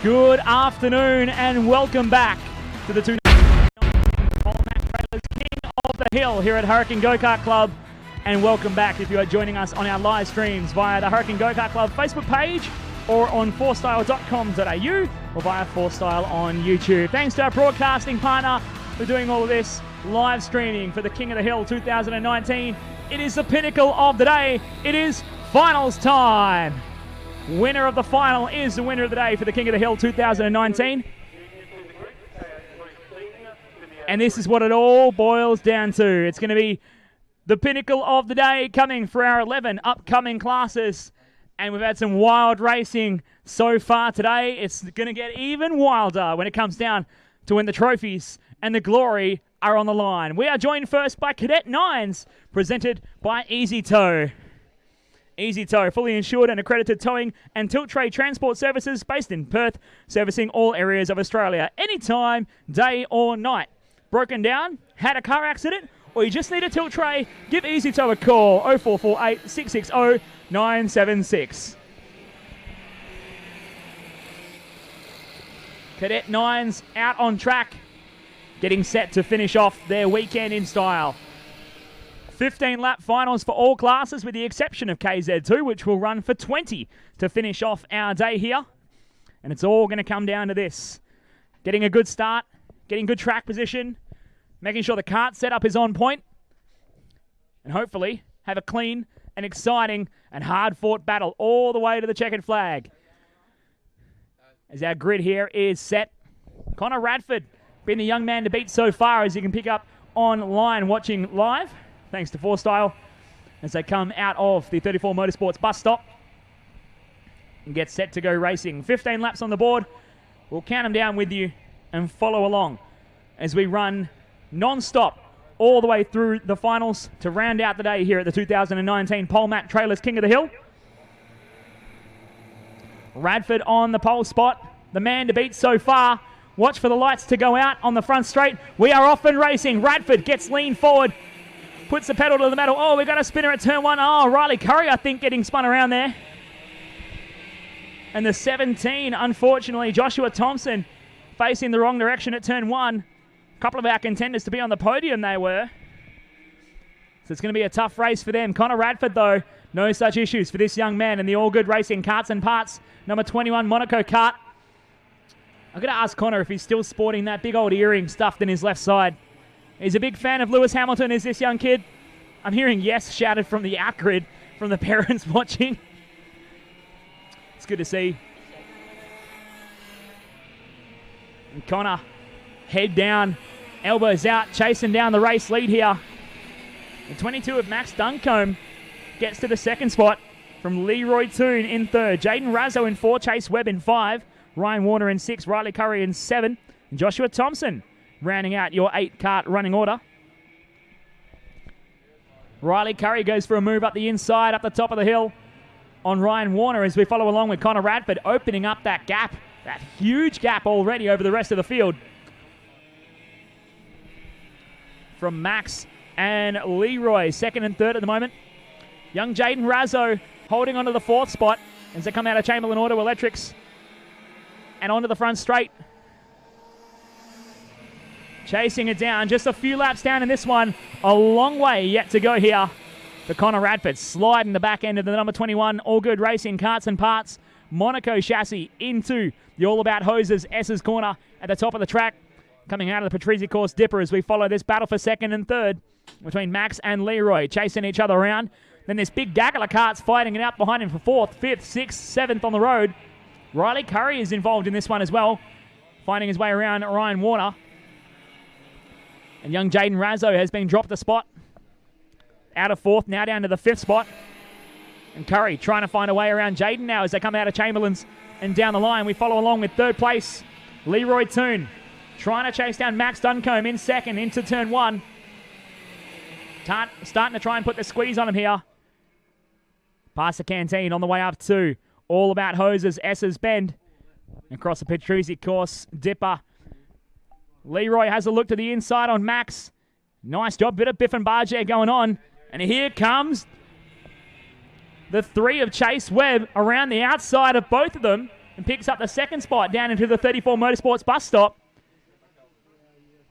Good afternoon and welcome back to the 2019 Polmac Trailers King of the Hill here at Hurricane Go-Kart Club. And welcome back if you are joining us on our live streams via the Hurricane Go-Kart Club Facebook page or on 4style.com.au or via 4Style on YouTube. Thanks to our broadcasting partner for doing all of this live streaming for the King of the Hill 2019. It is the pinnacle of the day. It is finals time. Winner of the final is the winner of the day for the King of the Hill 2019. And this is what it all boils down to. It's going to be the pinnacle of the day coming for our 11 upcoming classes. And we've had some wild racing so far today. It's going to get even wilder when it comes down to when the trophies and the glory are on the line. We are joined first by Cadet 9s, presented by Easy Tow. Easy Tow, fully insured and accredited towing and tilt tray transport services based in Perth, servicing all areas of Australia, anytime, day or night. Broken down, had a car accident, or you just need a tilt tray, give Easy Tow a call, 0448 660 976. Cadet 9s out on track, getting set to finish off their weekend in style. 15-lap finals for all classes with the exception of KZ2, which will run for 20 to finish off our day here. And it's all going to come down to this. Getting a good start, getting good track position, making sure the kart setup is on point, and hopefully have a clean and exciting and hard-fought battle all the way to the checkered flag. As our grid here is set, Conor Radford being the young man to beat so far, as you can pick up online watching live, thanks to 4Style, as they come out of the 34 Motorsports bus stop and get set to go racing. 15 laps on the board. We'll count them down with you and follow along as we run non-stop all the way through the finals to round out the day here at the 2019 Polmac Trailers King of the Hill. Radford on the pole spot, the man to beat so far. Watch for the lights to go out on the front straight. We are off and racing. Radford gets lean forward, puts the pedal to the metal. Oh, we got a spinner at turn one. Oh, Riley Curry, I think, getting spun around there. And the 17, unfortunately, Joshua Thompson facing the wrong direction at turn one. A couple of our contenders to be on the podium, they were. So it's going to be a tough race for them. Conor Radford, though, no such issues for this young man in the All Good Racing Karts and Parts, number 21 Monaco kart. I'm going to ask Conor if he's still sporting that big old earring stuffed in his left side. He's a big fan of Lewis Hamilton, is this young kid? I'm hearing yes shouted from the outgrid from the parents watching. It's good to see. And Conor, head down, elbows out, chasing down the race lead here. The 22 of Max Duncombe gets to the second spot from Leroy Toon in third. Jaden Razzo in four, Chase Webb in five, Ryan Warner in six, Riley Curry in seven, and Joshua Thompson rounding out your 8 kart running order. Riley Curry goes for a move up the inside, up the top of the hill on Ryan Warner as we follow along with Conor Radford, opening up that gap, that huge gap already over the rest of the field. From Max and Leroy, second and third at the moment. Young Jaden Razzo holding onto the fourth spot as they come out of Chamberlain Auto Electrics and onto the front straight. Chasing it down, just a few laps down in this one. A long way yet to go here for Conor Radford. Sliding the back end of the number 21 All Good Racing Karts and Parts Monaco chassis into the All About Hoses S's corner at the top of the track. Coming out of the Patrizzi course dipper as we follow this battle for second and third between Max and Leroy, chasing each other around. Then this big gaggle of karts fighting it out behind him for fourth, fifth, sixth, seventh on the road. Riley Curry is involved in this one as well, finding his way around Ryan Warner. And young Jaden Razzo has been dropped a spot. Out of fourth, now down to the fifth spot. And Curry trying to find a way around Jaden now as they come out of Chamberlain's and down the line. We follow along with third place, Leroy Toon, trying to chase down Max Duncombe in second into turn one. Starting to try and put the squeeze on him here. Past the canteen on the way up to All About Hoses, S's Bend. Across the Patrizzi course, dipper. Leroy has a look to the inside on Max. Nice job, bit of biff and barge there going on. And here comes the three of Chase Webb around the outside of both of them. and picks up the second spot down into the 34 Motorsports bus stop.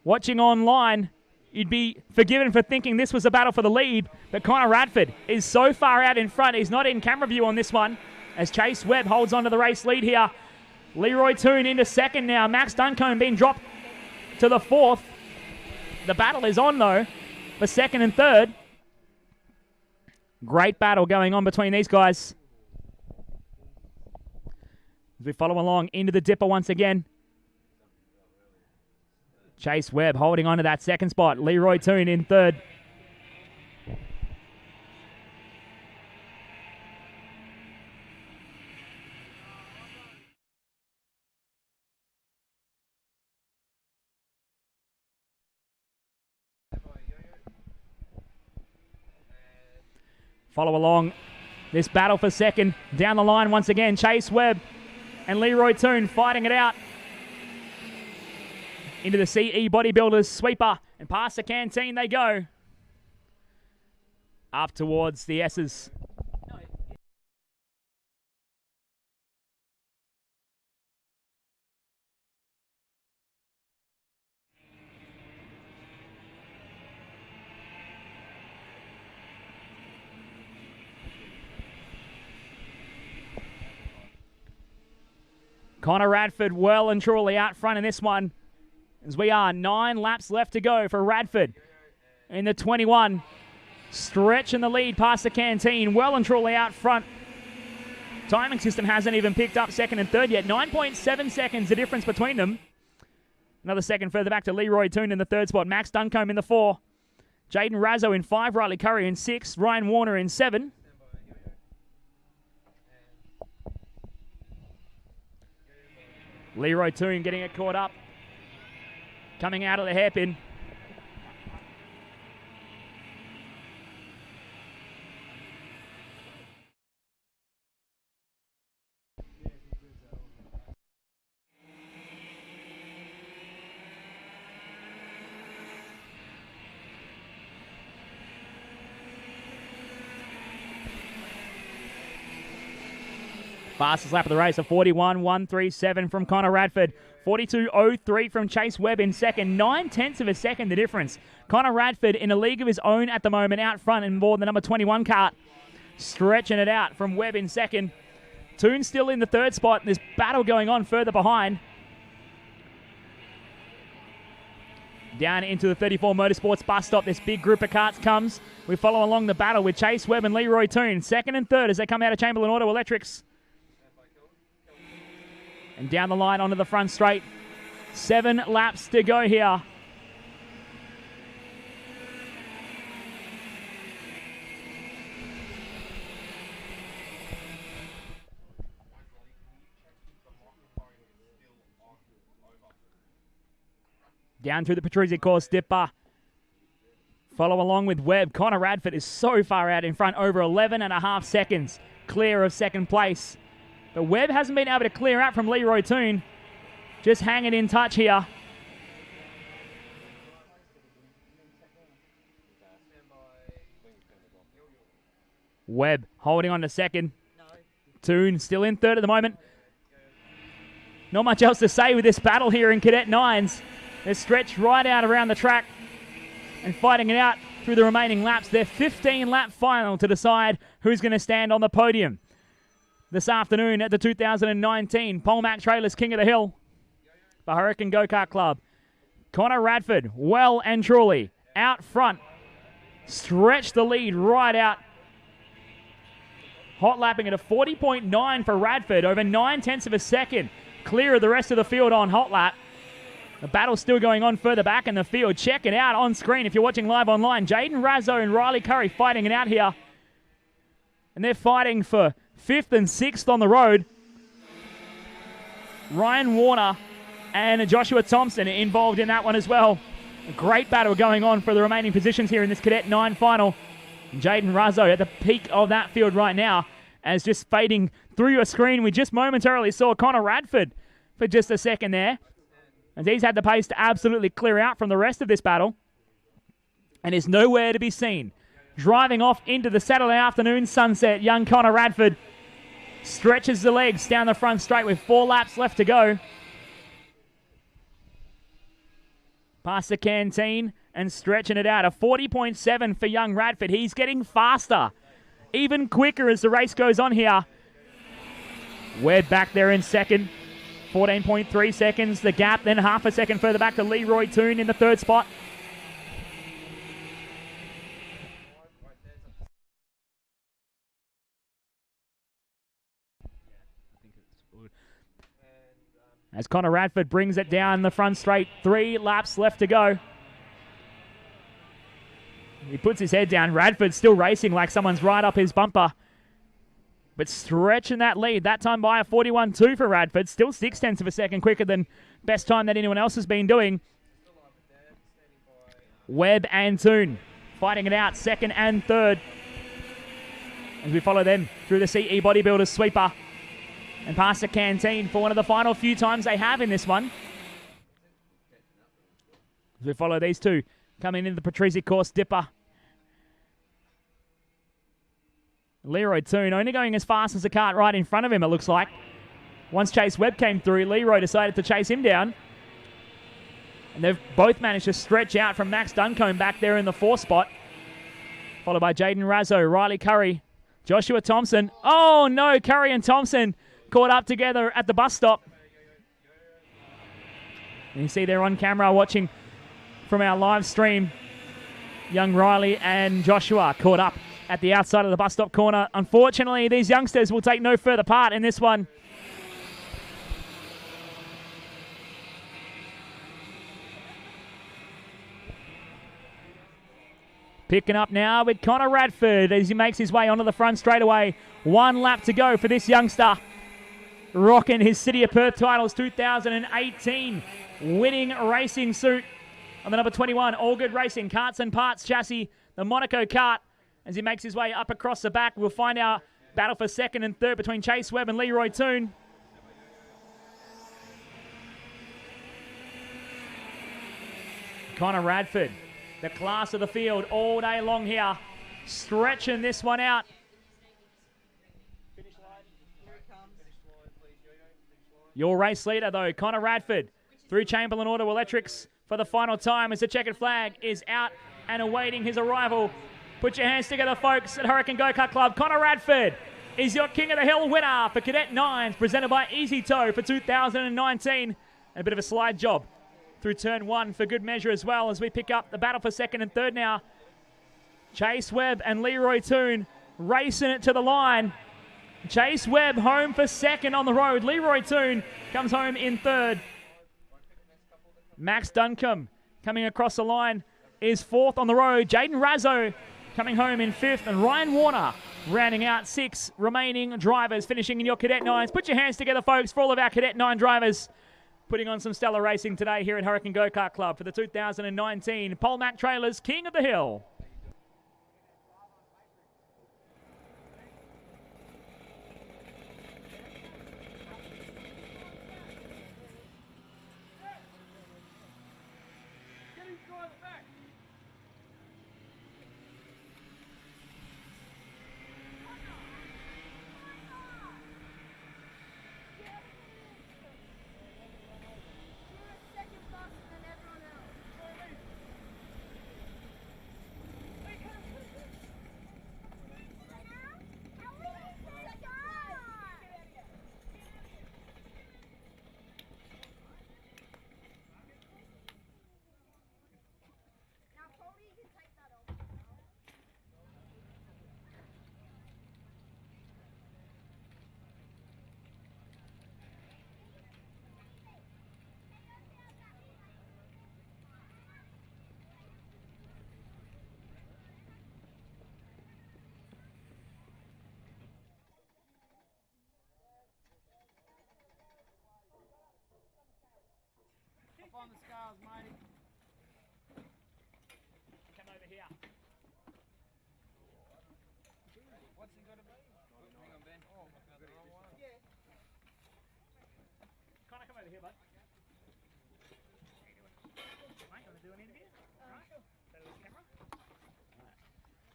Watching online, you'd be forgiven for thinking this was a battle for the lead, but Conor Radford is so far out in front. He's not in camera view on this one as Chase Webb holds on to the race lead here. Leroy Toon into second now. Max Duncombe being dropped to the fourth. The battle is on, though, for second and third. Great battle going on between these guys. As we follow along into the dipper once again. Chase Webb holding on to that second spot. Leroy Toon in third. Follow along this battle for second. Down the line once again, Chase Webb and Leroy Toon fighting it out. Into the CE Bodybuilders sweeper and past the canteen they go. Up towards the S's. Conor Radford well and truly out front in this one, as we are 9 laps left to go for Radford in the 21. Stretching the lead past the canteen, well and truly out front. Timing system hasn't even picked up second and third yet. 9.7 seconds the difference between them. Another second further back to Leroy Toon in the third spot. Max Duncombe in the 4. Jaden Razzo in 5. Riley Curry in 6. Ryan Warner in 7. Leroy Toon getting it caught up. Coming out of the hairpin. Fastest lap of the race, a 41.137 from Conor Radford. 42.03 from Chase Webb in second. 9/10 of a second the difference. Conor Radford in a league of his own at the moment out front and more the number 21 Kart. Stretching it out from Webb in second. Toon still in the third spot. There's battle going on further behind. Down into the 34 Motorsports bus stop. This big group of karts comes. We follow along the battle with Chase Webb and Leroy Toon. Second and third as they come out of Chamberlain Auto Electrics. And down the line onto the front straight. 7 laps to go here. Down through the Patrizia course dipper. Follow along with Webb. Conor Radford is so far out in front, over 11.5 seconds clear of second place. But Webb hasn't been able to clear out from Leroy Toon. Just hanging in touch here. Webb holding on to second. Toon still in third at the moment. Not much else to say with this battle here in Cadet 9s. They're stretched right out around the track and fighting it out through the remaining laps. Their 15-lap final to decide who's going to stand on the podium this afternoon at the 2019 Polmac Trailers King of the Hill for Hurricane Go-Kart Club. Conor Radford, well and truly, out front. Stretched the lead right out. Hot lapping at a 40.9 for Radford, over 9/10 of a second. Clear of the rest of the field on hot lap. The battle's still going on further back in the field. Check it out on screen if you're watching live online. Jaden Razzo and Riley Curry fighting it out here. And they're fighting for 5th and 6th on the road. Ryan Warner and Joshua Thompson involved in that one as well. A great battle going on for the remaining positions here in this Cadet 9 final. Jaden Razzo at the peak of that field right now, as just fading through your screen, we just momentarily saw Conor Radford for just a second there, as he's had the pace to absolutely clear out from the rest of this battle and is nowhere to be seen. Driving off into the Saturday afternoon sunset, young Conor Radford Stretches the legs down the front straight with 4 laps left to go. Past the canteen and stretching it out. A 40.7 for young Radford. He's getting faster, even quicker as the race goes on here. Webb back there in second. 14.3 seconds. The gap, then half a second further back to Leroy Toon in the third spot. As Conor Radford brings it down the front straight. 3 laps left to go. He puts his head down. Radford's still racing like someone's right up his bumper. But stretching that lead. That time by a 41.2 for Radford. Still 0.6 of a second quicker than best time that anyone else has been doing. Webb and Toon fighting it out. Second and third. As we follow them through the CE Bodybuilders sweeper. And past the canteen for one of the final few times they have in this one. As we follow these two coming into the Patrizzi course dipper. Leroy Toon only going as fast as the cart right in front of him, it looks like. Once Chase Webb came through, Leroy decided to chase him down. And they've both managed to stretch out from Max Duncombe back there in the 4th spot. Followed by Jaden Razzo, Riley Curry, Joshua Thompson. Oh no, Curry and Thompson caught up together at the bus stop. And you see they're on camera watching from our live stream. Young Riley and Joshua caught up at the outside of the bus stop corner. Unfortunately, these youngsters will take no further part in this one. Picking up now with Conor Radford as he makes his way onto the front straightaway. 1 lap to go for this youngster. Rocking his City of Perth titles 2018. Winning racing suit on the number 21. All Good Racing. Karts and Parts chassis. The Monaco Kart. As he makes his way up across the back, we'll find our battle for second and third between Chase Webb and Leroy Toon. Conor Radford, the class of the field all day long here. Stretching this one out. Your race leader, though, Conor Radford, through Chamberlain Auto Electrics for the final time as the checkered flag is out and awaiting his arrival. Put your hands together, folks, at Hurricane Go-Kart Club. Conor Radford is your King of the Hill winner for Cadet 9s, presented by Easy Tow for 2019. And a bit of a slide job through turn 1 for good measure as well as we pick up the battle for second and third now. Chase Webb and Leroy Toon racing it to the line. Chase Webb home for second on the road. Leroy Toon comes home in third. Max Duncombe coming across the line is 4th on the road. Jaden Razzo coming home in 5th, and Ryan Warner rounding out 6 remaining drivers finishing in your Cadet 9s. Put your hands together, folks, for all of our Cadet 9 drivers putting on some stellar racing today here at Hurricane Go-Kart Club for the 2019 Polmac Trailers King of the Hill. On the scales, matey. Come over here. What's he got to be? Hang on, Ben. Oh, got the wrong one. Yeah. Connor, come over here, bud. Mate, you want to do an interview? Right. Go to the camera.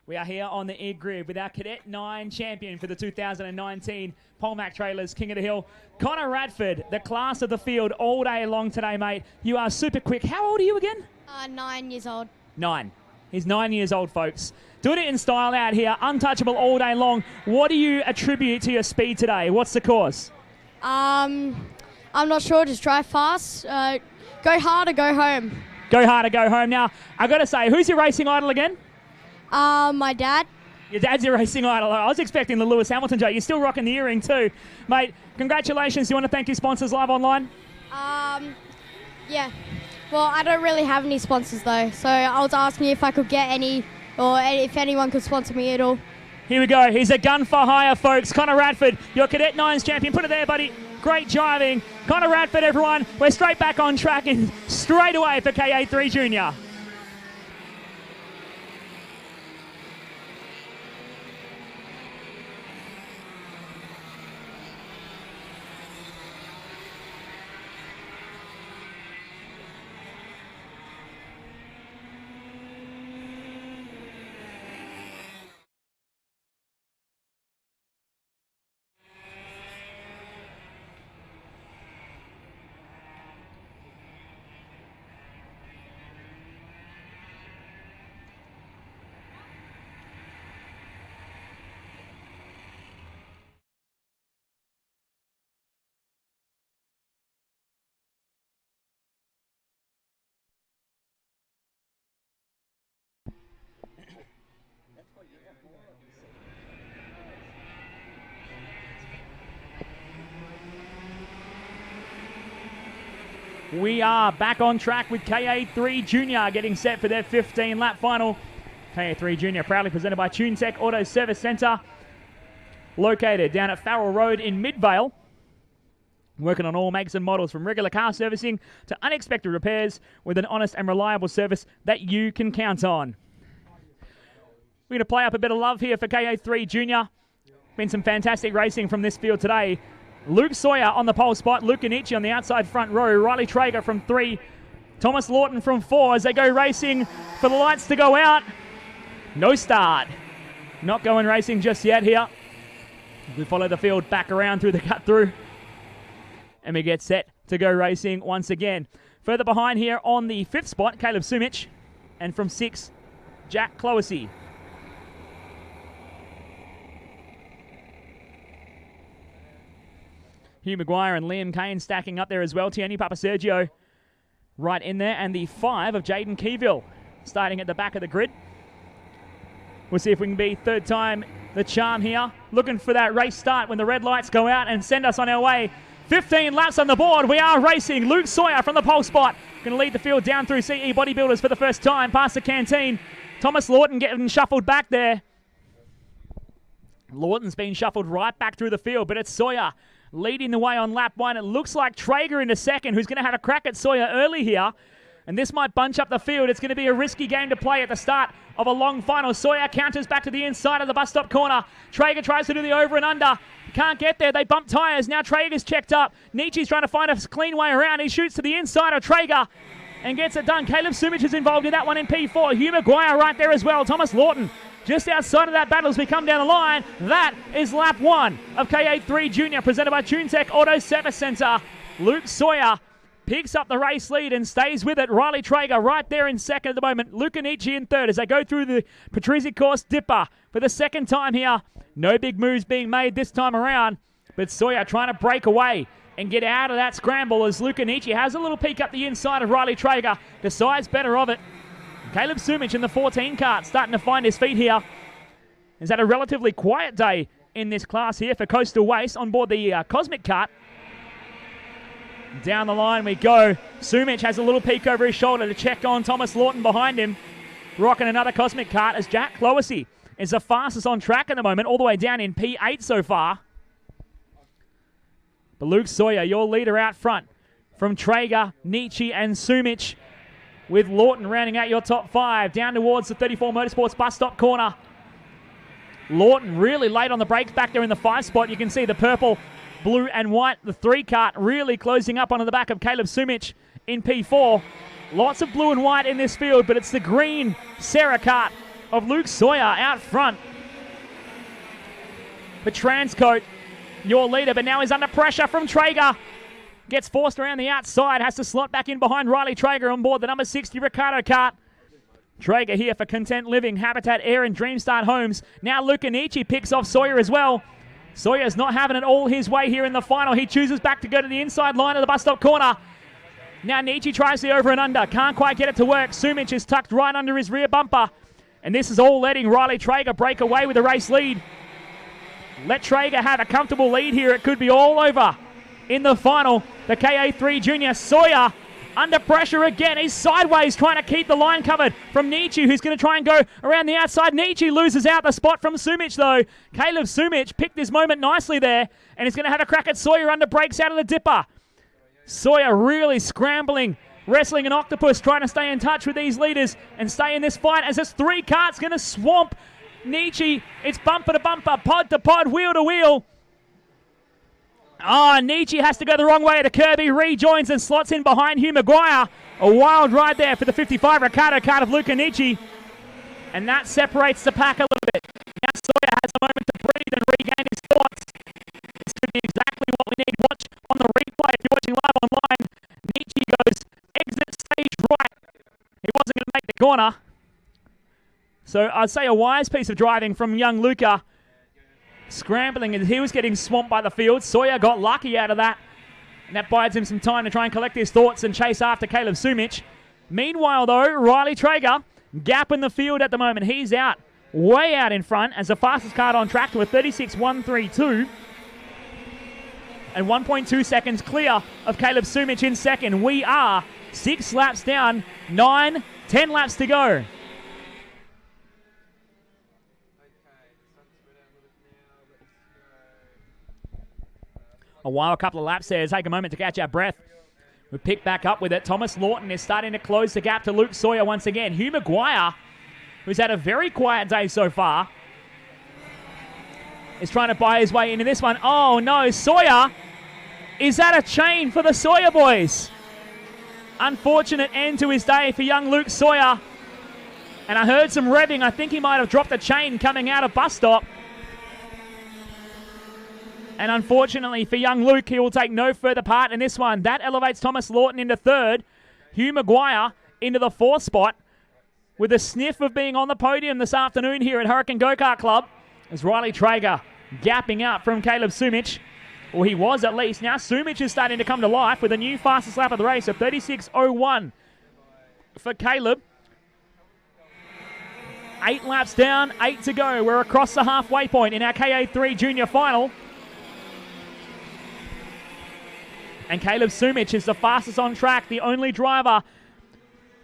Right. We are here on the air grid with our Cadet 9 champion for the 2019 Polmac Trailers King of the Hill, Conor Radford, the class of the field all day long today, mate. You are super quick. How old are you again? 9 years old. 9. He's 9 years old, folks. Doing it in style out here, untouchable all day long. What do you attribute to your speed today? What's the cause? I'm not sure. Just drive fast. Go hard or go home. Go hard or go home. Now, I got to say, who's your racing idol again? My dad. Your dad's your racing idol. I was expecting the Lewis Hamilton joke. You're still rocking the earring too. Mate, congratulations. Do you want to thank your sponsors live online? Yeah. Well, I don't really have any sponsors though, so I was asking if I could get any, or if anyone could sponsor me at all. Here we go. He's a gun for hire, folks. Conor Radford, your Cadet 9's champion. Put it there, buddy. Great driving. Conor Radford, everyone. We're straight back on track and straight away for KA3 Junior. We are back on track with KA3 Junior getting set for their 15-lap final. KA3 Junior proudly presented by TuneTech Auto Service Centre, located down at Farrell Road in Midvale. Working on all makes and models from regular car servicing to unexpected repairs with an honest and reliable service that you can count on. We're going to play up a bit of love here for KA3 Junior. Been some fantastic racing from this field today. Luke Sawyer on the pole spot, Luke Anici on the outside front row, Riley Trager from 3, Thomas Lawton from 4 as they go racing for the lights to go out. No start. Not going racing just yet here. We follow the field back around through the cut through. And we get set to go racing once again. Further behind here on the 5th spot, Caleb Sumich. And from 6, Jack Cloesy. Hugh Maguire and Liam Kane stacking up there as well. Tierney Papa Sergio right in there. And the 5 of Jaden Keyville starting at the back of the grid. We'll see if we can be third time the charm here. Looking for that race start when the red lights go out and send us on our way. 15 laps on the board. We are racing. Luke Sawyer from the pole spot. Going to lead the field down through CE Bodybuilders for the first time. Past the canteen. Thomas Lawton getting shuffled back there. Lawton's been shuffled right back through the field, but it's Sawyer leading the way on lap 1. It looks like Trager into second, who's going to have a crack at Sawyer early here. And this might bunch up the field. It's going to be a risky game to play at the start of a long final. Sawyer counters back to the inside of the bus stop corner. Trager tries to do the over and under. Can't get there. They bump tyres. Now Trager's checked up. Nietzsche's trying to find a clean way around. He shoots to the inside of Trager and gets it done. Caleb Sumich is involved in that one in P4. Hugh Maguire right there as well. Thomas Lawton just outside of that battle as we come down the line. That is lap 1 of KA3 Junior presented by TuneTech Auto Service Centre. Luke Sawyer picks up the race lead and stays with it. Riley Trager right there in second at the moment. Luke Anici in third as they go through the Patrizzi course dipper for the second time here. No big moves being made this time around, but Sawyer trying to break away and get out of that scramble as Luke Anici has a little peek up the inside of Riley Trager, decides better of it. Caleb Sumich in the 14 kart starting to find his feet here. Is that a relatively quiet day in this class here for Coastal Waste on board the Cosmic Kart. Down the line we go. Sumich has a little peek over his shoulder to check on Thomas Lawton behind him. Rocking another Cosmic Kart as Jack Cloesy is the fastest on track at the moment, all the way down in P8 so far. But Luke Sawyer, your leader out front from Trager, Nietzsche and Sumich, with Lawton rounding out your top 5 down towards the 34 Motorsports bus stop corner. Lawton really late on the brakes back there in the 5 spot. You can see the purple, blue and white, the 3 kart really closing up onto the back of Caleb Sumich in P4. Lots of blue and white in this field, but it's the green Sarah kart of Luke Sawyer out front. But Transcoat, your leader, but now he's under pressure from Trager. Gets forced around the outside, has to slot back in behind Riley Trager on board the number 60 Ricardo Kart. Trager here for Content Living, Habitat Air and Dreamstart Homes. Now Luca Nietzsche picks off Sawyer as well. Sawyer's not having it all his way here in the final. He chooses back to go to the inside line of the bus stop corner. Now Nietzsche tries the over and under. Can't quite get it to work. Sumic is tucked right under his rear bumper. And this is all letting Riley Trager break away with the race lead. Let Trager have a comfortable lead here. It could be all over in the final. The KA3 junior Sawyer under pressure again. He's sideways trying to keep the line covered from Nietzsche, who's going to try and go around the outside. Nietzsche loses out the spot from Sumic, though. Caleb Sumic picked his moment nicely there, and he's going to have a crack at Sawyer under brakes out of the dipper. Sawyer really scrambling, wrestling an octopus, trying to stay in touch with these leaders and stay in this fight as this 3 kart's going to swamp Nietzsche. It's bumper to bumper, pod to pod, wheel to wheel. Nietzsche has to go the wrong way at the curb. He rejoins and slots in behind Hugh Maguire. A wild ride there for the 55 Ricardo Kart of Luca Nietzsche. And that separates the pack a little bit. Now Sawyer has a moment to breathe and regain his thoughts. This could be exactly what we need. Watch on the replay if you're watching live online. Nietzsche goes exit stage right. He wasn't going to make the corner. So I'd say a wise piece of driving from young Luca. Scrambling as he was getting swamped by the field. Sawyer got lucky out of that. And that buys him some time to try and collect his thoughts and chase after Caleb Sumic. Meanwhile, though, Riley Trager, gap in the field at the moment. He's out, way out in front as the fastest kart on track to a 36.132. And 1.2 seconds clear of Caleb Sumic in second. We are 6 laps down, 10 laps to go. A couple of laps there. Take a moment to catch our breath. We pick back up with it. Thomas Lawton is starting to close the gap to Luke Sawyer once again. Hugh Maguire, who's had a very quiet day so far, is trying to buy his way into this one. Oh no, Sawyer is at a chain for the Sawyer boys. Unfortunate end to his day for young Luke Sawyer. And I heard some revving. I think he might have dropped a chain coming out of bus stop. And unfortunately for young Luke, he will take no further part in this one. That elevates Thomas Lawton into third. Hugh Maguire into the 4th spot with a sniff of being on the podium this afternoon here at Hurricane Go-Kart Club. As Riley Trager gapping out from Caleb Sumic. Or he was at least. Now Sumic is starting to come to life with a new fastest lap of the race of 36.01 for Caleb. 8 laps down, 8 to go. We're across the halfway point in our KA3 junior final. And Caleb Sumic is the fastest on track, the only driver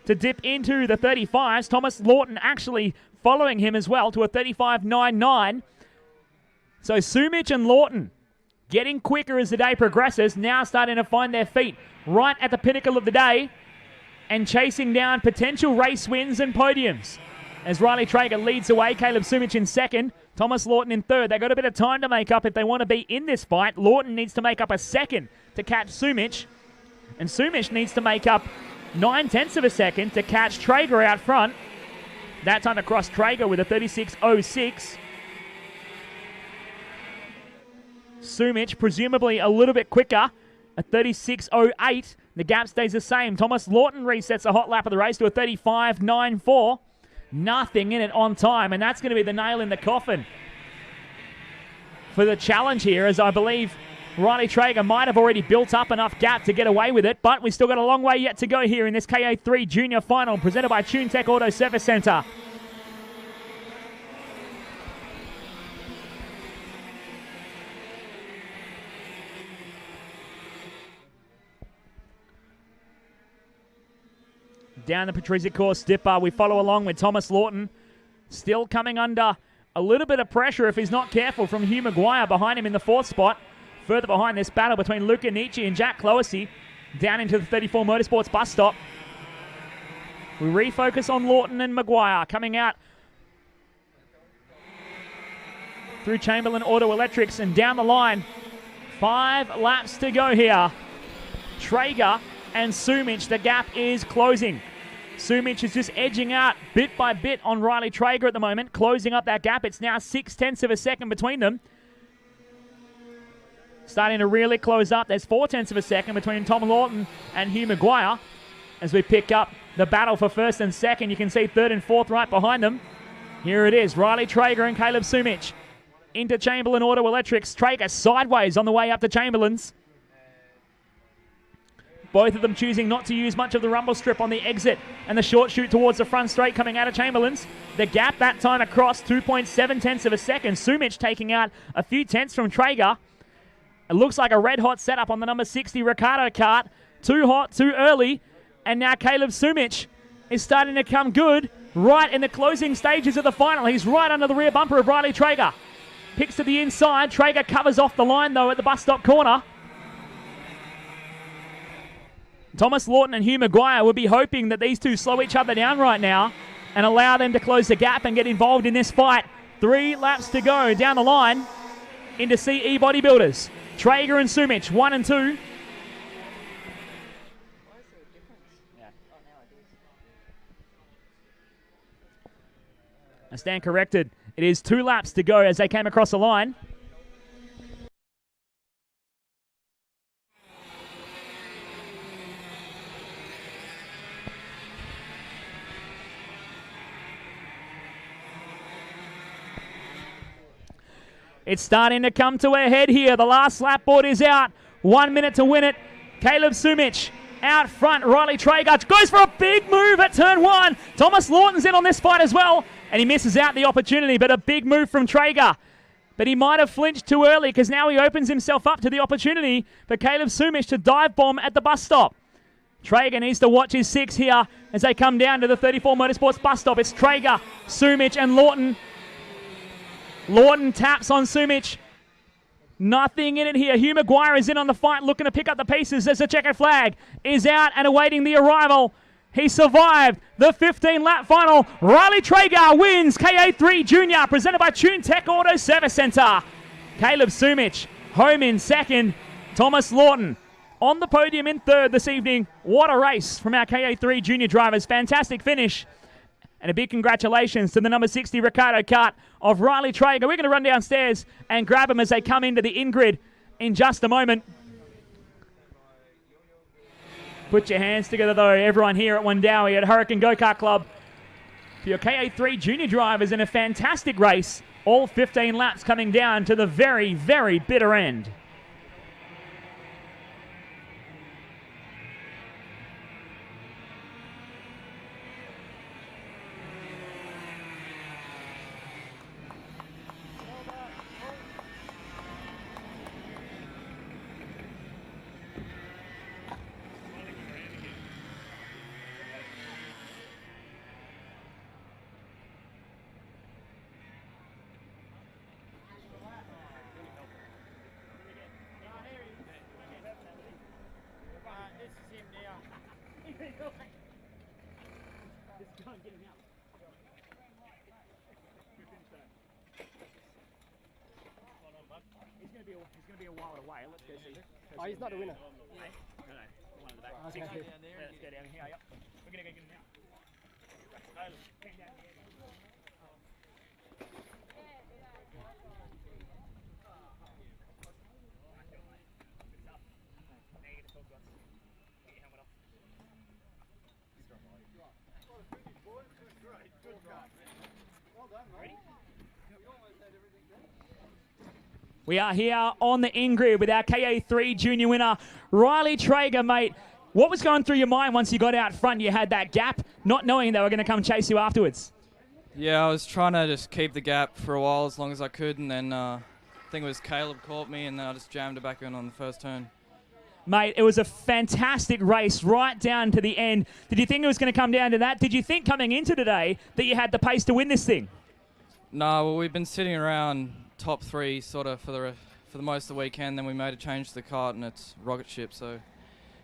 to dip into the 35s. Thomas Lawton actually following him as well to a 35.99. So Sumic and Lawton getting quicker as the day progresses, now starting to find their feet right at the pinnacle of the day and chasing down potential race wins and podiums. As Riley Trager leads away, Caleb Sumic in second, Thomas Lawton in third. They've got a bit of time to make up if they want to be in this fight. Lawton needs to make up a second to catch Sumic, and Sumic needs to make up 9/10 of a second to catch Trager out front. That time across Trager with a 36.06. Sumic presumably a little bit quicker, a 36.08. The gap stays the same. Thomas Lawton resets a hot lap of the race to a 35.94. Nothing in it on time, and that's going to be the nail in the coffin for the challenge here, as I believe Riley Trager might have already built up enough gap to get away with it, but we still got a long way yet to go here in this KA3 Junior Final presented by TuneTech Auto Service Centre. Down the Patrizia course dipper, we follow along with Thomas Lawton, still coming under a little bit of pressure if he's not careful from Hugh Maguire behind him in the 4th spot. Further behind this battle between Luca Nietzsche and Jack Cloesy, down into the 34 Motorsports bus stop. We refocus on Lawton and Maguire coming out through Chamberlain Auto Electrics and down the line. 5 laps to go here. Trager and Sumic, the gap is closing. Sumich is just edging out bit by bit on Riley Trager at the moment, closing up that gap. It's now 0.6 of a second between them. Starting to really close up. There's 0.4 of a second between Tom Lawton and Hugh Maguire. As we pick up the battle for first and second, you can see third and fourth right behind them. Here it is, Riley Trager and Caleb Sumich. Into Chamberlain Auto Electrics. Trager sideways on the way up to Chamberlain's. Both of them choosing not to use much of the rumble strip on the exit and the short shoot towards the front straight coming out of Chamberlain's. The gap that time across 2.7 of a second. Sumich taking out a few tenths from Trager. It looks like a red hot setup on the number 60 Ricardo Kart. Too hot, too early. And now Caleb Sumich is starting to come good right in the closing stages of the final. He's right under the rear bumper of Riley Trager. Picks to the inside. Trager covers off the line though at the bus stop corner. Thomas Lawton and Hugh Maguire would be hoping that these two slow each other down right now and allow them to close the gap and get involved in this fight. 3 laps to go down the line into CE Bodybuilders. Trager and Sumich, 1 and 2. I stand corrected. It is 2 laps to go as they came across the line. It's starting to come to a head here. The last lap board is out. 1 minute to win it. Caleb Sumich out front. Riley Trager goes for a big move at turn 1. Thomas Lawton's in on this fight as well. And he misses out the opportunity, but a big move from Trager. But he might have flinched too early because now he opens himself up to the opportunity for Caleb Sumich to dive bomb at the bus stop. Trager needs to watch his 6 here as they come down to the 34 Motorsports bus stop. It's Trager, Sumich and Lawton. Lawton taps on Sumich. Nothing in it here. Hugh Maguire is in on the fight, looking to pick up the pieces as the checkered flag is out and awaiting the arrival. He survived the 15-lap final. Riley Trager wins KA3 Junior, presented by Tune Tech Auto Service Centre. Caleb Sumich home in second. Thomas Lawton on the podium in third this evening. What a race from our KA3 Junior drivers. Fantastic finish. And a big congratulations to the number 60 Ricardo Kart of Riley Trager. We're going to run downstairs and grab them as they come into the in-grid in just a moment. Put your hands together, though, everyone here at Wundowie at Hurricane Go-Kart Club, for your KA3 Junior drivers in a fantastic race. All 15 laps coming down to the very, very bitter end. He's going to be a while away. Let's go see. Oh, he's not a winner. No, the one in the back. Okay. Let's go down here. Yep. We're going to go get him now. Came down here. We are here on the in-grid with our KA3 Junior winner, Riley Trager, mate. What was going through your mind once you got out front? You had that gap, not knowing they were going to come chase you afterwards. Yeah, I was trying to just keep the gap for a while as long as I could, and then I think it was Caleb caught me, and then I just jammed it back in on the first turn. Mate, it was a fantastic race right down to the end. Did you think it was going to come down to that? Did you think coming into today that you had the pace to win this thing? No, well, we've been sitting around top 3 sort of for the most of the weekend. Then we made a change to the kart, and it's rocket ship, so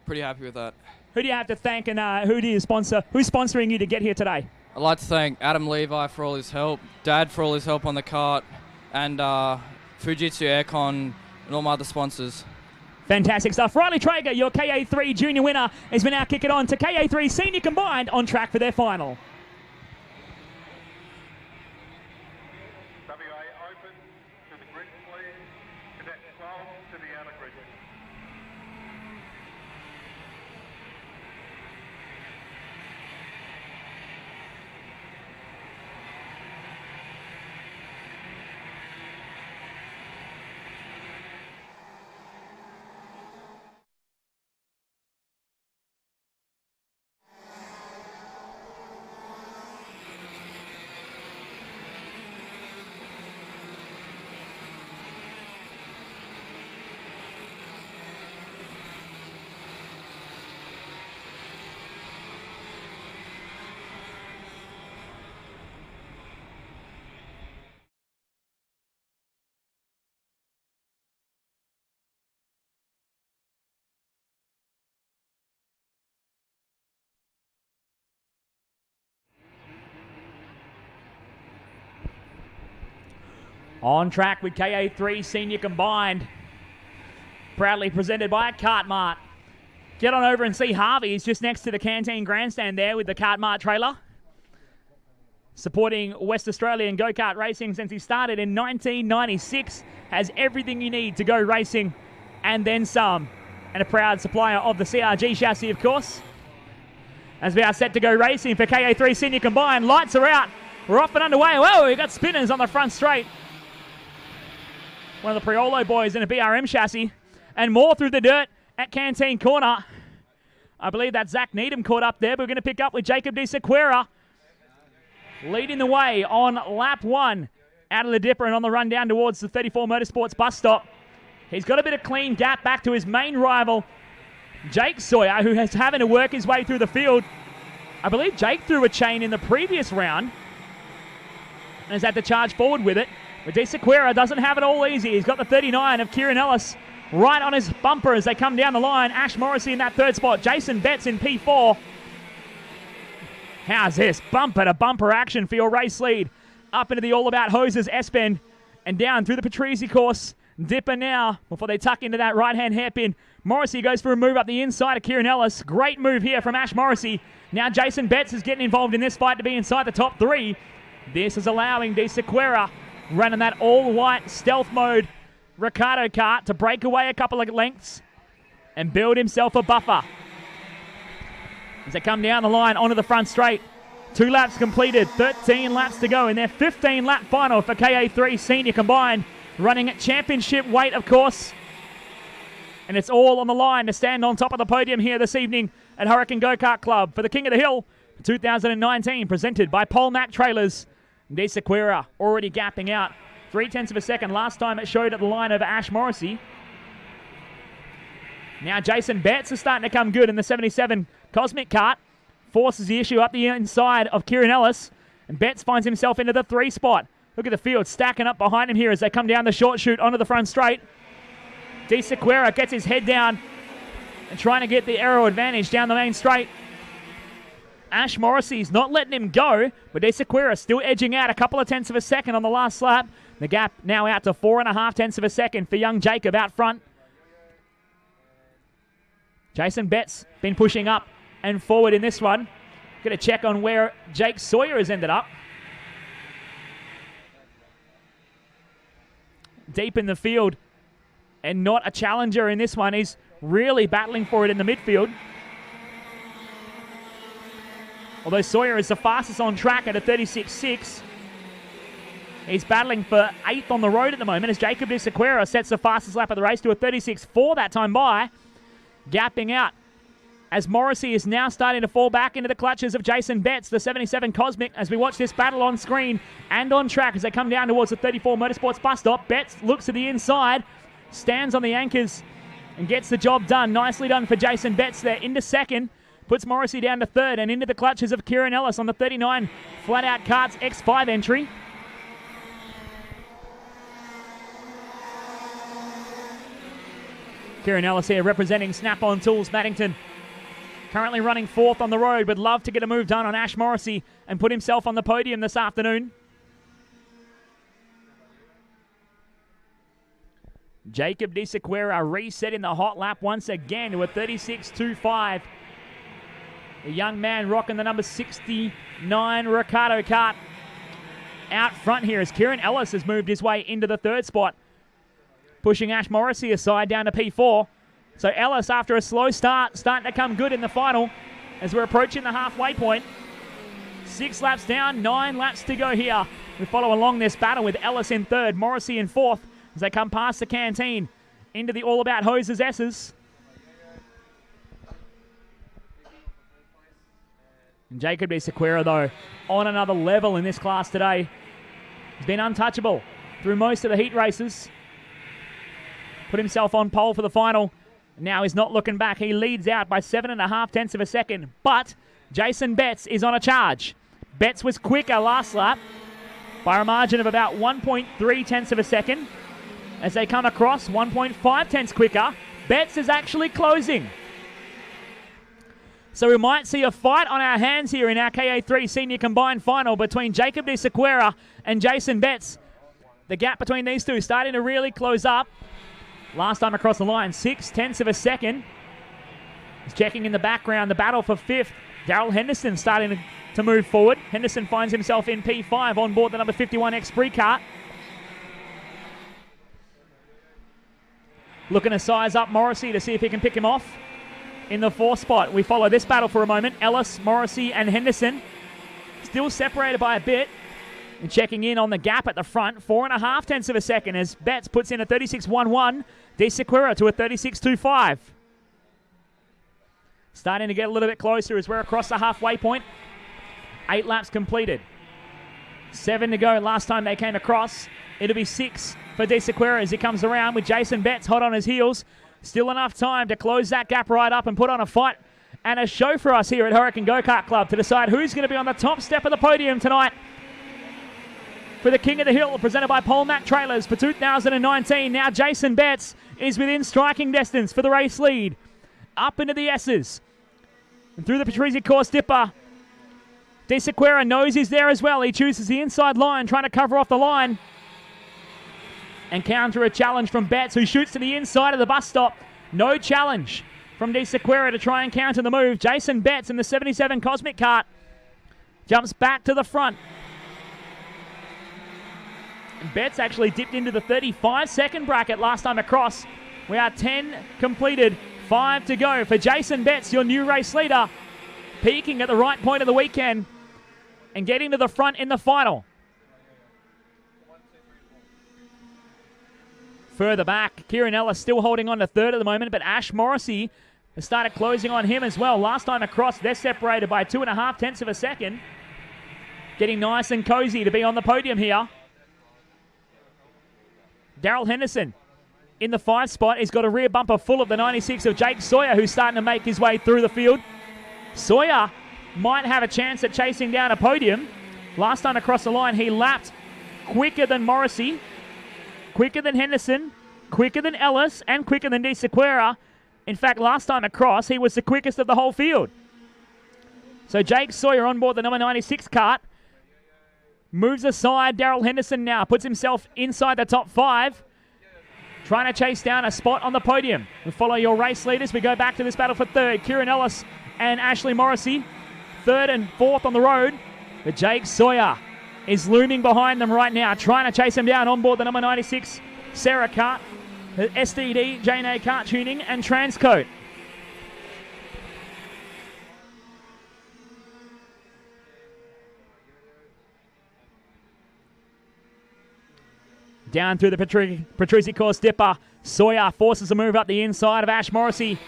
pretty happy with that. Who do you have to thank, and who do you sponsor? Who's sponsoring you to get here today? I'd like to thank Adam Levi for all his help, Dad for all his help on the kart, and Fujitsu Aircon and all my other sponsors. Fantastic stuff. Riley Trager, your KA3 junior winner, as we now kick it on to KA3 senior combined on track for their final. On track with KA3 senior combined. Proudly presented by Kart Mart. Get on over and see Harvey. He's just next to the Canteen Grandstand there with the Kart Mart trailer. Supporting West Australian go-kart racing since he started in 1996. Has everything you need to go racing and then some. And a proud supplier of the CRG chassis, of course. As we are set to go racing for KA3 senior combined. Lights are out. We're off and underway. Whoa, we've got spinners on the front straight. One of the Priolo boys in a BRM chassis. And more through the dirt at Canteen Corner. I believe that Zach Needham caught up there, but we're going to pick up with Jacob De Sequeira leading the way on lap 1 out of the dipper and on the run down towards the 34 Motorsports bus stop. He's got a bit of clean gap back to his main rival, Jake Sawyer, who is having to work his way through the field. I believe Jake threw a chain in the previous round and has had to charge forward with it. But De Sequeira doesn't have it all easy. He's got the 39 of Kieran Ellis right on his bumper as they come down the line. Ash Morrissey in that third spot. Jason Betts in P4. How's this? Bumper to bumper action for your race lead. Up into the All About Hoses S-bend and down through the Patrizi course. Dipper now before they tuck into that right-hand hairpin. Morrissey goes for a move up the inside of Kieran Ellis. Great move here from Ash Morrissey. Now Jason Betts is getting involved in this fight to be inside the top 3. This is allowing De Sequeira running that all-white stealth mode Ricardo kart to break away a couple of lengths and build himself a buffer. As they come down the line onto the front straight. 2 laps completed, 13 laps to go in their 15-lap final for KA3 senior combined. Running at championship weight, of course. And it's all on the line to stand on top of the podium here this evening at Hurricane Go-Kart Club for the King of the Hill 2019, presented by Polmac Trailers. De Sequeira already gapping out 0.3 of a second. Last time it showed at the line over Ash Morrissey. Now Jason Betts is starting to come good in the 77 Cosmic Kart. Forces the issue up the inside of Kieran Ellis. And Betts finds himself into the 3 spot. Look at the field stacking up behind him here as they come down the short chute onto the front straight. De Sequeira gets his head down and trying to get the aero advantage down the main straight. Ash Morrissey's not letting him go, but De Sequeira still edging out a couple of tenths of a second on the last lap. The gap now out to 4.5 tenths of a second for young Jacob out front. Jason Betts been pushing up and forward in this one. Get a check on where Jake Sawyer has ended up. Deep in the field and not a challenger in this one. He's really battling for it in the midfield. Although Sawyer is the fastest on track at a 36.6. He's battling for 8th on the road at the moment as Jacob De Sequeira sets the fastest lap of the race to a 36.4 that time by. Gapping out as Morrissey is now starting to fall back into the clutches of Jason Betts, the 77 Cosmic, as we watch this battle on screen and on track as they come down towards the 34 Motorsports bus stop. Betts looks to the inside, stands on the anchors and gets the job done. Nicely done for Jason Betts there into second. Puts Morrissey down to 3rd and into the clutches of Kieran Ellis on the 39 Flat Out Karts X5 entry. Kieran Ellis here representing Snap-on Tools Maddington. Currently running 4th on the road, would love to get a move done on Ash Morrissey and put himself on the podium this afternoon. Jacob De Sequeira resetting the hot lap once again to a 36.25. The young man rocking the number 69 Ricardo Kart. Out front here as Kieran Ellis has moved his way into the third spot, pushing Ash Morrissey aside down to P4. So Ellis, after a slow start, starting to come good in the final as we're approaching the halfway point. 6 laps down, 9 laps to go here. We follow along this battle with Ellis in third, Morrissey in fourth as they come past the canteen into the All About Hoses S's. And Jacob De Sequeira, though, on another level in this class today. He's been untouchable through most of the heat races. Put himself on pole for the final. Now he's not looking back. He leads out by 7.5 tenths of a second. But Jason Betts is on a charge. Betts was quicker last lap by a margin of about 1.3 tenths of a second. As they come across, 1.5 tenths quicker. Betts is actually closing. So we might see a fight on our hands here in our KA3 Senior Combined Final between Jacob De Sequeira and Jason Betts. The gap between these two starting to really close up. Last time across the line, 6 tenths of a second. He's checking in the background, the battle for fifth. Darrell Henderson starting to move forward. Henderson finds himself in P5 on board the number 51 X-Spree Kart. Looking to size up Morrissey to see if he can pick him off in the fourth spot. We follow this battle for a moment. Ellis, Morrissey and Henderson still separated by a bit. And checking in on the gap at the front, 4.5 tenths of a second as Betts puts in a 36.11. De Sequeira to a 36.25. Starting to get a little bit closer as we're across the halfway point. 8 laps completed. 7 to go last time they came across. It'll be 6 for De Sequeira as he comes around with Jason Betts hot on his heels. Still enough time to close that gap right up and put on a fight and a show for us here at Hurricane Go-Kart Club to decide who's going to be on the top step of the podium tonight for the King of the Hill, presented by Polmac Trailers for 2019. Now Jason Betts is within striking distance for the race lead. Up into the S's. And through the Patrizzi course dipper. De Sequeira knows he's there as well. He chooses the inside line, trying to cover off the line. And counter a challenge from Betts, who shoots to the inside of the bus stop. No challenge from De Sequeira to try and counter the move. Jason Betts in the 77 Cosmic Kart jumps back to the front. Betts actually dipped into the 35-second bracket last time across. We are 10 completed, 5 to go for Jason Betts, your new race leader, peaking at the right point of the weekend and getting to the front in the final. Further back, Kieran Ellis still holding on to third at the moment, but Ash Morrissey has started closing on him as well. Last time across, they're separated by 2.5 tenths of a second. Getting nice and cozy to be on the podium here. Darrell Henderson in the 5 spot. He's got a rear bumper full of the 96 of Jake Sawyer, who's starting to make his way through the field. Sawyer might have a chance at chasing down a podium. Last time across the line, he lapped quicker than Morrissey, quicker than Henderson, quicker than Ellis, and quicker than De Sequeira. In fact, last time across, he was the quickest of the whole field. So Jake Sawyer on board the number 96 kart. Moves aside Darrell Henderson now. Puts himself inside the top 5. Trying to chase down a spot on the podium. We follow your race leaders. We go back to this battle for third. Kieran Ellis and Ashley Morrissey. Third and fourth on the road. But Jake Sawyer is looming behind them right now. Trying to chase him down on board the number 96 Sarah Kart. SDD, J&A Kart Tuning and Transcoat. Down through the Patrizzi course dipper. Sawyer forces a move up the inside of Ash Morrissey.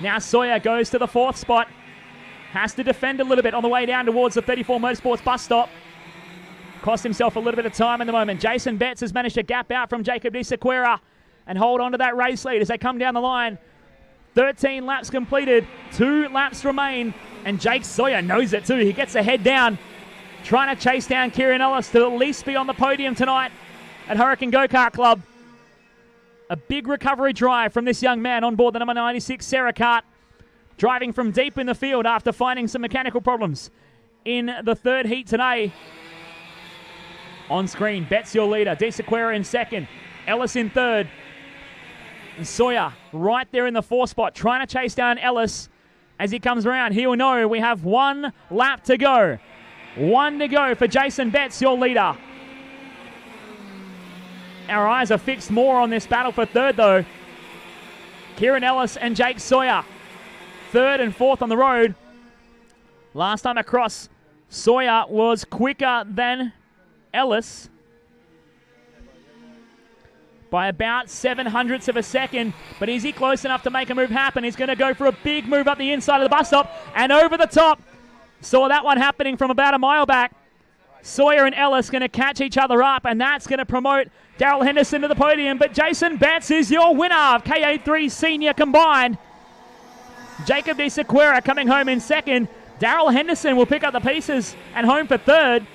Now Sawyer goes to the 4th spot. Has to defend a little bit on the way down towards the 34 Motorsports bus stop. Cost himself a little bit of time in the moment. Jason Betts has managed to gap out from Jacob De Sequeira and hold on to that race lead as they come down the line. 13 laps completed. 2 laps remain. And Jake Sawyer knows it too. He gets the head down, trying to chase down Kieran Ellis to at least be on the podium tonight at Hurricane Go-Kart Club. A big recovery drive from this young man on board the number 96 Sarah Kart, driving from deep in the field after finding some mechanical problems in the 3rd heat today. On screen, Betts your leader, De Sequeira in 2nd, Ellis in 3rd, And Sawyer right there in the 4 spot, trying to chase down Ellis as he comes around. He will know we have 1 lap to go. 1 to go for Jason Betts, your leader. Our eyes are fixed more on this battle for third, though. Kieran Ellis and Jake Sawyer, 3rd and 4th on the road. Last time across, Sawyer was quicker than Ellis by about 7/100ths of a second. But is he close enough to make a move happen? He's going to go for a big move up the inside of the bus stop and over the top. Saw that one happening from about a mile back. Sawyer and Ellis going to catch each other up, and that's going to promote Darrell Henderson to the podium. But Jason Betts is your winner of KA3 Senior Combined. Jacob De Sequeira coming home in 2nd. Darrell Henderson will pick up the pieces and home for 3rd.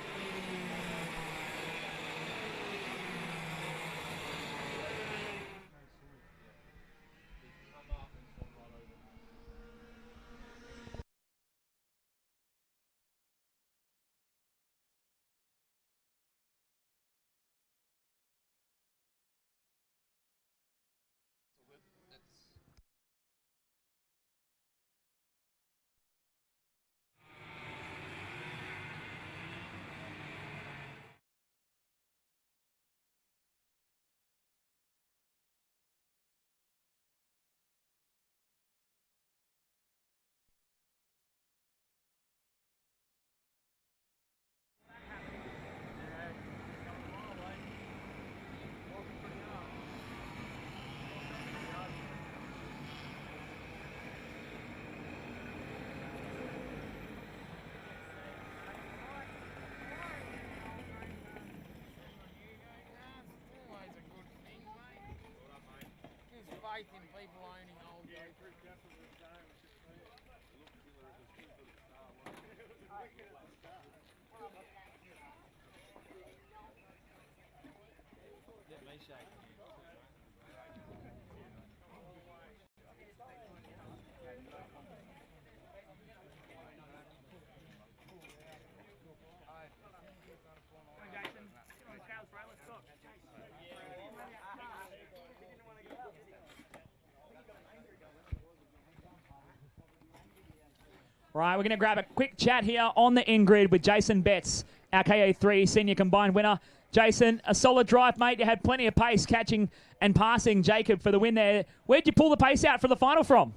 Right, we're going to grab a quick chat here on the in-grid with Jason Betts, our KA3 Senior Combined winner. Jason, a solid drive, mate. You had plenty of pace catching and passing Jacob for the win there. Where'd you pull the pace out for the final from?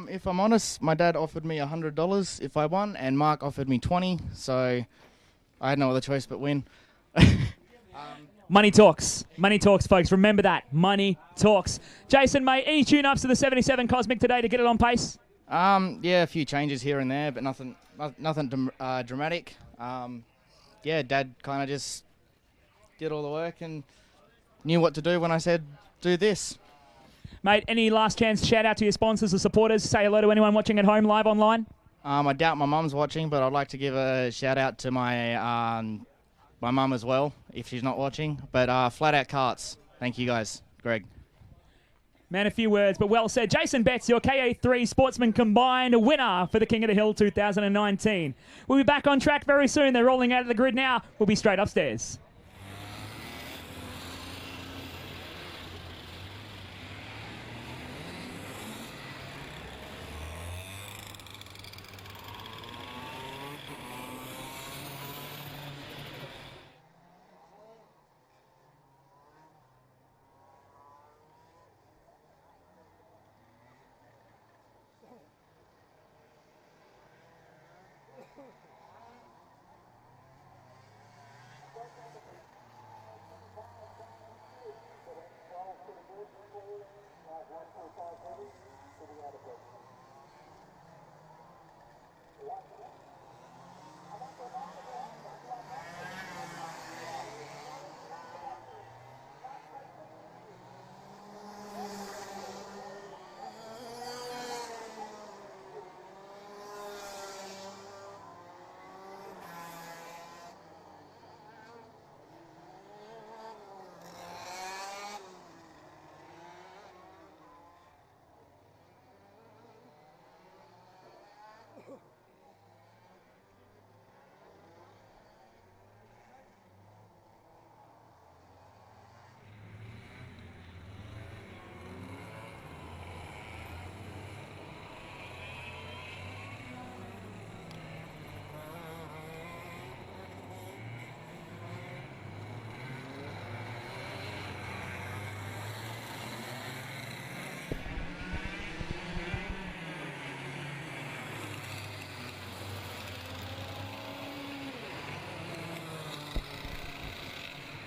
If I'm honest, my dad offered me $100 if I won, and Mark offered me $20, so I had no other choice but win. Money talks. Money talks, folks. Remember that. Money talks. Jason, mate, any tune-ups to the 77 Cosmic today to get it on pace? Yeah, a few changes here and there, but nothing dramatic. Yeah, Dad kind of just did all the work and knew what to do when I said, do this. Mate, any last chance shout out to your sponsors or supporters? Say hello to anyone watching at home live online? I doubt my mum's watching, but I'd like to give a shout out to my mum as well, if she's not watching. But Flat Out Karts. Thank you guys. Greg. Man, a few words, but well said. Jason Betts, your KA3 Sportsman Combined winner for the King of the Hill 2019. We'll be back on track very soon. They're rolling out of the grid now. We'll be straight upstairs.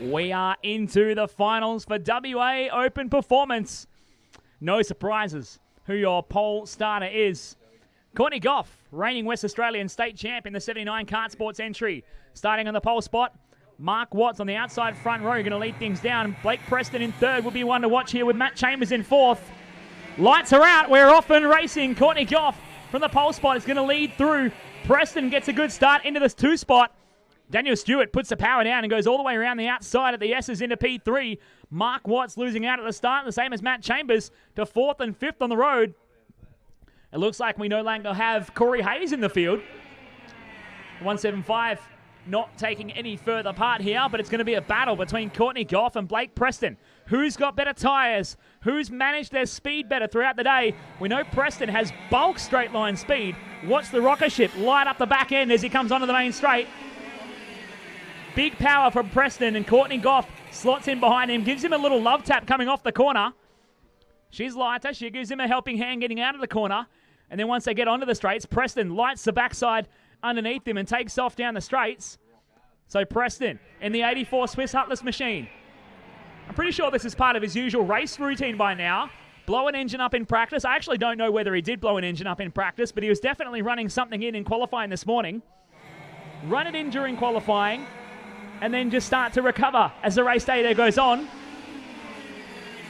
We are into the finals for WA Open Performance. No surprises who your pole starter is. Courtney Goff, reigning West Australian state champ in the 79 kart sports entry. Starting on the pole spot, Mark Watts on the outside front row, going to lead things down. Blake Preston in third will be one to watch here with Matt Chambers in fourth. Lights are out. We're off and racing. Courtney Goff from the pole spot is going to lead through. Preston gets a good start into this 2 spot. Daniel Stewart puts the power down and goes all the way around the outside at the S's into P3. Mark Watts losing out at the start, the same as Matt Chambers, to 4th and 5th on the road. It looks like we no longer have Corey Hayes in the field. 175 not taking any further part here, but it's going to be a battle between Courtney Goff and Blake Preston. Who's got better tyres? Who's managed their speed better throughout the day? We know Preston has bulk straight line speed. Watch the rocket ship light up the back end as he comes onto the main straight. Big power from Preston, and Courtney Goff slots in behind him, gives him a little love tap coming off the corner. She's lighter. She gives him a helping hand getting out of the corner. And then once they get onto the straights, Preston lights the backside underneath him and takes off down the straights. So Preston in the 84 Swiss Hutless machine. I'm pretty sure this is part of his usual race routine by now. Blow an engine up in practice. I actually don't know whether he did blow an engine up in practice, but he was definitely running something in qualifying this morning. Run it in during qualifying, and then just start to recover as the race day there goes on.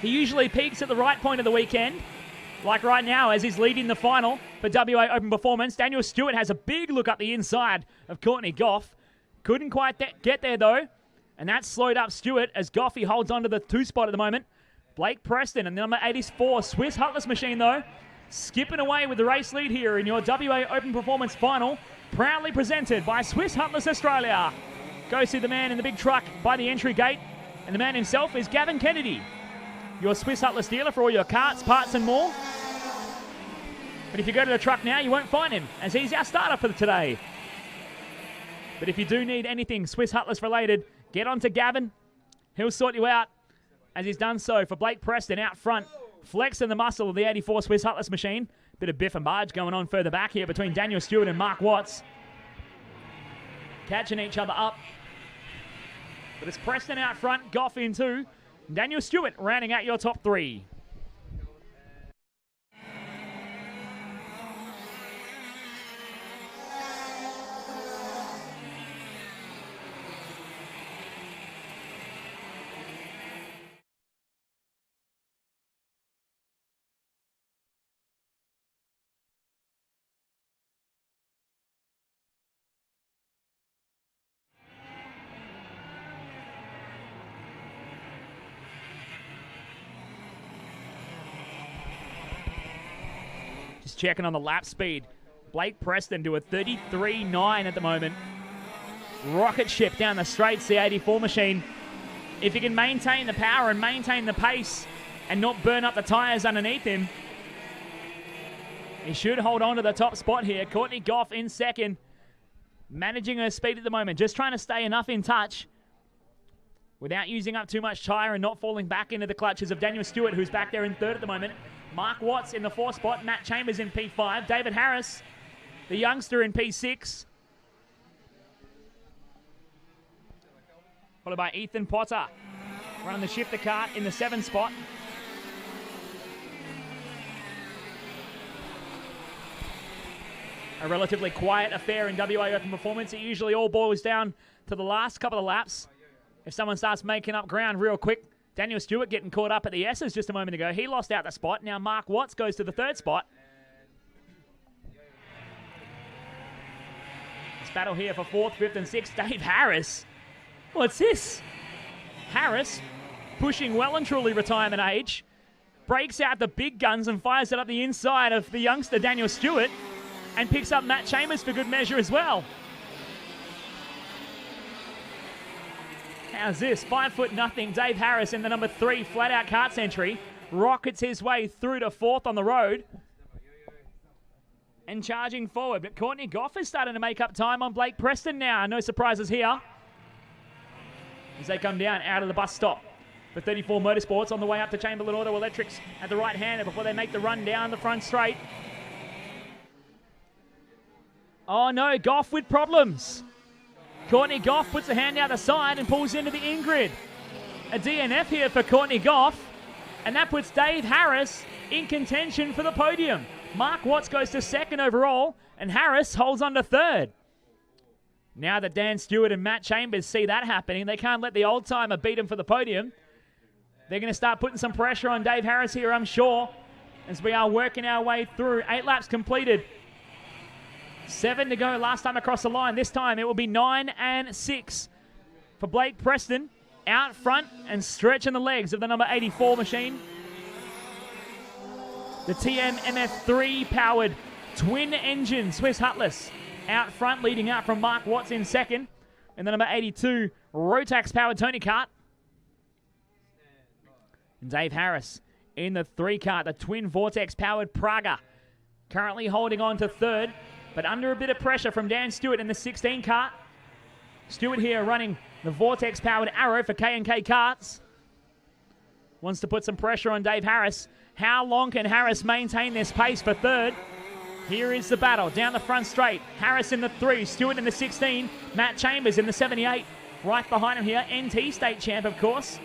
He usually peaks at the right point of the weekend, like right now as he's leading the final for WA Open Performance. Daniel Stewart has a big look up the inside of Courtney Goff. Couldn't quite get there though, and that slowed up Stewart as Goffy holds onto the 2 spot at the moment. Blake Preston and the number 84 Swiss Hutless machine though, skipping away with the race lead here in your WA Open Performance final, proudly presented by Swiss Hutless Australia. Go see the man in the big truck by the entry gate, and the man himself is Gavin Kennedy, your Swiss Hutless dealer for all your karts, parts and more. But if you go to the truck now, you won't find him, as he's our starter for today. But if you do need anything Swiss Hutless related, get on to Gavin. He'll sort you out, as he's done so for Blake Preston out front, flexing the muscle of the 84 Swiss Hutless machine. Bit of biff and barge going on further back here between Daniel Stewart and Mark Watts. Catching each other up. But it's Preston out front, Goff in 2. Daniel Stewart rounding out your top 3. Just checking on the lap speed. Blake Preston to a 33.9 at the moment. Rocket ship down the straights, the 84 machine. If he can maintain the power and maintain the pace and not burn up the tyres underneath him, he should hold on to the top spot here. Courtney Goff in second, managing her speed at the moment, just trying to stay enough in touch without using up too much tyre and not falling back into the clutches of Daniel Stewart, who's back there in third at the moment. Mark Watts in the 4th spot, Matt Chambers in P5, David Harris, the youngster, in P6. Followed by Ethan Potter, running the shifter kart in the 7th spot. A relatively quiet affair in WA Open Performance. It usually all boils down to the last couple of laps. If someone starts making up ground real quick, Daniel Stewart getting caught up at the S's just a moment ago. He lost out the spot. Now Mark Watts goes to the 3rd spot. This battle here for 4th, 5th and 6th. Dave Harris. What's this? Harris, pushing well and truly retirement age, breaks out the big guns and fires it up the inside of the youngster Daniel Stewart and picks up Matt Chambers for good measure as well. How's this? 5'0" Dave Harris in the number 3 flat-out karts entry. Rockets his way through to 4th on the road. And charging forward. But Courtney Goff is starting to make up time on Blake Preston now. No surprises here, as they come down out of the bus stop for 34 Motorsports on the way up to Chamberlain Auto Electrics at the right-hander before they make the run down the front straight. Oh no, Goff with problems. Courtney Goff puts a hand out the side and pulls into the in-grid. A DNF here for Courtney Goff, and that puts Dave Harris in contention for the podium. Mark Watts goes to second overall, and Harris holds on to third. Now that Dan Stewart and Matt Chambers see that happening, they can't let the old-timer beat him for the podium. They're going to start putting some pressure on Dave Harris here, I'm sure, as we are working our way through. 8 laps completed. 7 to go last time across the line. This time it will be 9 and 6 for Blake Preston. Out front and stretching the legs of the number 84 machine. The TM MF3 powered twin engine Swiss Hutless out front, leading out from Mark Watts in second. And the number 82 Rotax powered Tony Kart. And Dave Harris in the 3 kart, the twin Vortex powered Praga, currently holding on to third, but under a bit of pressure from Dan Stewart in the 16 kart. Stewart here running the Vortex powered Arrow for K&K Karts. Wants to put some pressure on Dave Harris. How long can Harris maintain this pace for third? Here is the battle down the front straight. Harris in the 3, Stewart in the 16, Matt Chambers in the 78. Right behind him here, NT state champ, of course.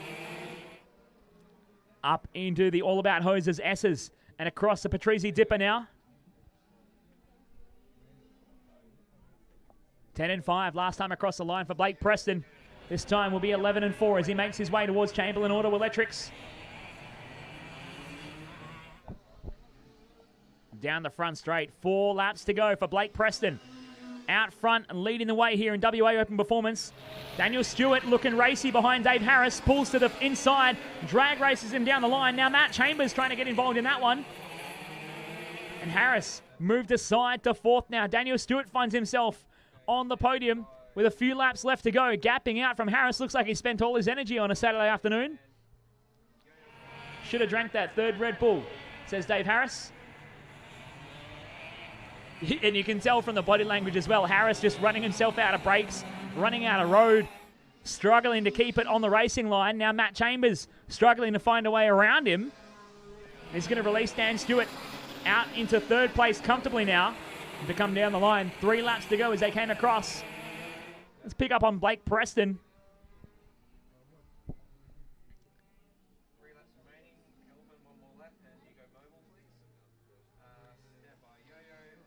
Up into the All About Hoses S's and across the Patrizzi Dipper now. 10 and 5 last time across the line for Blake Preston. This time will be 11 and 4 as he makes his way towards Chamberlain Auto Electrics. Down the front straight, 4 laps to go for Blake Preston. Out front and leading the way here in WA Open Performance. Daniel Stewart looking racy behind Dave Harris. Pulls to the inside. Drag races him down the line. Now Matt Chambers trying to get involved in that one. And Harris moved aside to 4th now. Daniel Stewart finds himself on the podium with a few laps left to go. Gapping out from Harris. Looks like he spent all his energy on a Saturday afternoon. Should have drank that 3rd Red Bull, says Dave Harris. And you can tell from the body language as well, Harris just running himself out of brakes, running out of road, struggling to keep it on the racing line. Now Matt Chambers struggling to find a way around him. He's going to release Dan Stewart out into 3rd place comfortably now to come down the line. 3 laps to go as they came across. Let's pick up on Blake Preston.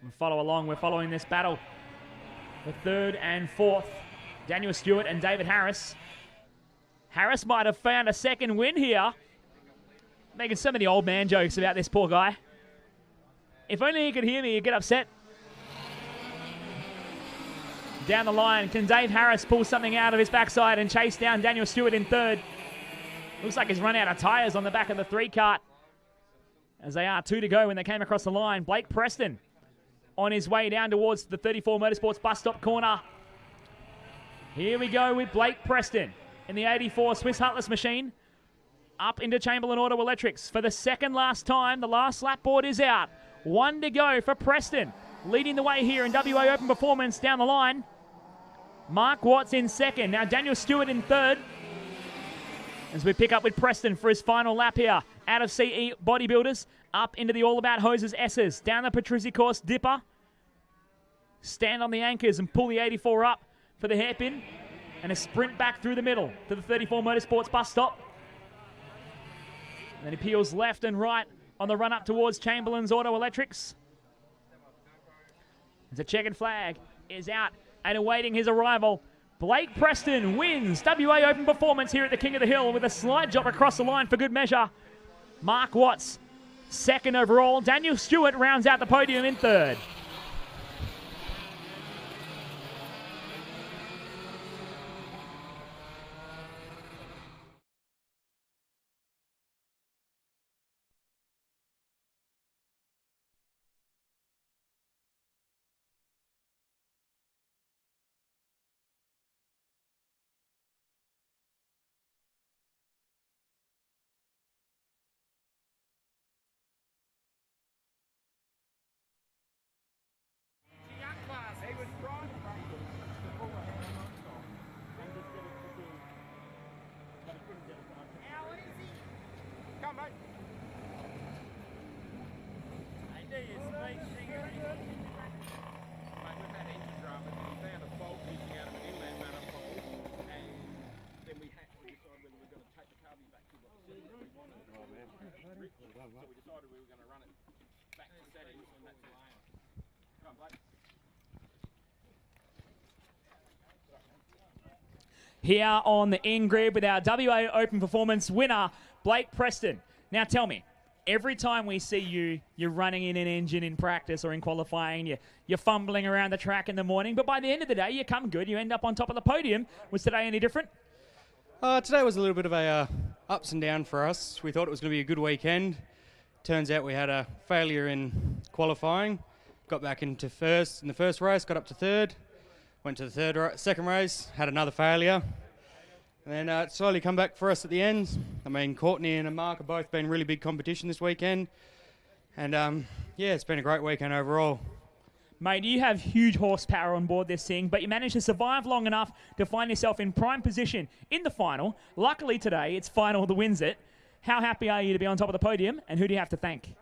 And follow along. We're following this battle. The 3rd and 4th. Daniel Stewart and David Harris. Harris might have found a second win here. Making so many old man jokes about this poor guy. If only he could hear me, he'd get upset. Down the line, can Dave Harris pull something out of his backside and chase down Daniel Stewart in 3rd? Looks like he's run out of tyres on the back of the 3 kart. As they are 2 to go when they came across the line. Blake Preston on his way down towards the 34 Motorsports bus stop corner. Here we go with Blake Preston in the 84 Swiss Hutless machine. Up into Chamberlain Auto Electrics for the 2nd last time. The last lap board is out. 1 to go for Preston. Leading the way here in WA Open Performance down the line. Mark Watts in 2nd. Now Daniel Stewart in 3rd. As we pick up with Preston for his final lap here. Out of CE Bodybuilders. Up into the All About Hoses S's. Down the Patrizzi course Dipper. Stand on the anchors and pull the 84 up for the hairpin. And a sprint back through the middle to the 34 Motorsports bus stop. And then he peels left and right on the run up towards Chamberlain's Auto Electrics. The checkered flag is out and awaiting his arrival. Blake Preston wins WA Open Performance here at the King of the Hill with a slight drop across the line for good measure. Mark Watts, 2nd overall. Daniel Stewart rounds out the podium in 3rd. We've had engine drama. We found a fault leaking out of an inlet Here on the in-grid with our WA Open Performance winner, Blake Preston. Now tell me, every time we see you, you're running in an engine in practice or in qualifying, you're fumbling around the track in the morning, but by the end of the day, you come good, you end up on top of the podium. Was today any different? Today was a little bit of a ups and down for us. We thought it was going to be a good weekend. Turns out we had a failure in qualifying. Got back into first in the first race, got up to third. Went to the second race, had another failure. And then it slowly come back for us at the end. I mean, Courtney and Mark have both been really big competition this weekend. And yeah, it's been a great weekend overall. Mate, you have huge horsepower on board this thing, but you managed to survive long enough to find yourself in prime position in the final. Luckily today, it's final that wins it. How happy are you to be on top of the podium, and who do you have to thank?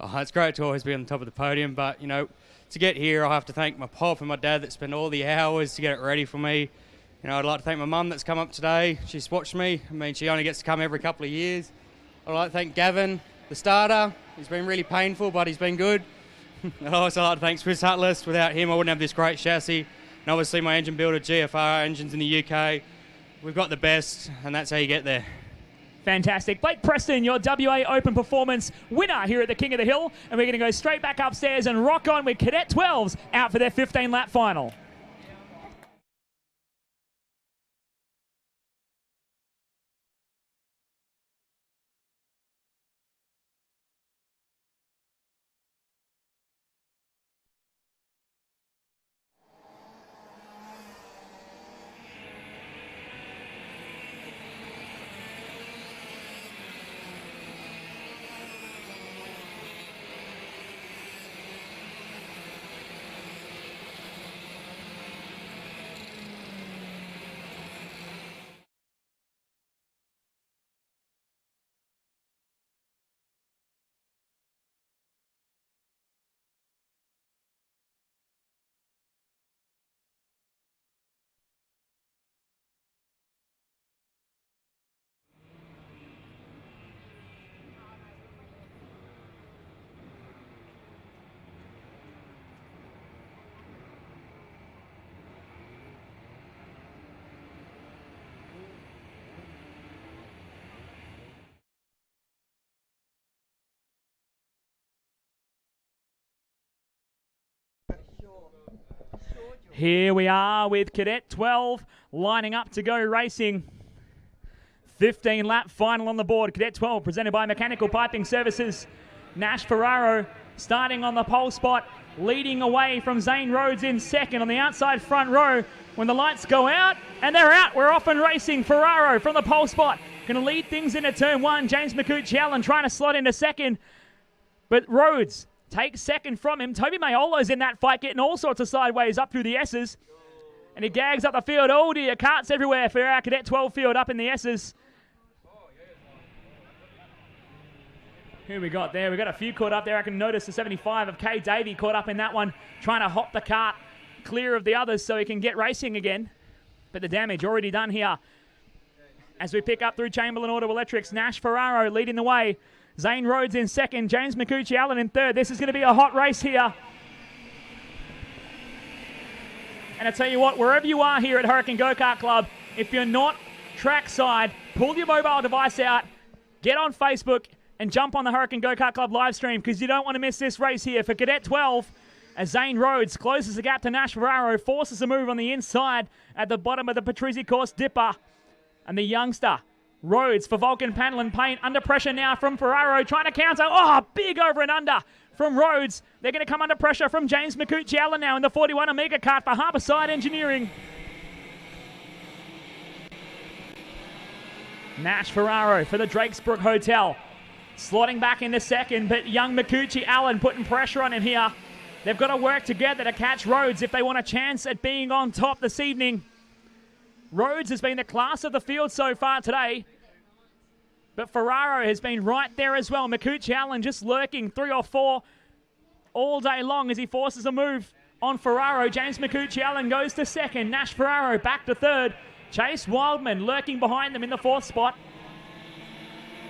Oh, it's great to always be on the top of the podium, but, you know, to get here, I have to thank my pop and my dad that spent all the hours to get it ready for me. You know, I'd like to thank my mum that's come up today. She's watched me. I mean, she only gets to come every couple of years. I'd like to thank Gavin, the starter. He's been really painful, but he's been good. I'd also like to thank Swiss Hutless. Without him, I wouldn't have this great chassis. And obviously my engine builder, GFR Engines in the UK. We've got the best, and that's how you get there. Fantastic. Blake Preston, your WA Open Performance winner here at the King of the Hill. And we're going to go straight back upstairs and rock on with Cadet 12s out for their 15-lap final. Here we are with Cadet 12 lining up to go racing. 15-lap final on the board. Cadet 12 presented by Mechanical Piping Services. Nash Ferraro starting on the pole spot, leading away from Zane Rhodes in second on the outside front row. When the lights go out, and they're out, we're off and racing. Ferraro from the pole spot, going to lead things into turn one. James McCucci-Allen trying to slot into second, but Rhodes takes second from him. Toby Mayolo's in that fight, getting all sorts of sideways up through the S's. And he gags up the field. Oh dear, carts everywhere for our Cadet 12 field up in the S's. Who we got there? We got a few caught up there. I can notice the 75 of Kay Davey caught up in that one, trying to hop the cart clear of the others so he can get racing again. But the damage already done here. As we pick up through Chamberlain Auto Electrics, Nash Ferraro leading the way. Zane Rhodes in second, James McCucci-Allen in third. This is going to be a hot race here. And I tell you what, wherever you are here at Hurricane Go-Kart Club, if you're not trackside, pull your mobile device out, get on Facebook, and jump on the Hurricane Go-Kart Club live stream, because you don't want to miss this race here for Cadet 12. As Zane Rhodes closes the gap to Nash Ferraro, forces a move on the inside at the bottom of the Patrizzi course dipper. And the youngster, Rhodes for Vulcan Panel and Paint, under pressure now from Ferraro, trying to counter. Oh, big over and under from Rhodes. They're going to come under pressure from James McCucci-Allen now in the 41 Omega Kart for Harborside Engineering. Nash Ferraro for the Drakesbrook Hotel, slotting back into second, but young McCucci-Allen putting pressure on him here. They've got to work together to catch Rhodes if they want a chance at being on top this evening. Rhodes has been the class of the field so far today, but Ferraro has been right there as well. McCucci-Allen just lurking 3 or 4 all day long as he forces a move on Ferraro. James McCucci-Allen goes to second. Nash Ferraro back to third. Chase Wildman lurking behind them in the 4th spot.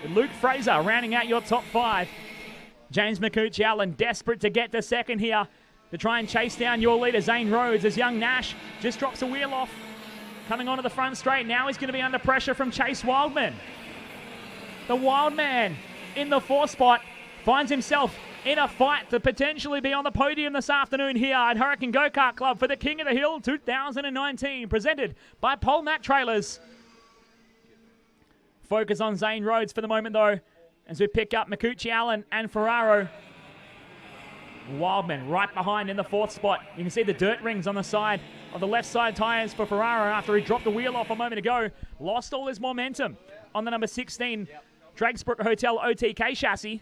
with Luke Fraser rounding out your top 5. James McCooch-Allen desperate to get to second here to try and chase down your leader, Zane Rhodes, as young Nash just drops a wheel off. Coming onto the front straight. Now he's going to be under pressure from Chase Wildman. The Wildman in the 4th spot finds himself in a fight to potentially be on the podium this afternoon here at Hurricane Go-Kart Club for the King of the Hill 2019, presented by Polmac Trailers. Focus on Zane Rhodes for the moment, though, as we pick up McCooch-Allen and Ferraro. Wildman right behind in the 4th spot. You can see the dirt rings on the side of the left side tyres for Ferraro after he dropped the wheel off a moment ago. Lost all his momentum on the number 16 Dragsbrook Hotel OTK chassis.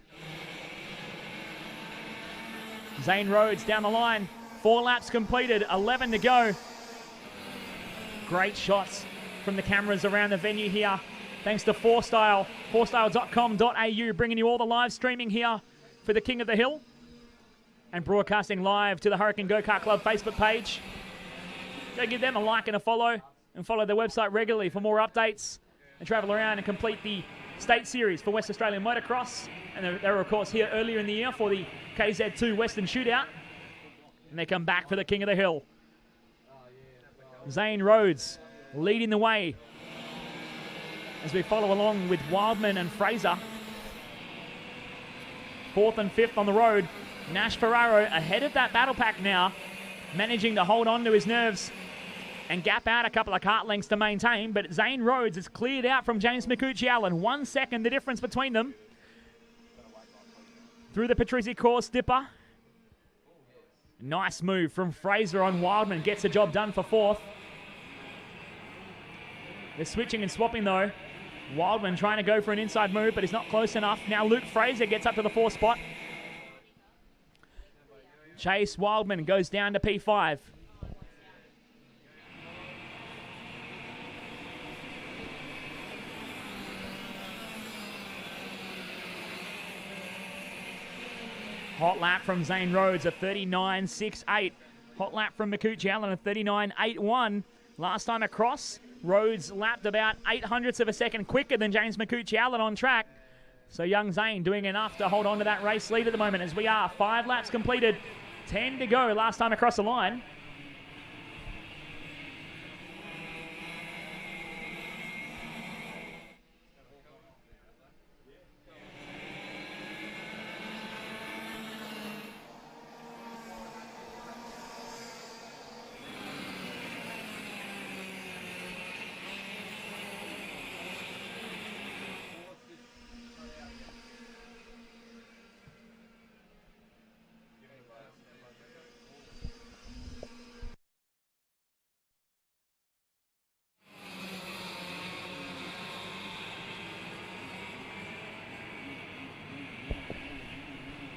Zane Rhodes down the line. 4 laps completed, 11 to go. Great shots from the cameras around the venue here. Thanks to 4Style, 4style.com.au, bringing you all the live streaming here for the King of the Hill and broadcasting live to the Hurricane Go-Kart Club Facebook page. Go give them a like and a follow, and follow their website regularly for more updates and travel around and complete the state series for West Australian Motocross. And they were, of course, here earlier in the year for the KZ2 Western Shootout. And they come back for the King of the Hill. Zane Rhodes leading the way as we follow along with Wildman and Fraser. 4th and 5th on the road. Nash Ferraro ahead of that battle pack now, managing to hold on to his nerves and gap out a couple of kart lengths to maintain. But Zane Rhodes is cleared out from James McCooch-Allen. 1 second the difference between them. Through the Patrizzi course dipper. Nice move from Fraser on Wildman. Gets the job done for 4th. They're switching and swapping though. Wildman trying to go for an inside move, but he's not close enough. Now Luke Fraser gets up to the 4th spot. Chase Wildman goes down to P5. Hot lap from Zane Rhodes, a 39.68. Hot lap from McCooch-Allen, a 39.81. Last time across, Rhodes lapped about 0.08 of a second quicker than James McCooch-Allen on track. So young Zane doing enough to hold on to that race lead at the moment as we are 5 laps completed, 10 to go last time across the line.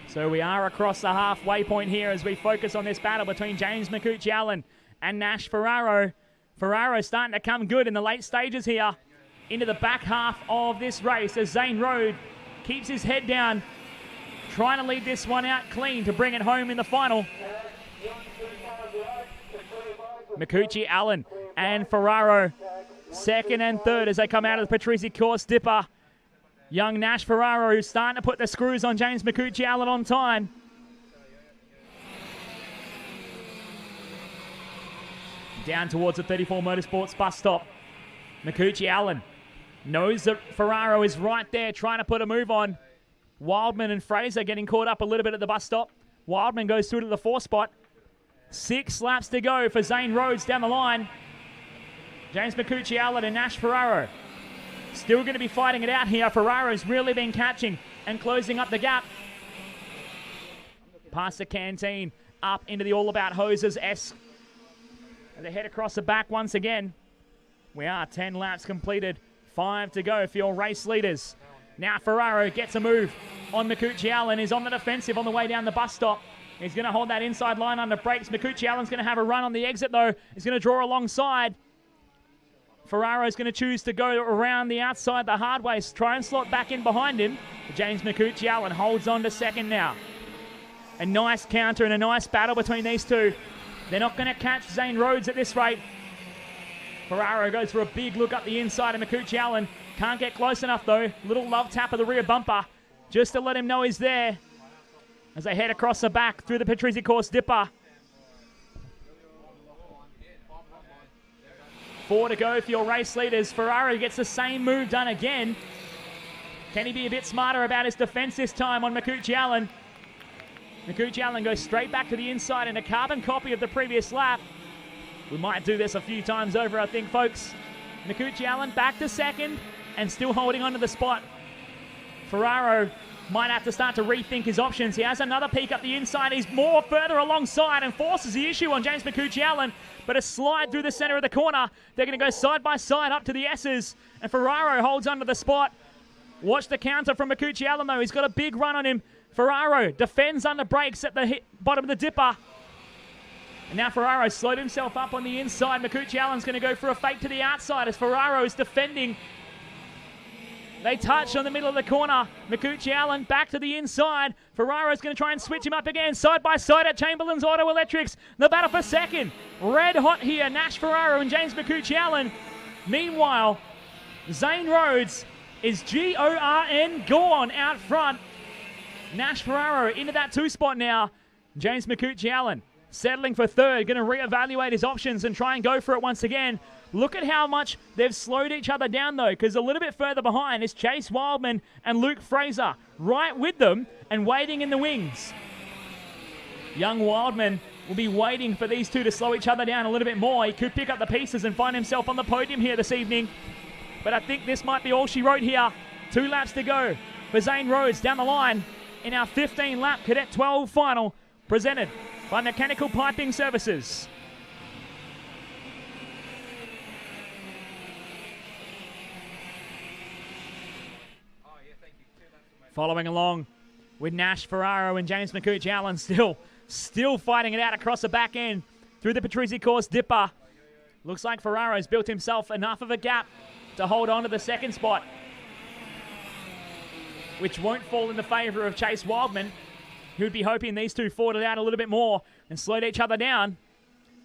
So we are across the halfway point here as we focus on this battle between James McCooch-Allen and Nash Ferraro. Ferraro starting to come good in the late stages here into the back half of this race as Zane Rhodes keeps his head down, trying to lead this one out clean to bring it home in the final. McCooch-Allen and Ferraro second and third as they come out of the Patrizzi course dipper. Young Nash Ferraro who's starting to put the screws on James McCooch-Allen on time. Down towards the 34 Motorsports bus stop. McCooch-Allen knows that Ferraro is right there trying to put a move on. Wildman and Fraser getting caught up a little bit at the bus stop. Wildman goes through to the 4th spot. 6 laps to go for Zane Rhodes down the line. James McCooch-Allen and Nash Ferraro still going to be fighting it out here. Ferraro's really been catching and closing up the gap. Past the canteen, up into the All About Hoses S. They head across the back once again. We are 10 laps completed, 5 to go for your race leaders. Now Ferraro gets a move on McCooch-Allen. He's on the defensive on the way down the bus stop. He's going to hold that inside line under brakes. McCooch-Allen's going to have a run on the exit though. He's going to draw alongside. Ferraro's going to choose to go around the outside the hard way, try and slot back in behind him. James McCooch-Allen holds on to second now. A nice counter and a nice battle between these two. They're not going to catch Zane Rhodes at this rate. Ferraro goes for a big look up the inside of McCooch-Allen. Can't get close enough though. Little love tap of the rear bumper just to let him know he's there as they head across the back through the Patrizzi course dipper. 4 to go for your race leaders. Ferraro gets the same move done again. Can he be a bit smarter about his defense this time on Makuchi Allen? Makuchi Allen goes straight back to the inside in a carbon copy of the previous lap. We might do this a few times over, I think, folks. Makuchi Allen back to second and still holding on to the spot. Ferraro might have to start to rethink his options. He has another peek up the inside. He's more further alongside and forces the issue on James Makuchi Allen. But a slide through the center of the corner. They're going to go side by side up to the S's. And Ferraro holds onto the spot. Watch the counter from Makuchi Allen, though. He's got a big run on him. Ferraro defends under brakes at the bottom of the dipper. And now Ferraro slowed himself up on the inside. Makuchi Allen's going to go for a fake to the outside as Ferraro is defending. They touch on the middle of the corner. Makuchi Allen back to the inside. Ferraro's going to try and switch him up again. Side by side at Chamberlain's Auto Electrics. The battle for second. Red hot here. Nash Ferraro and James Makuchi Allen. Meanwhile, Zane Rhodes is G-O-R-N gone out front. Nash Ferraro into that 2 spot now. James Makuchi Allen settling for third. Going to reevaluate his options and try and go for it once again. Look at how much they've slowed each other down, though, because a little bit further behind is Chase Wildman and Luke Fraser, right with them and waiting in the wings. Young Wildman will be waiting for these two to slow each other down a little bit more. He could pick up the pieces and find himself on the podium here this evening. But I think this might be all she wrote here. 2 laps to go for Zane Rhodes down the line in our 15-lap Cadet 12 final, presented by Mechanical Piping Services. Following along with Nash Ferraro and James Makuchi Allen still fighting it out across the back end through the Patrizzi course dipper. Looks like Ferraro's built himself enough of a gap to hold on to the second spot, which won't fall in the favour of Chase Wildman, who'd be hoping these two fought it out a little bit more and slowed each other down.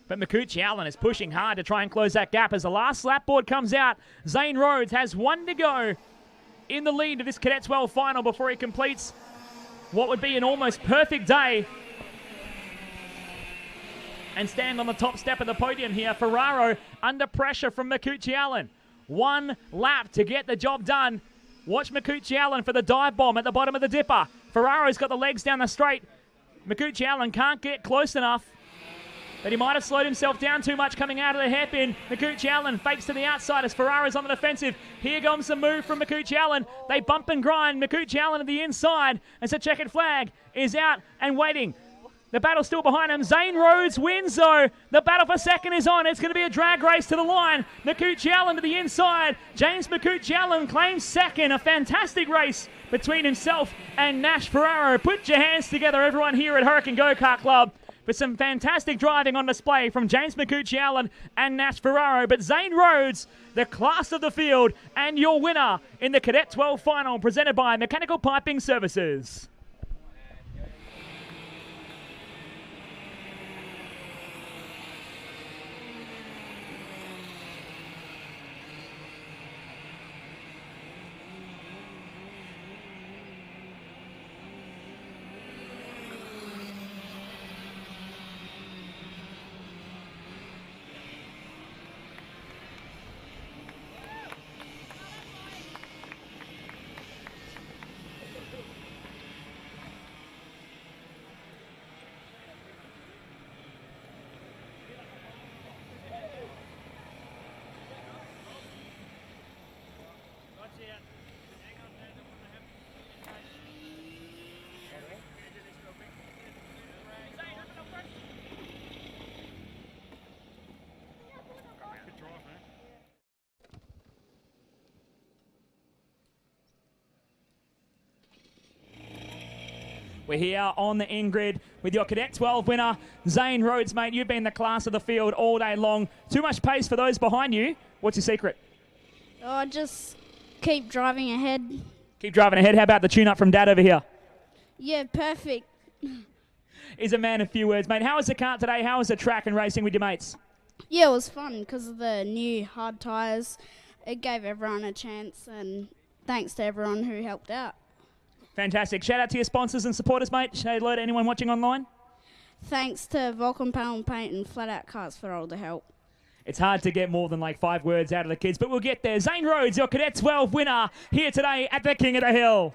But Makuchi Allen is pushing hard to try and close that gap as the last lap board comes out. Zane Rhodes has 1 to go in the lead of this Cadet 12 final before he completes what would be an almost perfect day and stand on the top step of the podium here. Ferraro under pressure from Makuchi Allen. 1 lap to get the job done. Watch Makuchi Allen for the dive bomb at the bottom of the dipper. Ferraro's got the legs down the straight. Makuchi Allen can't get close enough, but he might have slowed himself down too much coming out of the hairpin. Makuchi Allen fakes to the outside as Ferraro's on the defensive. Here comes the move from Makuchi Allen. They bump and grind. Makuchi Allen to the inside as the checkered flag is out and waiting. The battle's still behind him. Zane Rhodes wins, though. The battle for second is on. It's going to be a drag race to the line. Makuchi Allen to the inside. James Makuchi Allen claims second. A fantastic race between himself and Nash Ferraro. Put your hands together, everyone here at Hurricane Go-Kart Club, for some fantastic driving on display from James Makuchi Allen and Nash Ferraro. But Zane Rhodes, the class of the field, and your winner in the Cadet 12 final, presented by Mechanical Piping Services. We're here on the in-grid with your Cadet 12 winner, Zane Rhodes, mate. You've been the class of the field all day long. Too much pace for those behind you. What's your secret? Oh, just keep driving ahead. Keep driving ahead. How about the tune-up from Dad over here? Yeah, perfect. He's a man of few words, mate. How was the kart today? How was the track and racing with your mates? Yeah, it was fun because of the new hard tyres. it gave everyone a chance, and thanks to everyone who helped out. Fantastic. Shout out to your sponsors and supporters, mate. Say hello to anyone watching online. Thanks to Vulcan Panel Paint and Flat Out Carts for all the help. It's hard to get more than like 5 words out of the kids, but we'll get there. Zane Rhodes, your Cadet 12 winner, here today at the King of the Hill.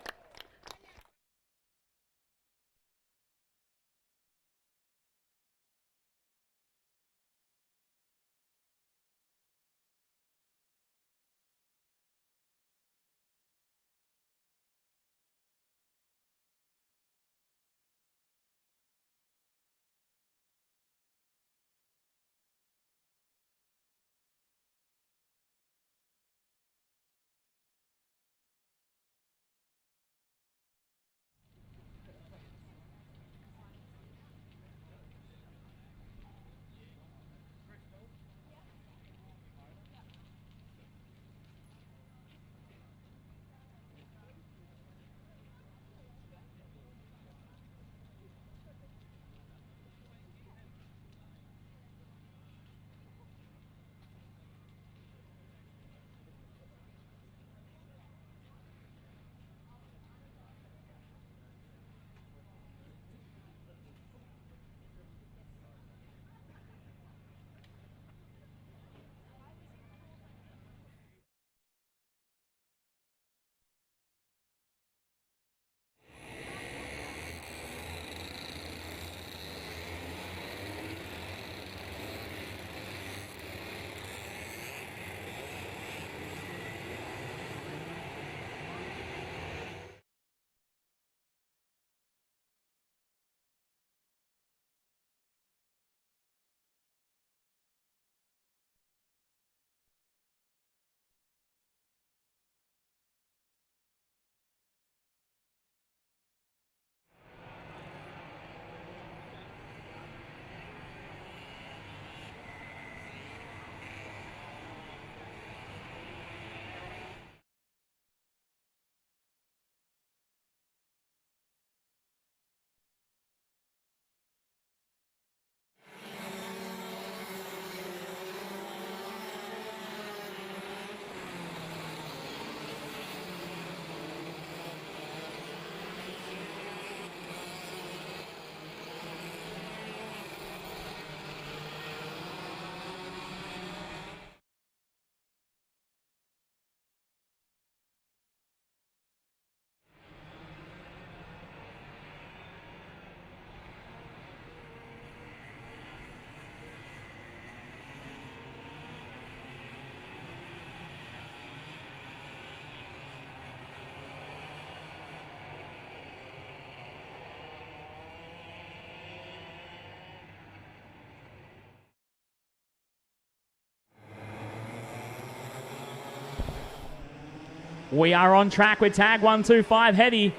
We are on track with tag 125 Heavy,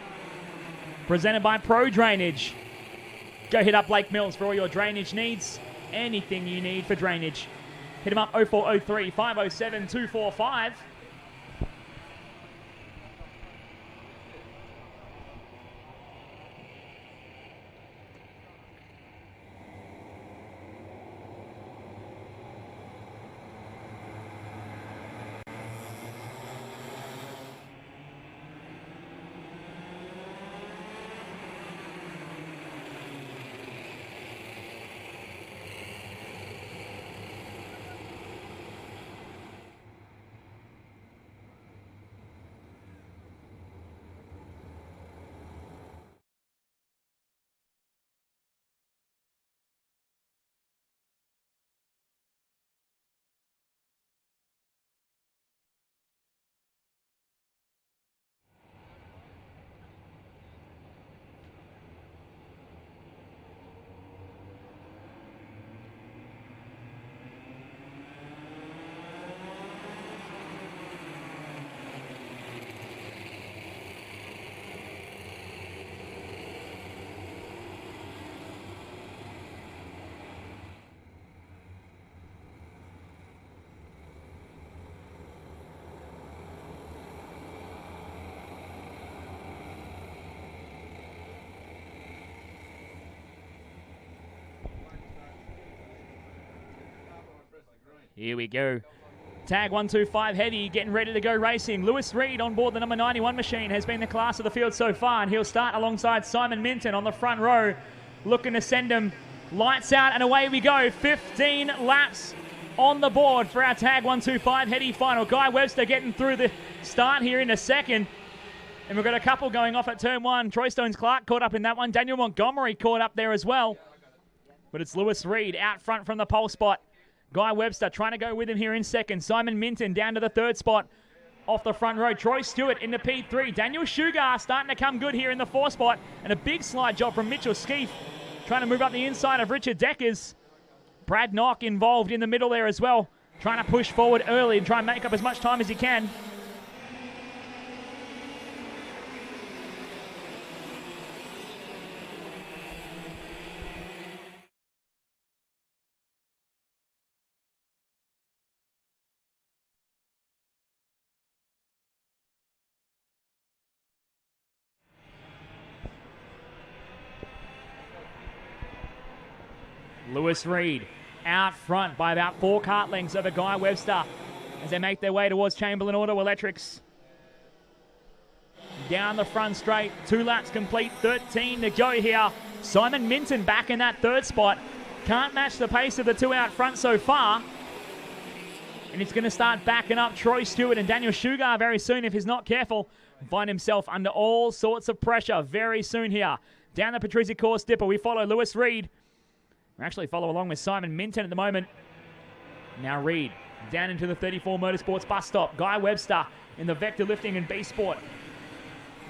presented by Pro Drainage. Go hit up Blake Mills for all your drainage needs. Anything you need for drainage. Hit him up 0403 507 245. Here we go. Tag 125 Heady getting ready to go racing. Lewis Reed on board the number 91 machine has been the class of the field so far, and he'll start alongside Simon Minton on the front row, looking to send him lights out, and away we go. 15 laps on the board for our Tag 125 Heady final. Guy Webster getting through the start here in a second. And we've got a couple going off at turn one. Troy Stones-Clark caught up in that one. Daniel Montgomery caught up there as well. But it's Lewis Reed out front from the pole spot. Guy Webster trying to go with him here in second. Simon Minton down to the third spot off the front row. Troy Stewart into P3. Daniel Sugar starting to come good here in the fourth spot. And a big slide job from Mitchell Skeef trying to move up the inside of Richard Deckers. Brad Knock involved in the middle there as well, trying to push forward early and try and make up as much time as he can. Lewis Reed out front by about 4 kart lengths over Guy Webster as they make their way towards Chamberlain Auto Electrics. Down the front straight, 2 laps complete, 13 to go here. Simon Minton back in that third spot. Can't match the pace of the 2 out front so far. And it's going to start backing up Troy Stewart and Daniel Sugar very soon if he's not careful. Find himself under all sorts of pressure very soon here. Down the Patrizia course dipper, we follow Lewis Reed. We actually follow along with Simon Minton at the moment. Now Reed down into the 34 Motorsports bus stop. Guy Webster in the Vector Lifting and B Sport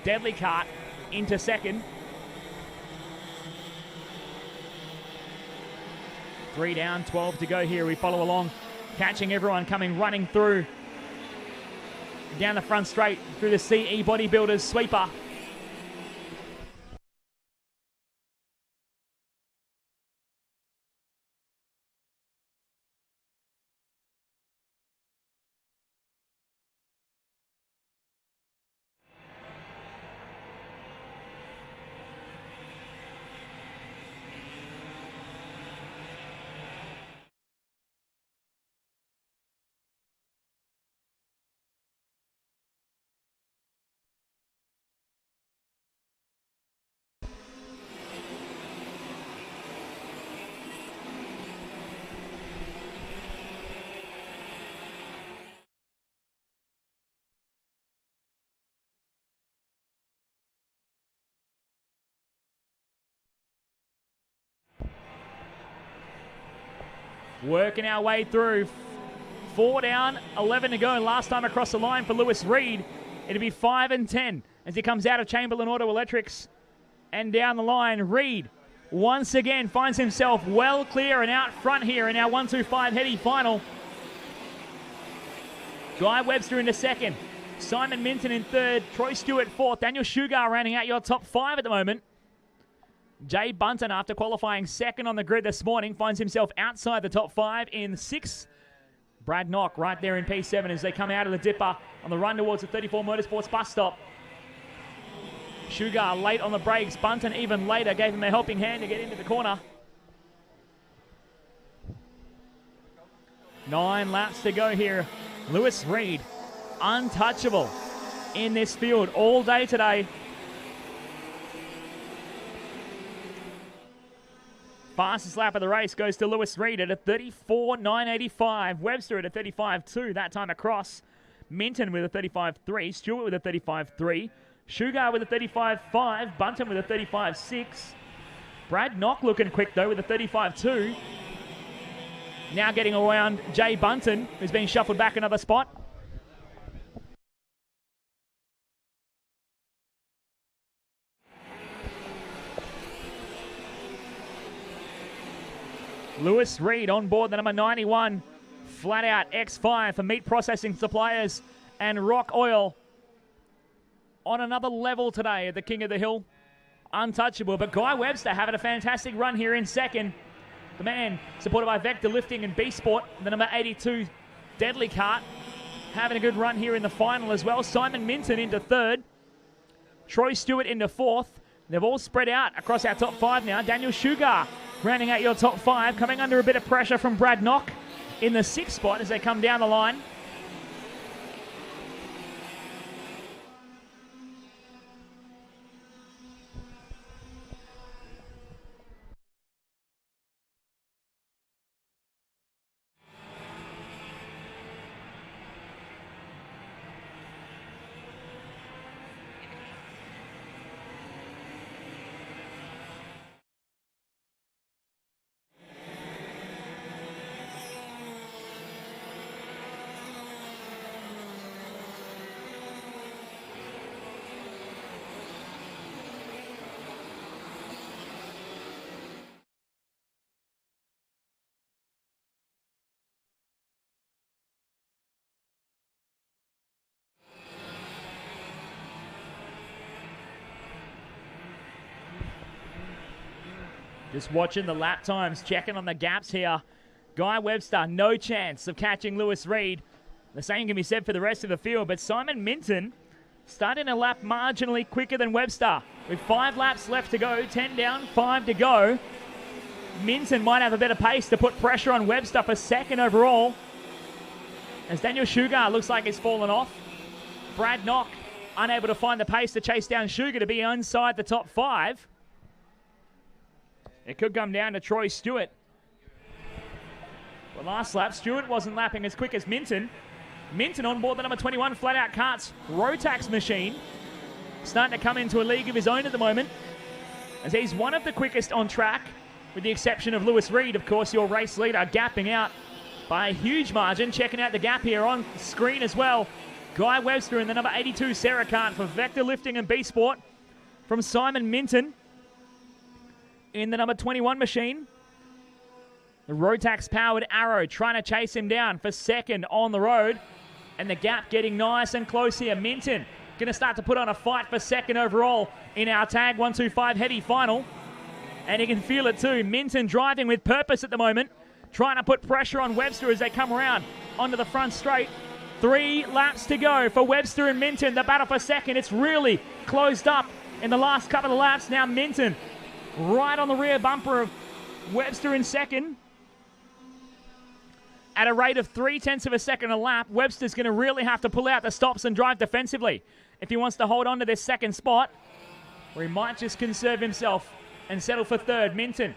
Deadly Kart into second. 3 down, 12 to go here. We follow along, catching everyone coming running through. Down the front straight through the CE Bodybuilders sweeper. Working our way through. 4 down, 11 to go. Last time across the line for Lewis Reed. It'll be 5 and 10 as he comes out of Chamberlain Auto Electrics. And down the line, Reed once again finds himself well clear and out front here in our 125 Heady final. Guy Webster into second. Simon Minton in third. Troy Stewart fourth. Daniel Sugar rounding out your top 5 at the moment. Jay Bunton, after qualifying second on the grid this morning, finds himself outside the top 5 in 6th. Brad Knock right there in P7 as they come out of the dipper on the run towards the 34 Motorsports bus stop. Sugar late on the brakes. Bunton even later gave him a helping hand to get into the corner. 9 laps to go here. Lewis Reed, untouchable in this field all day today. Fastest lap of the race goes to Lewis Reed at a 34.985. Webster at a 35.2 that time across. Minton with a 35.3. Stewart with a 35.3. Sugar with a 35.5. Bunton with a 35.6. Brad Knock looking quick though with a 35.2. Now getting around Jay Bunton, who's been shuffled back another spot. Lewis Reed on board the number 91 Flat Out X5 for meat processing suppliers and Rock Oil. On another level today at the King of the Hill. Untouchable, but Guy Webster having a fantastic run here in second. The man supported by Vector Lifting and B Sport, the number 82 Deadly Kart, having a good run here in the final as well. Simon Minton into third. Troy Stewart into fourth. They've all spread out across our top 5 now. Daniel Sugar rounding out your top 5, coming under a bit of pressure from Brad Knock in the 6th spot as they come down the line. Just watching the lap times, checking on the gaps here. Guy Webster, no chance of catching Lewis Reed. The same can be said for the rest of the field, but Simon Minton starting a lap marginally quicker than Webster. With 5 laps left to go, 10 down, 5 to go. Minton might have a better pace to put pressure on Webster for second overall. As Daniel Sugar looks like he's fallen off. Brad Knock unable to find the pace to chase down Sugar to be inside the top 5. It could come down to Troy Stewart. Well, last lap, Stewart wasn't lapping as quick as Minton. Minton on board the number 21 Flat Out Karts Rotax machine. Starting to come into a league of his own at the moment, as he's one of the quickest on track, with the exception of Lewis Reed, of course, your race leader, gapping out by a huge margin. Checking out the gap here on screen as well. Guy Webster in the number 82 Sarah Kart for Vector Lifting and B-Sport from Simon Minton in the number 21 machine. The Rotax-powered Arrow trying to chase him down for second on the road. And the gap getting nice and close here. Minton going to start to put on a fight for second overall in our Tag 125 Heavy final. And you can feel it too. Minton driving with purpose at the moment. Trying to put pressure on Webster as they come around onto the front straight. 3 laps to go for Webster and Minton. The battle for second. It's really closed up in the last couple of laps. Now Minton right on the rear bumper of Webster in second. At a rate of 0.3 of a second a lap, Webster's going to really have to pull out the stops and drive defensively if he wants to hold on to this second spot, or he might just conserve himself and settle for third. Minton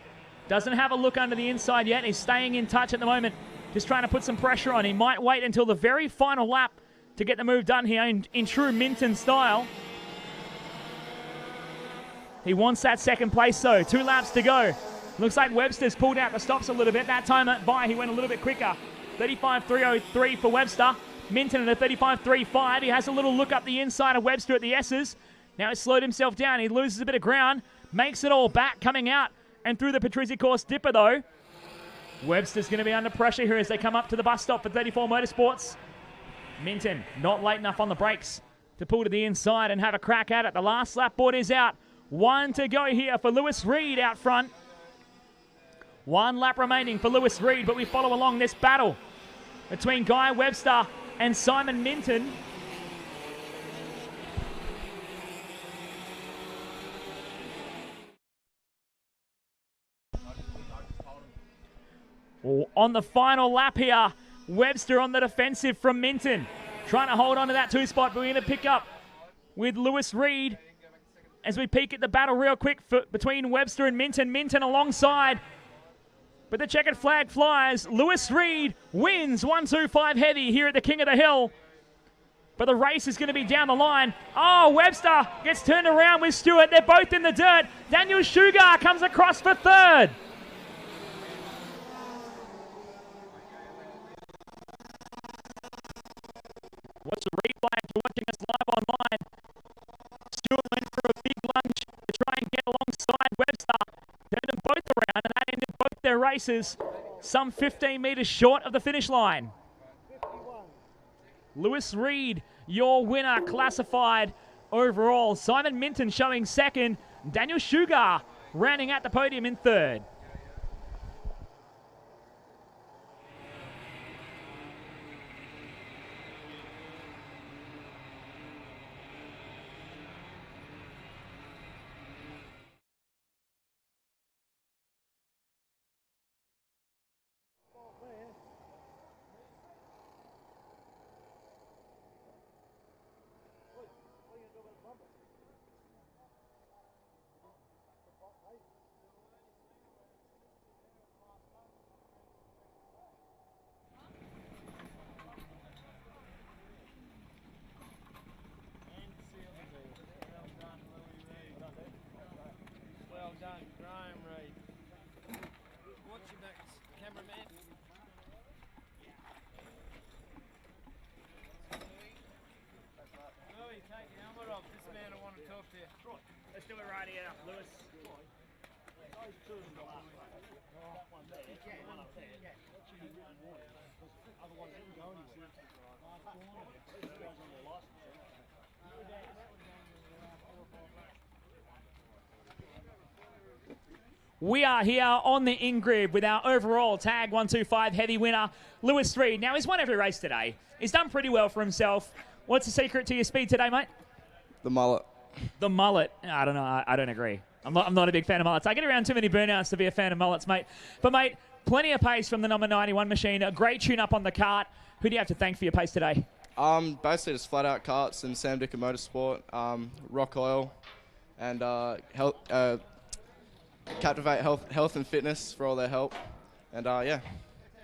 doesn't have a look under the inside yet. He's staying in touch at the moment, just trying to put some pressure on. He might wait until the very final lap to get the move done here in true Minton style. He wants that second place, though. 2 laps to go. Looks like Webster's pulled out the stops a little bit. That time by, he went a little bit quicker. 35.303 for Webster. Minton at a 35.35. He has a little look up the inside of Webster at the S's. Now he's slowed himself down. He loses a bit of ground. Makes it all back, coming out and through the Patrizzi course dipper, though. Webster's going to be under pressure here as they come up to the bus stop for 34 Motorsports. Minton not late enough on the brakes to pull to the inside and have a crack at it. The last lap board is out. 1 to go here for Lewis Reed out front. 1 lap remaining for Lewis Reed, but we follow along this battle between Guy Webster and Simon Minton. On the final lap here, Webster on the defensive from Minton. Trying to hold on to that 2 spot, but we're going to pick up with Lewis Reed as we peek at the battle real quick between Webster and Minton. Minton alongside. But the checkered flag flies. Lewis Reed wins 125 Heavy here at the King of the Hill. But the race is going to be down the line. Oh, Webster gets turned around with Stewart. They're both in the dirt. Daniel Sugar comes across for third. Watch the replay if you're watching us live online. Stewart went for a big lunge to try and get alongside Webster. Turned them both around, and that ended both their races some 15 metres short of the finish line. 51. Lewis Reed, your winner, classified overall. Simon Minton showing second. Daniel Sugar rounding out the podium in third. Let's do it right here, Lewis. We are here on the in-grid with our overall tag 125 heavy winner, Lewis Reed. Now, he's won every race today. He's done pretty well for himself. What's the secret to your speed today, mate? The mullet. The mullet. I don't know. I don't agree. I'm not a big fan of mullets. I get around too many burnouts to be a fan of mullets, mate. But, mate, plenty of pace from the number 91 machine. A great tune-up on the Kart. Who do you have to thank for your pace today? Basically just flat out Karts and Sam Dicker Motorsport, Rock Oil, and Captivate Health and Fitness for all their help. And yeah.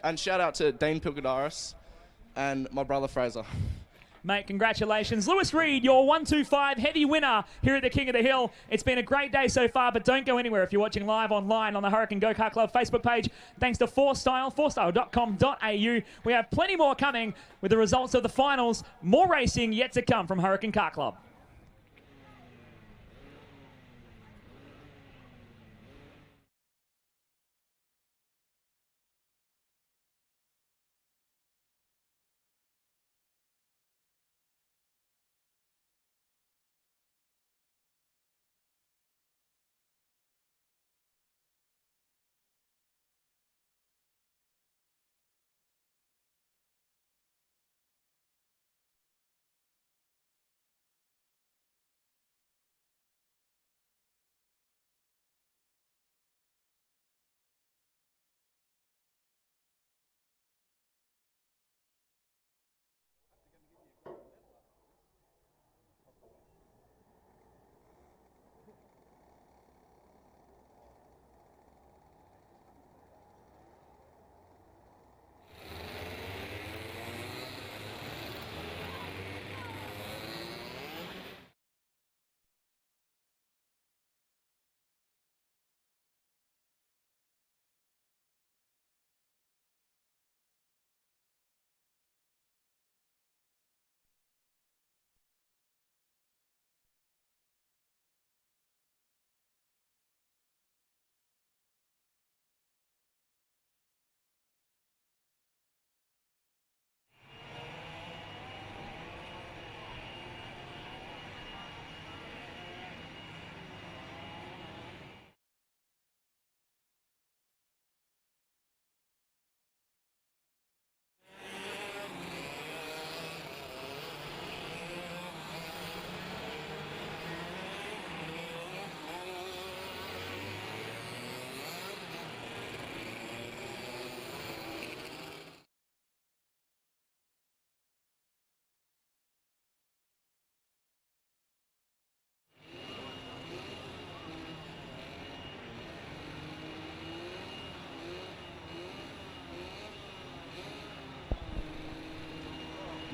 And shout out to Dean Pilkadaris and my brother Fraser. Mate, congratulations. Lewis Reed, your 125 heavy winner here at the King of the Hill. It's been a great day so far, but don't go anywhere if you're watching live online on the Hurricane Go-Kart Club Facebook page. Thanks to 4Style, 4style.com.au. We have plenty more coming with the results of the finals. More racing yet to come from Hurricane Kart Club.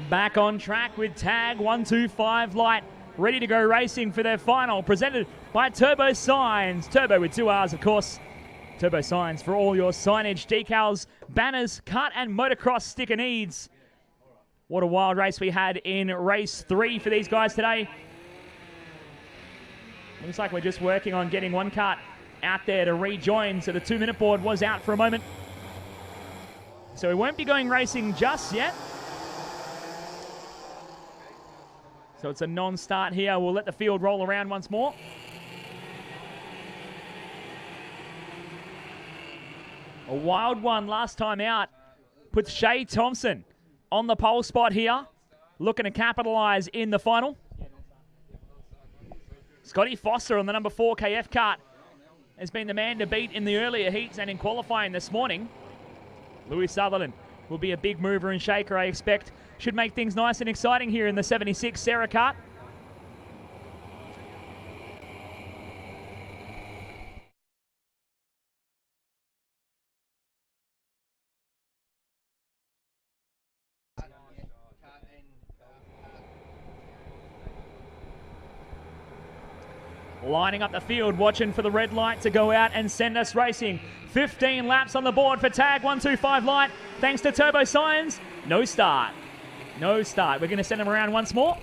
Back on track with tag 125 Light, ready to go racing for their final, presented by Turbo Signs. Turbo with 2 R's, of course. Turbo Signs for all your signage, decals, banners, kart and motocross sticker needs. What a wild race we had in race 3 for these guys today. Looks like we're just working on getting one kart out there to rejoin, so the 2-minute board was out for a moment. So we won't be going racing just yet. So it's a non-start here. We'll let the field roll around once more. A wild one last time out puts Shay Thompson on the pole spot here, looking to capitalise in the final. Scotty Foster on the number 4 KF kart has been the man to beat in the earlier heats and in qualifying this morning. Louis Sutherland will be a big mover and shaker, I expect. Should make things nice and exciting here in the 76 Sarah kart. Lining up the field, watching for the red light to go out and send us racing. 15 laps on the board for tag 125 Light. Thanks to Turbo Signs, no start. No start. We're going to send them around once more.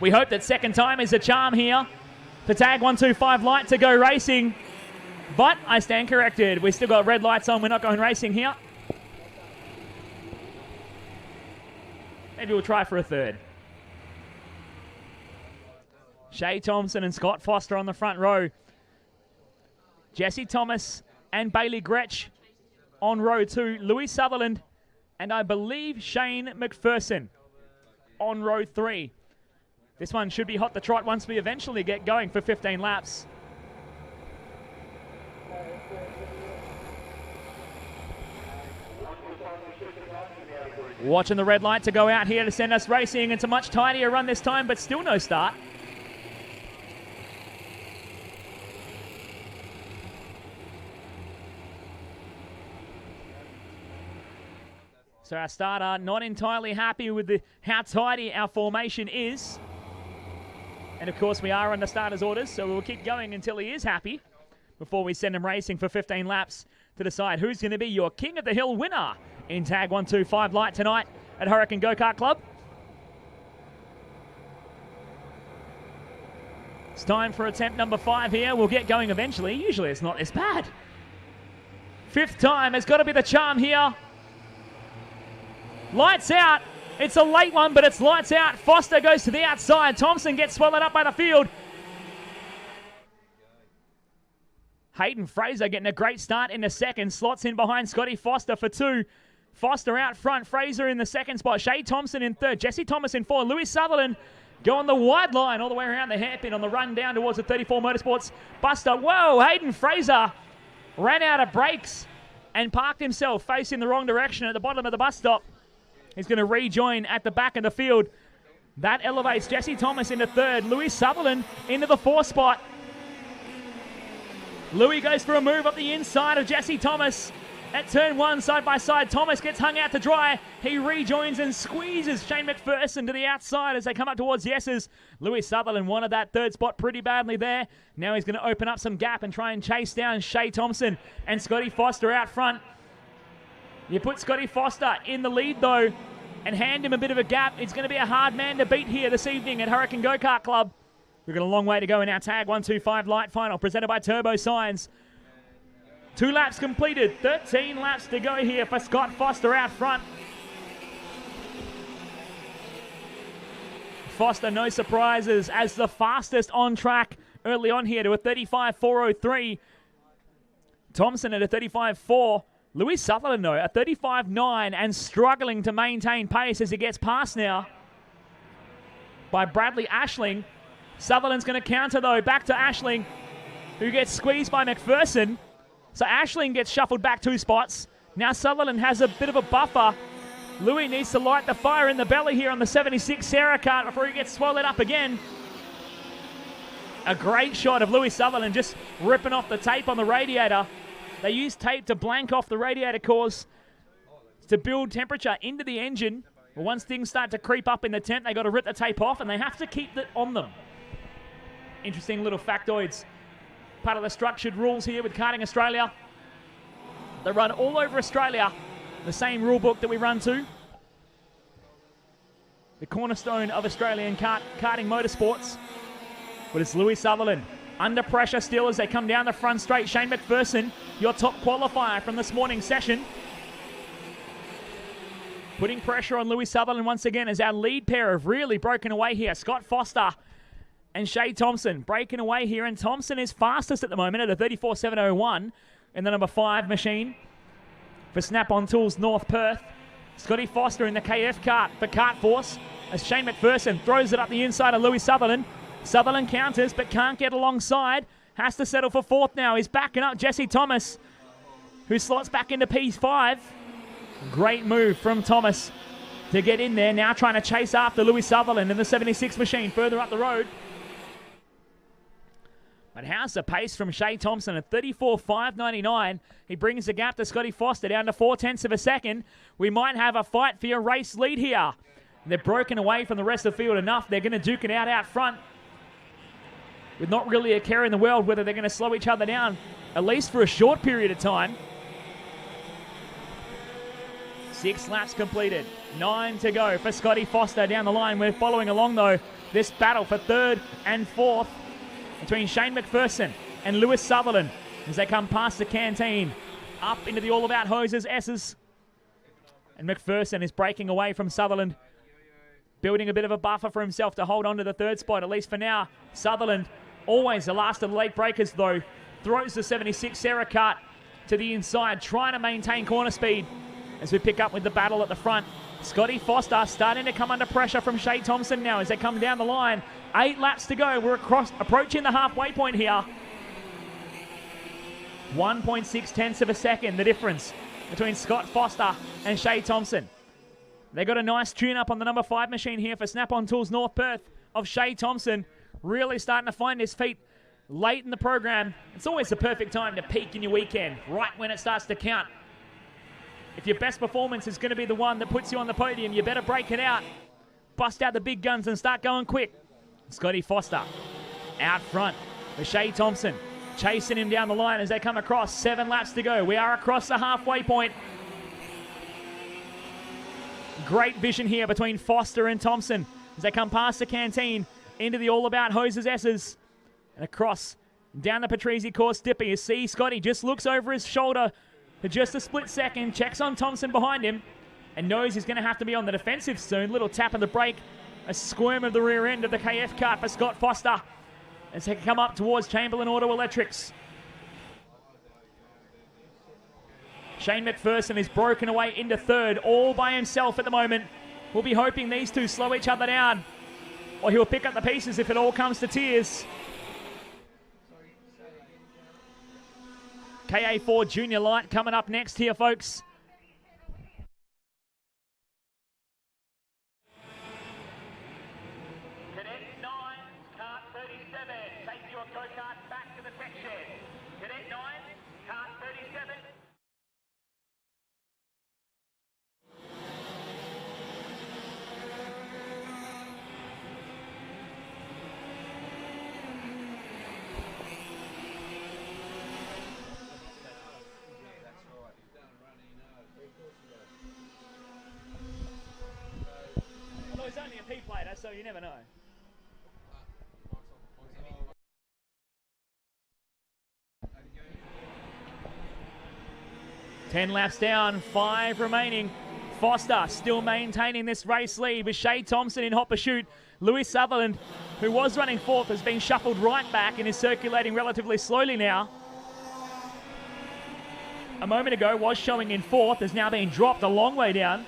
We hope that second time is a charm here for Tag 125 Light to go racing. But I stand corrected. We've still got red lights on. We're not going racing here. Maybe we'll try for a third. Shay Thompson and Scott Foster on the front row. Jesse Thomas and Bailey Gretsch on row 2. Louis Sutherland and I believe Shane McPherson on row 3. This one should be hot to trot once we eventually get going for 15 laps. Watching the red light to go out here to send us racing. It's a much tidier run this time, but still no start. So our starter not entirely happy with how tidy our formation is. And of course we are under starter's orders, so we'll keep going until he is happy before we send him racing for 15 laps to decide who's going to be your King of the Hill winner in Tag 125 Light tonight at Hurricane Go-Kart Club. It's time for attempt number 5 here. We'll get going eventually. Usually it's not this bad. 5th time has got to be the charm here. Lights out. It's a late one, but it's lights out. Foster goes to the outside. Thompson gets swallowed up by the field. Hayden Fraser getting a great start in the second. Slots in behind Scotty Foster for 2. Foster out front. Fraser in the second spot. Shay Thompson in 3rd. Jesse Thomas in 4. Louis Sutherland going the wide line all the way around the hairpin on the run down towards the 34 Motorsports Buster. Whoa, Hayden Fraser ran out of brakes and parked himself facing the wrong direction at the bottom of the bus stop. He's going to rejoin at the back of the field. That elevates Jesse Thomas into 3rd. Louis Sutherland into the 4th spot. Louis goes for a move up the inside of Jesse Thomas. At turn 1, side by side, Thomas gets hung out to dry. He rejoins and squeezes Shane McPherson to the outside as they come up towards the S's. Louis Sutherland wanted that 3rd spot pretty badly there. Now he's going to open up some gap and try and chase down Shay Thompson and Scotty Foster out front. You put Scotty Foster in the lead, though, and hand him a bit of a gap. It's going to be a hard man to beat here this evening at Hurricane Go-Kart Club. We've got a long way to go in our Tag 125 Light Final, presented by Turbo Signs. 2 laps completed, 13 laps to go here for Scott Foster out front. Foster, no surprises, as the fastest on track early on here to a 35.403. Thompson at a 35.4. Louis Sutherland, though, a 35.9 and struggling to maintain pace as he gets past now by Bradley Ashling. Sutherland's going to counter, though, back to Ashling, who gets squeezed by McPherson. So Ashling gets shuffled back 2 spots. Now Sutherland has a bit of a buffer. Louis needs to light the fire in the belly here on the 76 Sarah Kart before he gets swallowed up again. A great shot of Louis Sutherland just ripping off the tape on the radiator. They use tape to blank off the radiator cores to build temperature into the engine. Well, once things start to creep up in the temp, they got to rip the tape off and they have to keep it on them. Interesting little factoids. Part of the structured rules here with Karting Australia. They run all over Australia. The same rule book that we run to. The cornerstone of Australian karting motorsports. But it's Louis Sutherland. Under pressure still as they come down the front straight. Shane McPherson, your top qualifier from this morning's session. Putting pressure on Louis Sutherland once again as our lead pair have really broken away here. Scott Foster and Shay Thompson breaking away here. And Thompson is fastest at the moment at a 34.701 in the number 5 machine for Snap-on Tools North Perth. Scotty Foster in the KF kart for Kart Force as Shane McPherson throws it up the inside of Louis Sutherland. Sutherland counters but can't get alongside. Has to settle for 4th now. He's backing up Jesse Thomas, who slots back into P5. Great move from Thomas to get in there. Now trying to chase after Louis Sutherland in the 76 machine further up the road. But how's the pace from Shay Thompson at 34.599? He brings the gap to Scotty Foster down to 0.4 of a second. We might have a fight for your race lead here. They're broken away from the rest of the field enough. They're going to duke it out front with not really a care in the world whether they're going to slow each other down, at least for a short period of time. 6 laps completed. 9 to go for Scotty Foster down the line. We're following along, though, this battle for third and fourth between Shane McPherson and Lewis Sutherland as they come past the canteen up into the All About Hoses S's. And McPherson is breaking away from Sutherland, building a bit of a buffer for himself to hold on to the third spot, at least for now. Sutherland, always the last of the late breakers though, throws the 76 Sarah Kart to the inside, trying to maintain corner speed as we pick up with the battle at the front. Scotty Foster starting to come under pressure from Shea Thompson now as they come down the line. 8 laps to go. We're approaching the halfway point here. 1.6 tenths of a second, the difference between Scott Foster and Shea Thompson. They got a nice tune-up on the number 5 machine here for Snap-on Tools North Perth of Shea Thompson. Really starting to find his feet late in the program. It's always the perfect time to peak in your weekend, right when it starts to count. If your best performance is going to be the one that puts you on the podium, you better break it out. Bust out the big guns and start going quick. Scotty Foster out front for Shea Thompson, chasing him down the line as they come across. 7 laps to go. We are across the halfway point. Great vision here between Foster and Thompson as they come past the canteen into the All About Hoses S's and across down the Patrizzi course dipper. You see Scotty just looks over his shoulder for just a split second, checks on Thompson behind him and knows he's going to have to be on the defensive soon. Little tap of the brake, a squirm of the rear end of the KF Kart for Scott Foster as they come up towards Chamberlain Auto Electrics. Shane McPherson is broken away into third, all by himself at the moment. We'll be hoping these two slow each other down, or he'll pick up the pieces if it all comes to tears. KA4 Junior Light coming up next here, folks. Cadet 9, Kart 37, take your go-kart back to the tech shed. Cadet 9, Kart 37. Although it's only a P-plater, so you never know. Ten laps down, 5 remaining. Foster still maintaining this race lead with Shea Thompson in hot pursuit. Lewis Sutherland, who was running fourth, has been shuffled right back and is circulating relatively slowly now. A moment ago was showing in fourth, has now been dropped a long way down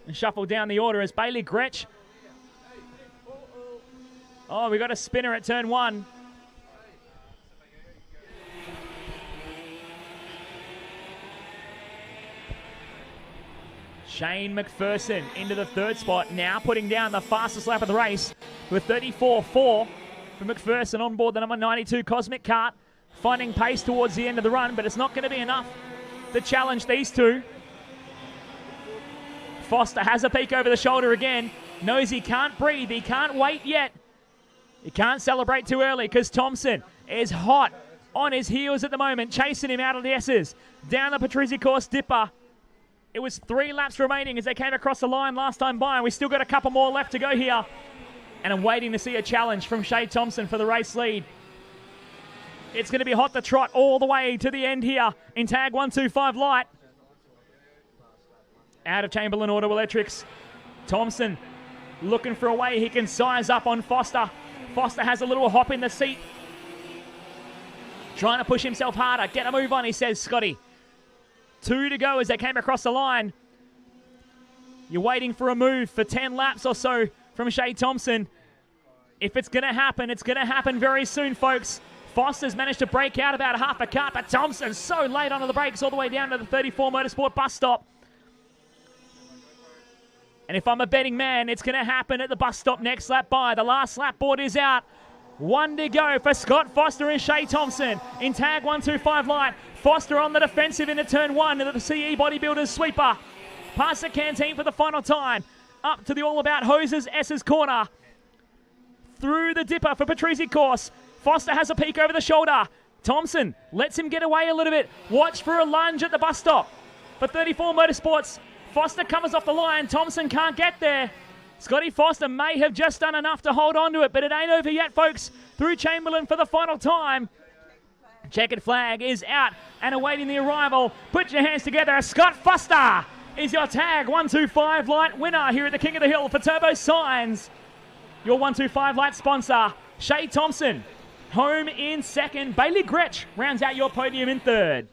and shuffled down the order as Bailey Gretsch. Oh, we got a spinner at turn 1. Shane McPherson into the third spot, now putting down the fastest lap of the race with 34.4 for McPherson on board the number 92 Cosmic Kart, finding pace towards the end of the run, but it's not going to be enough to challenge these two. Foster has a peek over the shoulder again, knows he can't breathe, he can't wait yet. He can't celebrate too early because Thompson is hot on his heels at the moment, chasing him out of the S's. Down the Patrizzi course dipper. It was 3 laps remaining as they came across the line last time by, and we still got a couple more left to go here. And I'm waiting to see a challenge from Shea Thompson for the race lead. It's going to be hot to trot all the way to the end here in tag 125 light. Out of Chamberlain Auto Electrics. Thompson looking for a way he can size up on Foster. Foster has a little hop in the seat. Trying to push himself harder. Get a move on, he says, Scotty. 2 to go as they came across the line. You're waiting for a move for 10 laps or so from Shea Thompson. If it's going to happen very soon, folks. Foster's managed to break out about half a car, but Thompson's so late onto the brakes all the way down to the 34 Motorsport bus stop. And if I'm a betting man, it's going to happen at the bus stop next lap by. The last lap board is out. 1 to go for Scott Foster and Shea Thompson in tag 125 light. Foster on the defensive into turn 1 into the CE Bodybuilders sweeper. Past the canteen for the final time. Up to the All About Hoses S's corner. Through the dipper for Patrizzi course. Foster has a peek over the shoulder. Thompson lets him get away a little bit. Watch for a lunge at the bus stop for 34 Motorsports. Foster comes off the line. Thompson can't get there. Scotty Foster may have just done enough to hold on to it, but it ain't over yet, folks. Through Chamberlain for the final time. Checkered flag is out and awaiting the arrival. Put your hands together. Scott Foster is your tag 125 light winner here at the King of the Hill for Turbo Signs. Your 125 light sponsor, Shay Thompson, home in second. Bailey Gretsch rounds out your podium in third.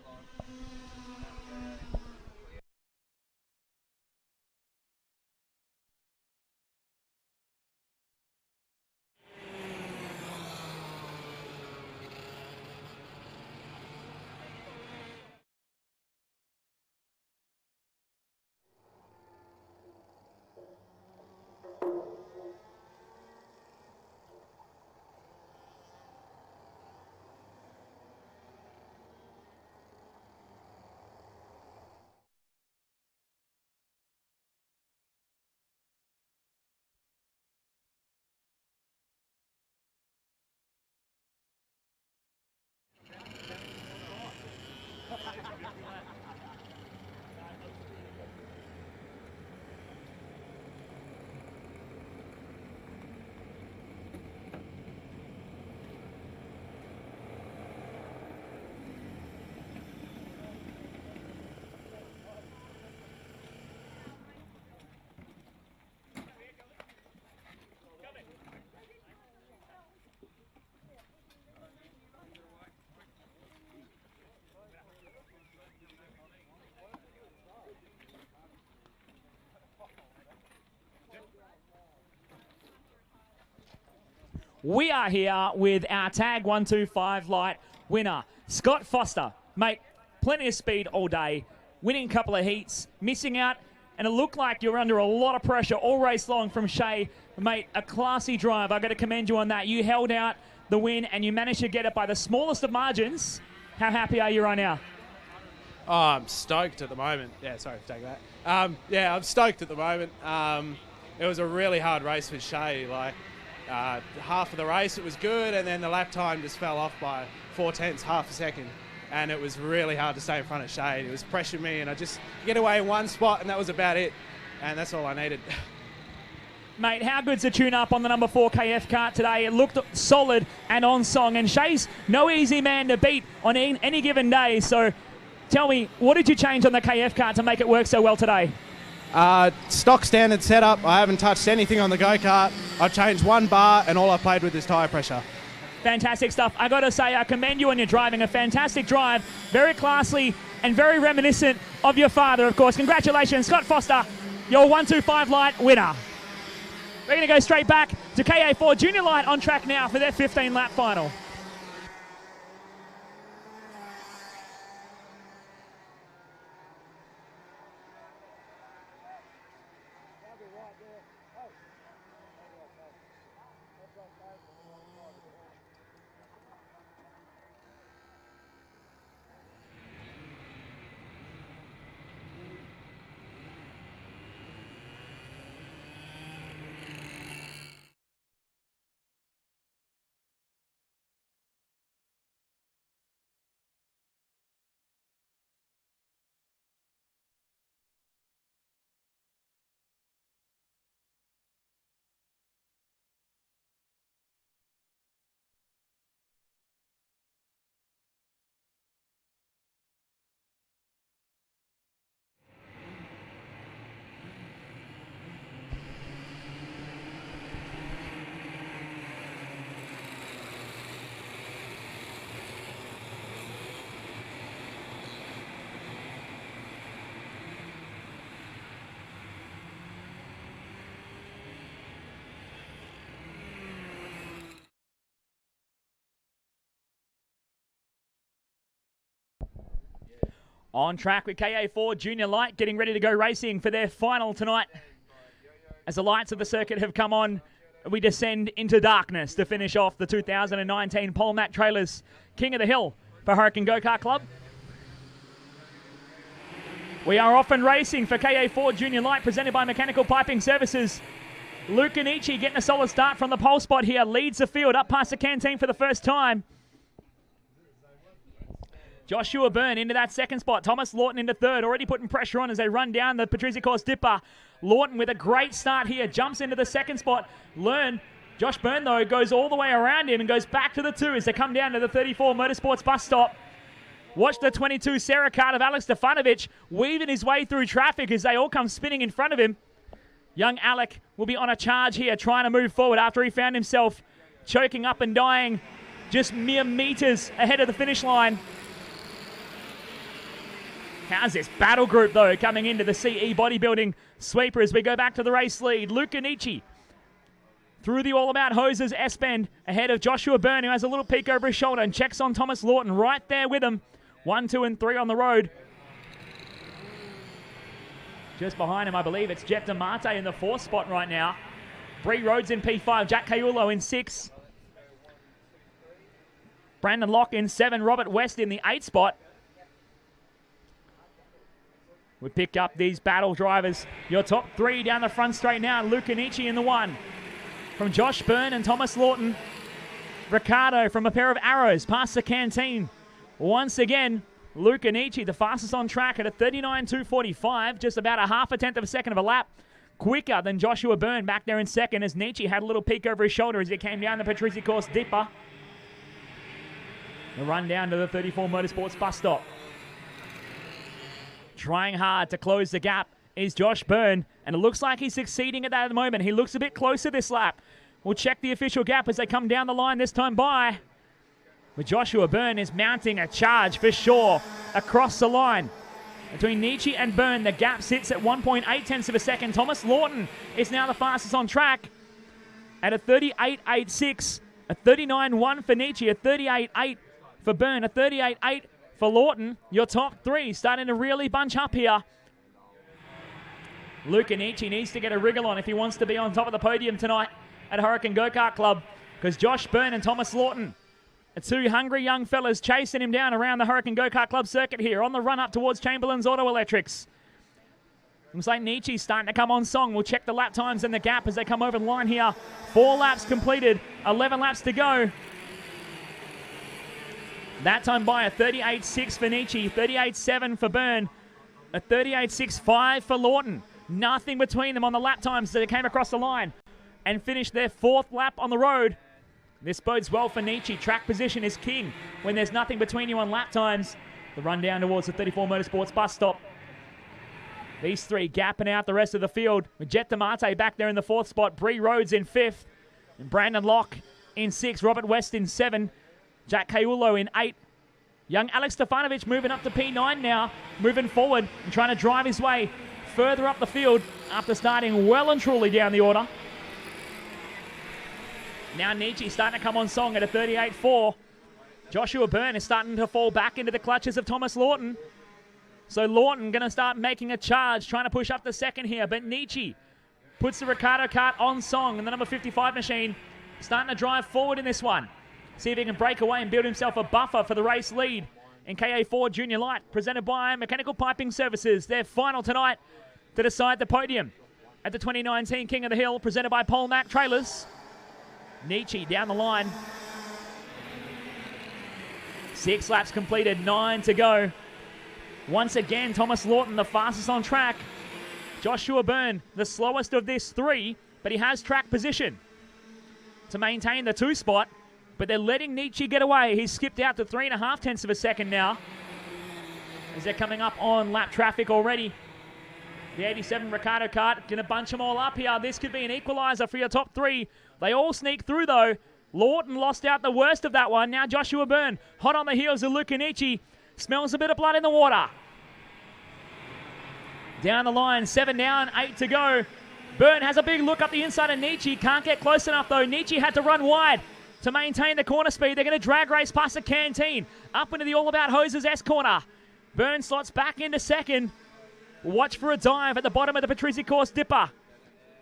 We are here with our tag 125 light winner, Scott Foster. Mate, plenty of speed all day, winning a couple of heats, missing out, and it looked like you were under a lot of pressure all race long from Shay. Mate, a classy drive. I've got to commend you on that. You held out the win and you managed to get it by the smallest of margins. How happy are you right now? Oh, I'm stoked at the moment. Yeah, sorry for taking that. Yeah, I'm stoked at the moment. It was a really hard race with Shay. Like, half of the race it was good, and then the lap time just fell off by 0.4, half a second. And it was really hard to stay in front of Shay. It was pressuring me, and I just get away in one spot, and that was about it. And that's all I needed. Mate, how good's the tune-up on the number 4 KF kart today? It looked solid and on song, and Shay's no easy man to beat on any given day. So tell me, what did you change on the KF kart to make it work so well today? Stock standard setup. I haven't touched anything on the go-kart. I've changed one bar, and all I played with is tyre pressure. Fantastic stuff. I got to say, I commend you on your driving. A fantastic drive, very classy and very reminiscent of your father, of course. Congratulations, Scott Foster, your 125 light winner. We're going to go straight back to KA4 Junior Light on track now for their 15-lap final. On track with KA4 Junior Light, getting ready to go racing for their final tonight. As the lights of the circuit have come on, we descend into darkness to finish off the 2019 Polmac Trailers King of the Hill for Hurricane Go-Kart Club. We are off and racing for KA4 Junior Light, presented by Mechanical Piping Services. Luke Anici getting a solid start from the pole spot here, leads the field up past the canteen for the first time. Joshua Byrne into that second spot. Thomas Lawton into third, already putting pressure on as they run down the Patricia Course Dipper. Lawton with a great start here, jumps into the second spot. Josh Byrne, though, goes all the way around him and goes back to the 2 as they come down to the 34 Motorsports bus stop. Watch the 22 Sarah Card of Alex Stefanovic weaving his way through traffic as they all come spinning in front of him. Young Alec will be on a charge here, trying to move forward after he found himself choking up and dying just mere meters ahead of the finish line. How's this battle group, though, coming into the CE bodybuilding sweeper as we go back to the race lead? Luca Nietzsche through the all-about hoses S-bend ahead of Joshua Byrne, who has a little peek over his shoulder and checks on Thomas Lawton right there with him. 1, 2, and 3 on the road. Just behind him, I believe it's Jet DeMarte in the 4th spot right now. Bree Rhodes in P5, Jack Caiulo in 6. Brandon Locke in 7, Robert West in the 8th spot. We pick up these battle drivers. Your top 3 down the front straight now. Luca Nietzsche in the 1. From Josh Byrne and Thomas Lawton. Ricardo from a pair of arrows past the canteen. Once again, Luca Nietzsche, the fastest on track at a 39.245, just about a half a tenth of a second of a lap. Quicker than Joshua Byrne back there in second as Nietzsche had a little peek over his shoulder as he came down the Patricia Course Dipper. The run down to the 34 Motorsports bus stop. Trying hard to close the gap is Josh Byrne, and it looks like he's succeeding at that at the moment. He looks a bit closer this lap. We'll check the official gap as they come down the line this time by. But Joshua Byrne is mounting a charge for sure across the line. Between Nietzsche and Byrne, the gap sits at 1.8 tenths of a second. Thomas Lawton is now the fastest on track at a 38.86, a 39.1 for Nietzsche, a 38.8 for Byrne, a 38.8 for Lawton. Your top 3 starting to really bunch up here. Luca Nietzsche needs to get a wriggle on if he wants to be on top of the podium tonight at Hurricane Go-Kart Club, because Josh Byrne and Thomas Lawton are 2 hungry young fellas chasing him down around the Hurricane Go-Kart Club circuit here on the run up towards Chamberlain's Auto Electrics. Looks like Nietzsche's starting to come on song. We'll check the lap times and the gap as they come over the line here. 4 laps completed, 11 laps to go. That time by a 38.6 for Nietzsche, 38.7 for Byrne, a 38.65 for Lawton. Nothing between them on the lap times as they came across the line and finished their 4th lap on the road. This bodes well for Nietzsche. Track position is king when there's nothing between you on lap times. The run down towards the 34 Motorsports bus stop. These 3 gapping out the rest of the field. With Jet DeMarte back there in the 4th spot. Bree Rhodes in 5th. And Brandon Locke in 6th. Robert West in 7. Jack Caiulo in 8. Young Alex Stefanovic moving up to P9 now. Moving forward and trying to drive his way further up the field after starting well and truly down the order. Now Nietzsche starting to come on song at a 38.4. Joshua Byrne is starting to fall back into the clutches of Thomas Lawton. So Lawton going to start making a charge, trying to push up the second here. But Nietzsche puts the Ricardo kart on song, and the number 55 machine starting to drive forward in this one. See if he can break away and build himself a buffer for the race lead in KA4 Junior Light, presented by Mechanical Piping Services. Their final tonight to decide the podium at the 2019 King of the Hill, presented by Polmac Trailers. Nietzsche down the line. 6 laps completed, 9 to go. Once again, Thomas Lawton, the fastest on track. Joshua Byrne, the slowest of this 3, but he has track position to maintain the 2 spot. But they're letting Nietzsche get away. He's skipped out to 3.5 tenths of a second now as they're coming up on lap traffic already. The 87 Ricardo kart going to bunch them all up here. This could be an equalizer for your top 3. They all sneak through, though. Lawton lost out the worst of that one. Now Joshua Byrne, hot on the heels of Luca Nietzsche. Smells a bit of blood in the water. Down the line, 7 down, 8 to go. Byrne has a big look up the inside of Nietzsche. Can't get close enough, though. Nietzsche had to run wide to maintain the corner speed. They're going to drag race past the canteen. Up into the All About Hoses S corner. Byrne slots back into second. Watch for a dive at the bottom of the Patricia Course Dipper.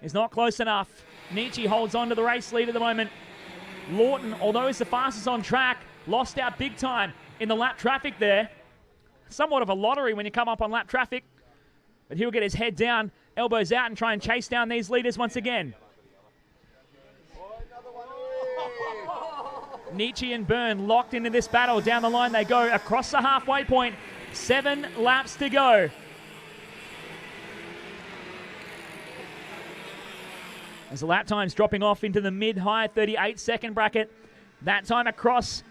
Is not close enough. Nietzsche holds on to the race lead at the moment. Lawton, although he's the fastest on track, lost out big time in the lap traffic there. Somewhat of a lottery when you come up on lap traffic. But he'll get his head down, elbows out, and try and chase down these leaders once again. Nietzsche and Byrne locked into this battle. Down the line they go across the halfway point. 7 laps to go. As the lap time's dropping off into the mid-high 38-second bracket. That time across,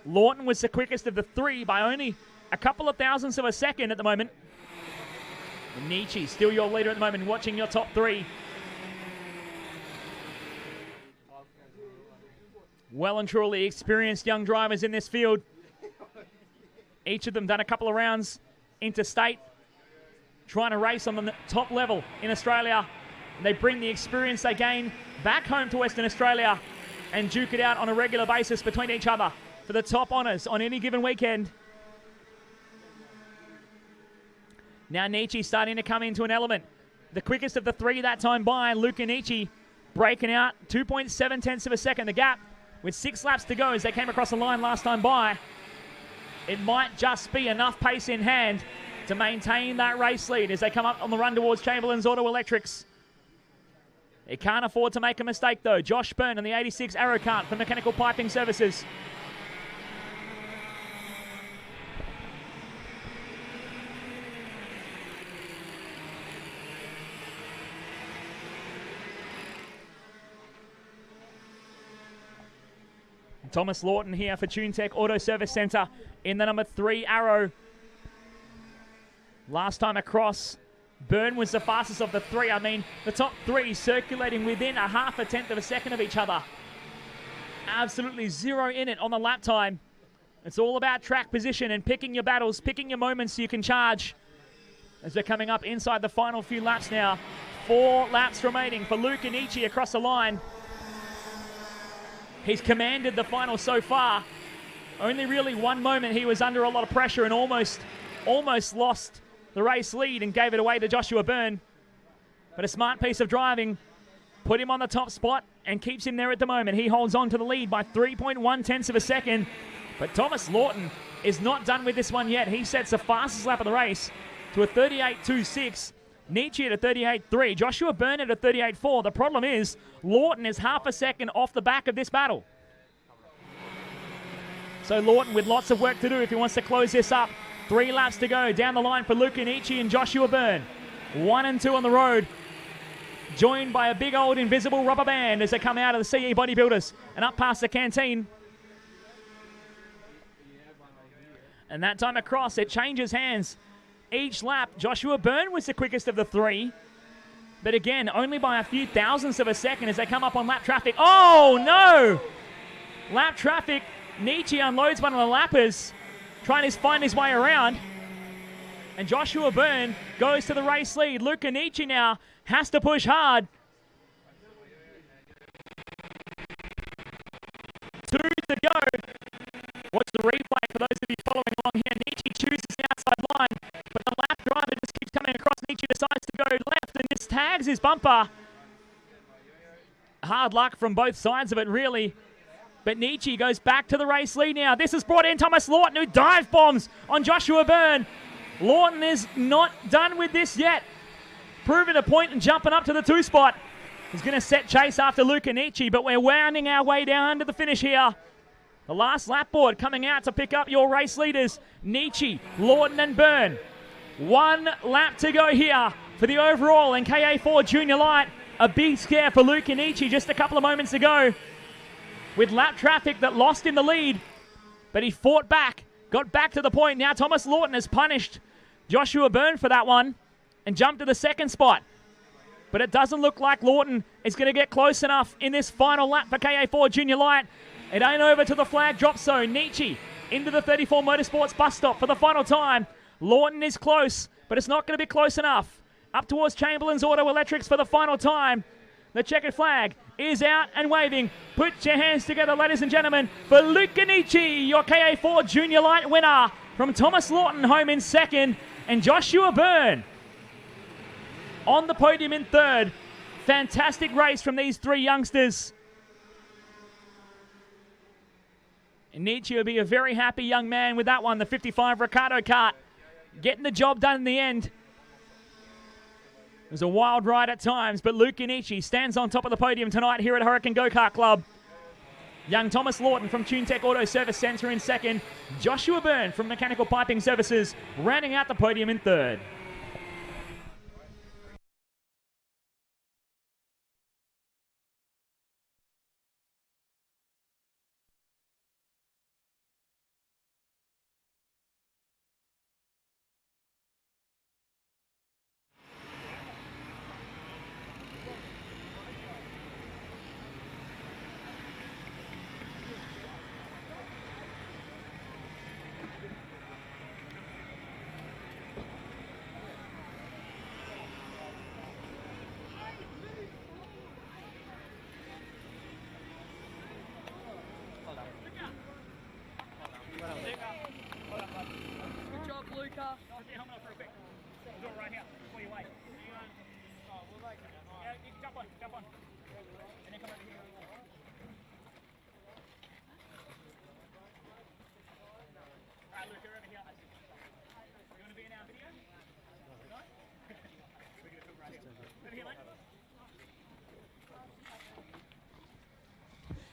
Lawton was the quickest of the three by only a couple of thousandths of a second at the moment. And Nietzsche, still your leader at the moment, watching your top three. Well and truly experienced young drivers in this field. Each of them done a couple of rounds interstate, trying to race on the top level in Australia. They bring the experience they gain back home to Western Australia and duke it out on a regular basis between each other for the top honours on any given weekend. Now Nietzsche starting to come into an element. The quickest of the three that time by, Luca Nietzsche, breaking out 2.7 tenths of a second. The gap with 6 laps to go as they came across the line last time by. It might just be enough pace in hand to maintain that race lead as they come up on the run towards Chamberlain's Auto Electrics. It can't afford to make a mistake though. Josh Byrne on the 86 Arrow Kart for Mechanical Piping Services. Thomas Lawton here for TuneTech Auto Service Centre in the number 3 Arrow. Last time across, Byrne was the fastest of the three. I mean, the top three circulating within a half a tenth of a second of each other. Absolutely zero in it on the lap time. It's all about track position and picking your battles, picking your moments so you can charge. As we're coming up inside the final few laps now. 4 laps remaining for Luca Nietzsche across the line. He's commanded the final so far. Only really one moment he was under a lot of pressure and almost lost the race lead and gave it away to Joshua Byrne. But a smart piece of driving put him on the top spot and keeps him there at the moment. He holds on to the lead by 3.1 tenths of a second. But Thomas Lawton is not done with this one yet. He sets the fastest lap of the race to a 38.26. Nietzsche at a 38.3. Joshua Byrne at a 38.4. The problem is Lawton is half a second off the back of this battle. So Lawton with lots of work to do if he wants to close this up. 3 laps to go down the line for Luca Nietzsche and Joshua Byrne. 1 and 2 on the road. Joined by a big old invisible rubber band as they come out of the CE Bodybuilders and up past the canteen. And that time across, it changes hands. Each lap, Joshua Byrne was the quickest of the three. But again, only by a few thousandths of a second as they come up on lap traffic. Oh, no! Lap traffic. Nietzsche unloads one of the lappers, trying to find his way around. And Joshua Byrne goes to the race lead. Luca Nietzsche now has to push hard. 2 to go. Watch the replay for those of you following along here. Nietzsche chooses the outside line, but the lap driver just keeps coming across. Nietzsche decides to go left and just tags his bumper. Hard luck from both sides of it, really. But Nietzsche goes back to the race lead now. This has brought in Thomas Lawton, who dive bombs on Joshua Byrne. Lawton is not done with this yet. Proving a point and jumping up to the 2 spot. He's going to set chase after Luca Nietzsche, but we're winding our way down to the finish here. The last lap board coming out to pick up your race leaders. Nietzsche, Lawton and Byrne. 1 lap to go here for the overall in KA4 Junior Light. A big scare for Luca Nietzsche just a couple of moments ago. With lap traffic that lost him the lead. But he fought back, got back to the point. Now Thomas Lawton has punished Joshua Byrne for that one and jumped to the 2nd spot. But it doesn't look like Lawton is going to get close enough in this final lap for KA4 Junior Light. It ain't over to the flag drop zone. Nietzsche into the 34 Motorsports bus stop for the final time. Lawton is close, but it's not going to be close enough. Up towards Chamberlain's Auto Electrics for the final time. The checkered flag is out and waving. Put your hands together, ladies and gentlemen, for Luca Nietzsche, your KA4 Junior Light winner, from Thomas Lawton home in 2nd, and Joshua Byrne on the podium in 3rd. Fantastic race from these 3 youngsters. And Nietzsche will be a very happy young man with that one, the 55 Ricardo Kart. Getting the job done in the end. It was a wild ride at times, but Luca Nietzsche stands on top of the podium tonight here at Hurricane Go-Kart Club. Young Thomas Lawton from TuneTech Auto Service Centre in second. Joshua Byrne from Mechanical Piping Services rounding out the podium in third.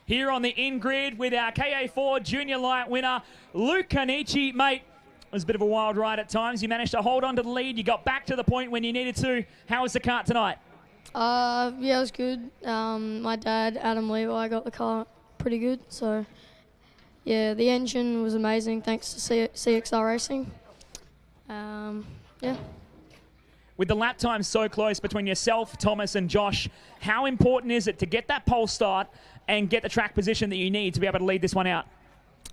Here on the in-grid with our KA4 Junior Light winner, Luke Kanichi. Mate, it was a bit of a wild ride at times. You managed to hold on to the lead. You got back to the point when you needed to. How was the kart tonight? Yeah, it was good. My dad, Adam Levi, got the car pretty good. So, yeah, the engine was amazing thanks to CXR Racing. Yeah. With the lap time so close between yourself, Thomas, and Josh, how important is it to get that pole start and get the track position that you need to be able to lead this one out?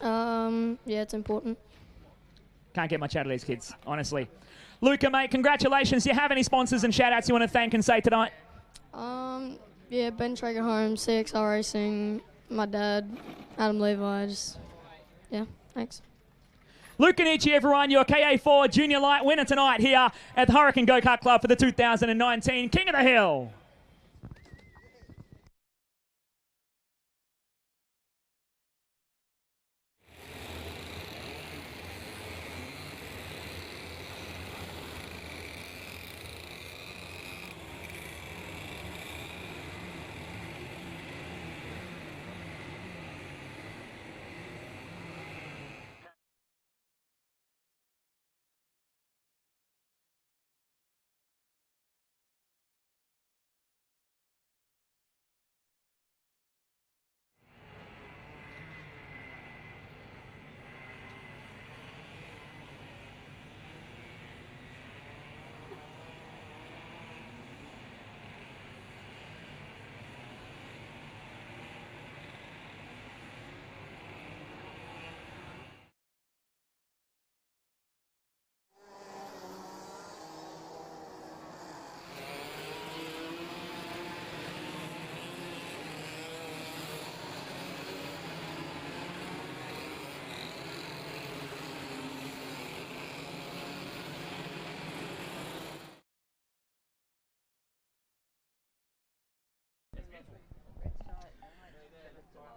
Yeah, it's important. Can't get much out of these kids, honestly. Luca, mate, congratulations. Do you have any sponsors and shout-outs you want to thank and say tonight? Yeah, Ben Trager Home, CXR Racing, my dad, Adam Levi, yeah, thanks. Luke Kanichi, everyone, your KA4 Junior Light winner tonight here at the Hurricane Go-Kart Club for the 2019 King of the Hill.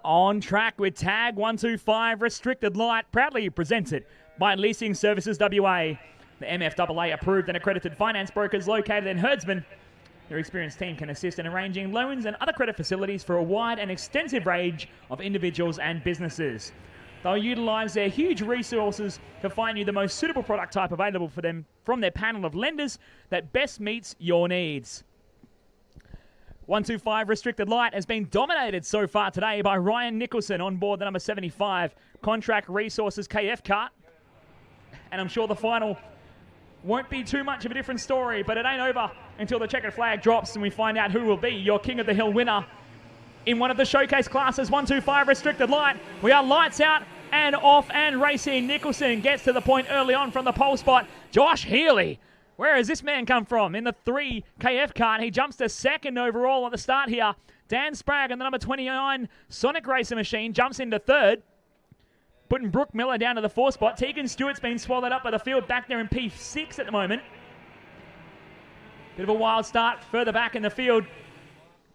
On track with tag 125 Restricted Light, proudly presented by Leasing Services WA. The MFAA approved and accredited finance brokers located in Herdsman. Their experienced team can assist in arranging loans and other credit facilities for a wide and extensive range of individuals and businesses. They'll utilise their huge resources to find you the most suitable product type available for them from their panel of lenders that best meets your needs. 125 Restricted Light has been dominated so far today by Ryan Nicholson on board the number 75 Contract Resources KF Kart. And I'm sure the final won't be too much of a different story, but it ain't over until the checkered flag drops and we find out who will be your King of the Hill winner in one of the showcase classes, 125 Restricted Light. We are lights out and off and racing. Nicholson gets to the point early on from the pole spot. Josh Healey, where has this man come from? In the 3 KF Kart, he jumps to second overall at the start here. Dan Sprague and the number 29 Sonic Racer Machine jumps into third, putting Brooke Miller down to the 4th spot. Tegan Stewart's been swallowed up by the field back there in P6 at the moment. Bit of a wild start further back in the field,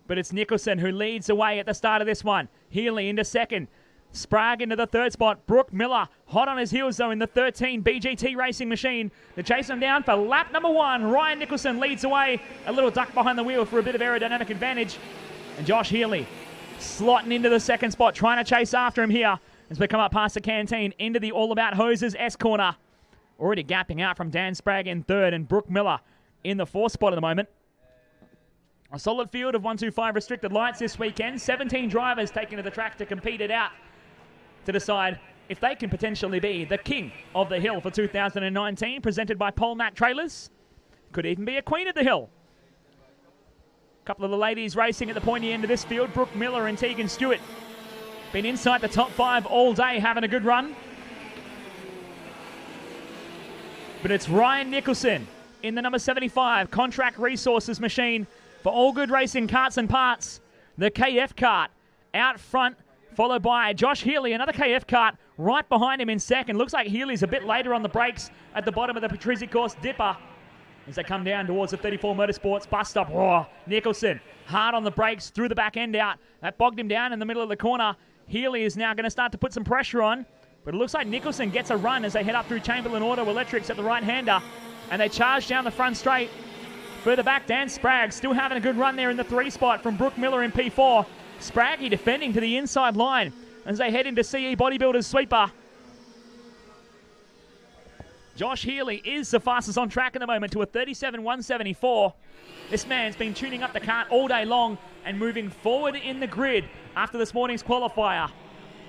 but it's Nicholson who leads the way at the start of this one. Healey into second. Sprague into the 3rd spot. Brooke Miller hot on his heels though in the 13 BGT Racing Machine. They're chasing him down for lap number 1. Ryan Nicholson leads away. A little duck behind the wheel for a bit of aerodynamic advantage. And Josh Healey slotting into the second spot, trying to chase after him here as we come up past the canteen into the All About Hoses S corner. Already gapping out from Dan Sprague in third and Brooke Miller in the fourth spot at the moment. A solid field of 125 restricted lights this weekend. 17 drivers taking to the track to compete it out to decide if they can potentially be the king of the hill for 2019, presented by Polmac Trailers. Could even be a queen of the hill. A couple of the ladies racing at the pointy end of this field. Brooke Miller and Tegan Stewart. Been inside the top 5 all day, having a good run. But it's Ryan Nicholson in the number 75 Contract Resources machine for All Good Racing Karts and Parts. The KF kart out front, followed by Josh Healey, another KF kart right behind him in second. Looks like Healey's a bit later on the brakes at the bottom of the Patrizzi course dipper as they come down towards the 34 Motorsports bus stop. Oh, Nicholson hard on the brakes, through the back end out. That bogged him down in the middle of the corner. Healey is now going to start to put some pressure on, but it looks like Nicholson gets a run as they head up through Chamberlain Auto Electrics at the right-hander, and they charge down the front straight. Further back, Dan Sprague still having a good run there in the 3 spot from Brooke Miller in P4. Spraggy defending to the inside line as they head into CE Bodybuilders sweeper. Josh Healey is the fastest on track at the moment to a 37.174. This man's been tuning up the kart all day long and moving forward in the grid after this morning's qualifier.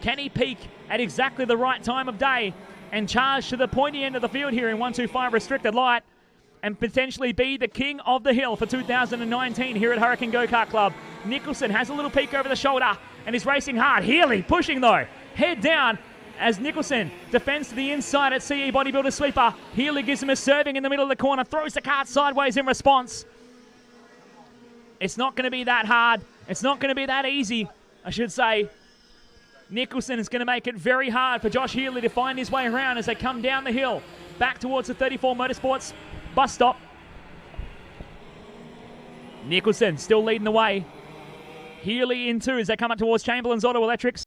Can he peak at exactly the right time of day and charge to the pointy end of the field here in 125 restricted light and potentially be the king of the hill for 2019 here at Hurricane Go-Kart Club? Nicholson has a little peek over the shoulder and is racing hard. Healey pushing though, head down as Nicholson defends to the inside at CE Bodybuilder sweeper. Healey gives him a serving in the middle of the corner, throws the kart sideways in response. It's not going to be that hard. It's not going to be that easy, I should say. Nicholson is going to make it very hard for Josh Healey to find his way around as they come down the hill back towards the 34 Motorsports bus stop. Nicholson still leading the way. Healey in 2 as they come up towards Chamberlain's Auto Electrics.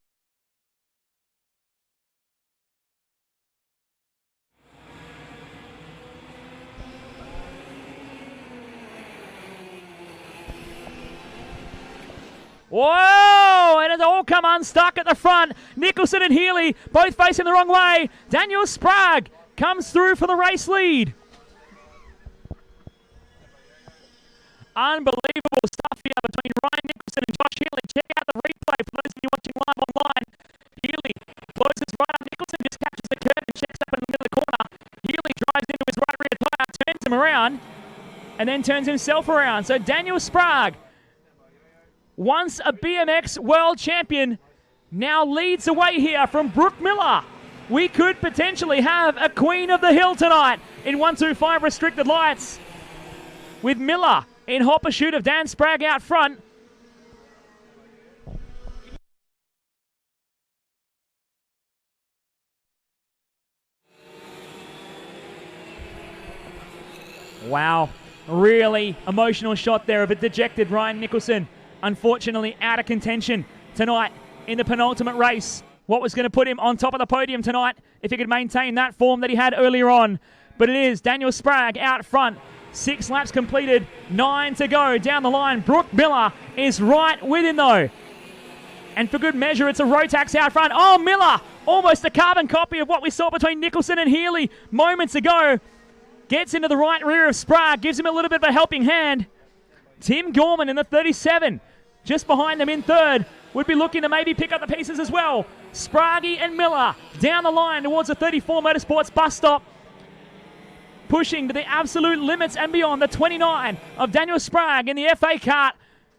Whoa! And it's all come unstuck at the front. Nicholson and Healey both facing the wrong way. Daniel Sprague comes through for the race lead. Unbelievable stuff here between Ryan Nicholson and Josh Healey. Check out the replay for those of you watching live online. Healey closes right up. Nicholson just catches the curve and checks up in the middle of the corner. Healey drives into his right rear tyre, turns him around, and then turns himself around. So Daniel Sprague, once a BMX world champion, now leads the way here from Brooke Miller. We could potentially have a queen of the hill tonight in 125 restricted lights, with Miller in hot pursuit of Dan Sprague out front. Wow, really emotional shot there of a dejected Ryan Nicholson. Unfortunately out of contention tonight in the penultimate race. What was going to put him on top of the podium tonight if he could maintain that form that he had earlier on. But it is Daniel Sprague out front. 6 laps completed, 9 to go down the line. Brooke Miller is right with him though. And for good measure, it's a Rotax out front. Oh, Miller, almost a carbon copy of what we saw between Nicholson and Healey moments ago. Gets into the right rear of Sprague, gives him a little bit of a helping hand. Tim Gorman in the 37, just behind them in third, would be looking to maybe pick up the pieces as well. Sprague and Miller down the line towards the 34 Motorsports bus stop. Pushing to the absolute limits and beyond. The 29 of Daniel Sprague in the FA kart.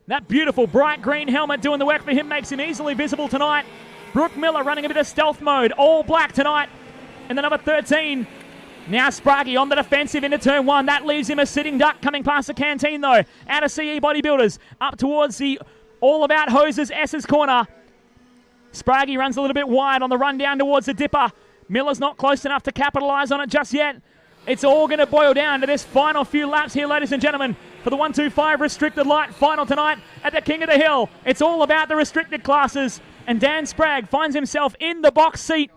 That beautiful bright green helmet doing the work for him makes him easily visible tonight. Brooke Miller running a bit of stealth mode, all black tonight. And the number 13, now Sprague on the defensive into turn 1. That leaves him a sitting duck coming past the canteen though. Out of CE Bodybuilders, up towards the All About Hoses S's corner. Sprague runs a little bit wide on the run down towards the dipper. Miller's not close enough to capitalise on it just yet. It's all going to boil down to this final few laps here, ladies and gentlemen, for the 125 restricted light final tonight at the King of the Hill. It's all about the restricted classes, and Dan Sprague finds himself in the box seat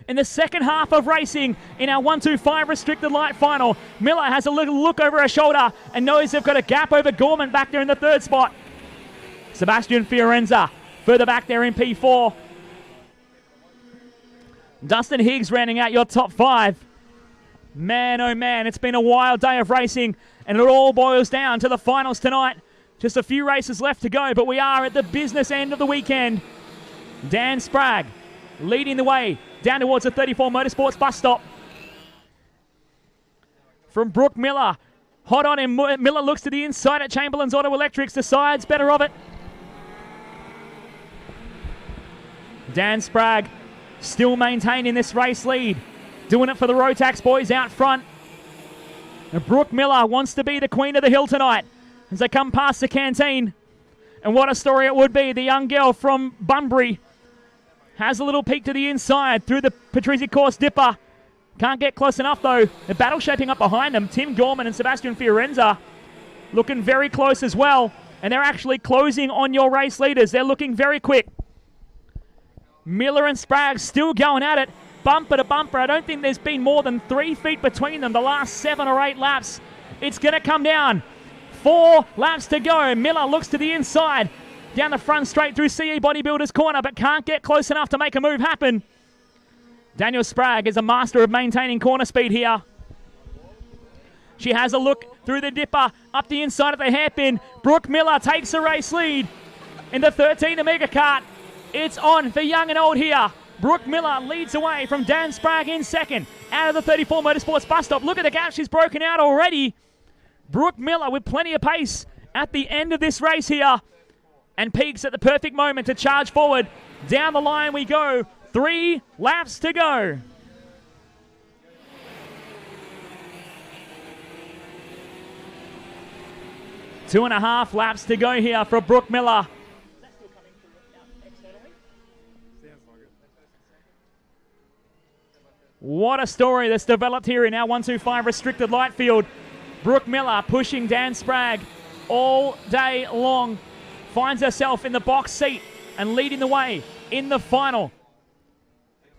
in the second half of racing in our 125 restricted light final. Miller has a little look over her shoulder and knows they've got a gap over Gorman back there in the third spot. Sebastian Fiorenza further back there in P4. Dustin Higgs rounding out your top 5. Man, oh man, it's been a wild day of racing, and it all boils down to the finals tonight. Just a few races left to go, but we are at the business end of the weekend. Dan Sprague leading the way down towards the 34 Motorsports bus stop. From Brooke Miller, hot on him. Miller looks to the inside at Chamberlain's Auto Electrics, decides better of it. Dan Sprague still maintaining this race lead. Doing it for the Rotax boys out front. And Brooke Miller wants to be the queen of the hill tonight as they come past the canteen. And what a story it would be. The young girl from Bunbury has a little peek to the inside through the Patrizzi course dipper. Can't get close enough though. The battle shaping up behind them. Tim Gorman and Sebastian Fiorenza looking very close as well. And they're actually closing on your race leaders. They're looking very quick. Miller and Sprague still going at it. Bumper to bumper. I don't think there's been more than 3 feet between them the last 7 or 8 laps. It's going to come down. 4 laps to go. Miller looks to the inside. Down the front straight through CE Bodybuilder's corner, but can't get close enough to make a move happen. Daniel Sprague is a master of maintaining corner speed here. She has a look through the dipper, up the inside of the hairpin. Brooke Miller takes the race lead in the 13 Omega Kart. It's on for young and old here. Brooke Miller leads away from Dan Sprague in second. Out of the 34 Motorsports bus stop. Look at the gap she's broken out already. Brooke Miller with plenty of pace at the end of this race here. And peaks at the perfect moment to charge forward. Down the line we go. 3 laps to go. Two and a half laps to go here for Brooke Miller. What a story that's developed here in our 125 restricted light field. Brooke Miller pushing Dan Sprague all day long. Finds herself in the box seat and leading the way in the final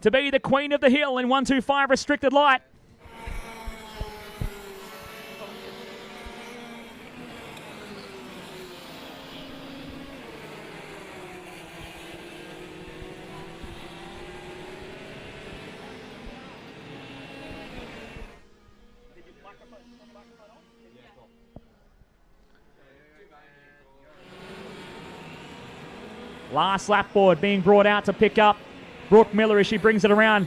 to be the queen of the hill in 125 restricted light. Last lap board being brought out to pick up Brooke Miller as she brings it around.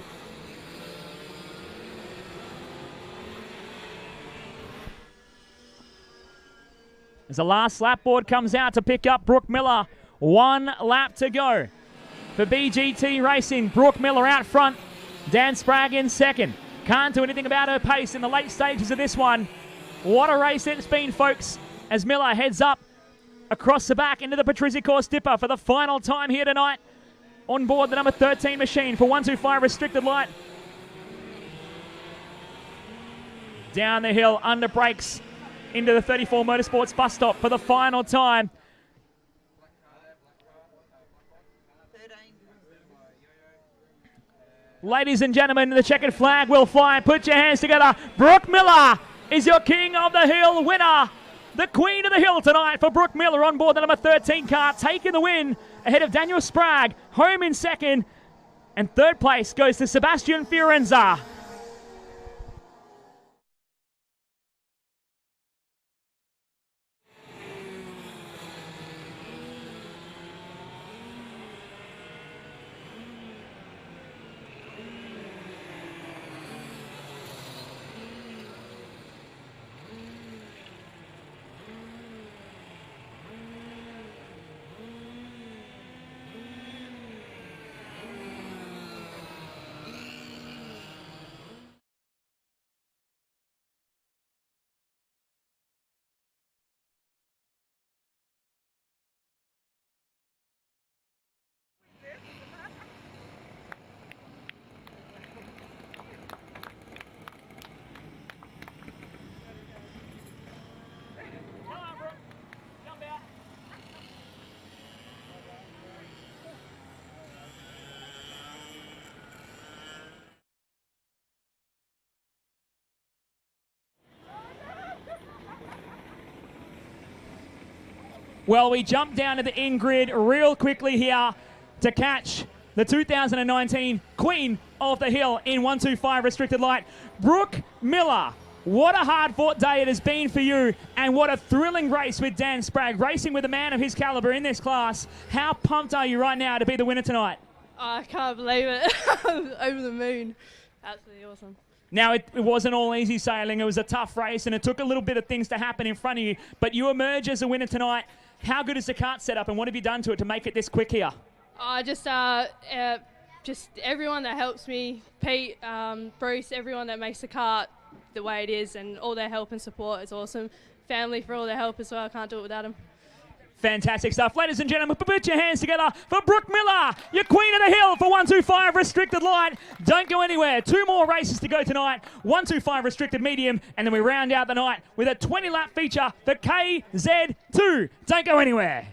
As the last lap board comes out to pick up Brooke Miller. 1 lap to go for BGT Racing. Brooke Miller out front. Dan Sprague in second. Can't do anything about her pace in the late stages of this one. What a race it's been, folks, as Miller heads up across the back into the Patrizzi course dipper for the final time here tonight. On board the number 13 machine for 125 restricted light. Down the hill, under brakes into the 34 Motorsports bus stop for the final time. Ladies and gentlemen, the checkered flag will fly. Put your hands together. Brooke Miller is your king of the hill winner. The queen of the hill tonight for Brooke Miller on board the number 13 car, taking the win ahead of Daniel Sprague, home in second. And third place goes to Sebastian Fiorenza. Well, we jump down to the in-grid real quickly here to catch the 2019 Queen of the Hill in 125 restricted light, Brooke Miller. What a hard-fought day it has been for you, and what a thrilling race with Dan Spragg, racing with a man of his calibre in this class. How pumped are you right now to be the winner tonight? I can't believe it. Over the moon. Absolutely awesome. Now, it wasn't all easy sailing. It was a tough race, and it took a little bit of things to happen in front of you, but you emerge as a winner tonight. How good is the kart setup, and what have you done to it to make it this quick here? Just everyone that helps me, Pete, Bruce, everyone that makes the kart the way it is, and all their help and support is awesome. Family for all their help as well. I can't do it without them. Fantastic stuff. Ladies and gentlemen, put your hands together for Brooke Miller, your Queen of the Hill for 125 restricted light. Don't go anywhere. 2 more races to go tonight. 125 restricted medium, and then we round out the night with a 20-lap feature for KZ2. Don't go anywhere.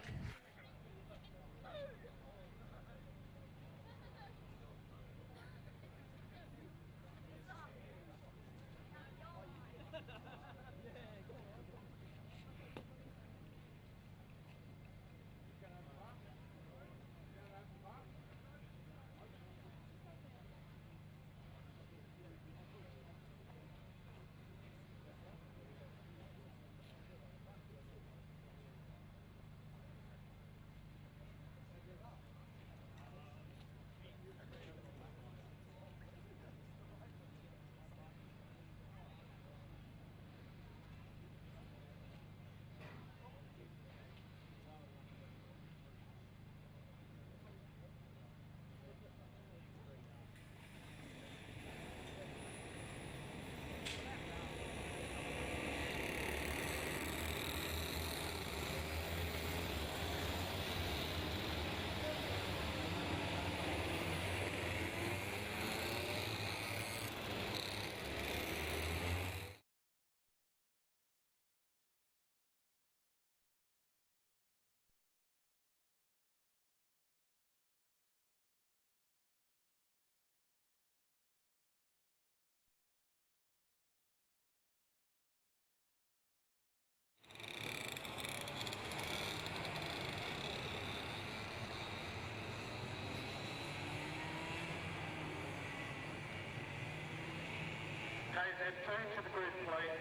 KZ2 to the grid, please.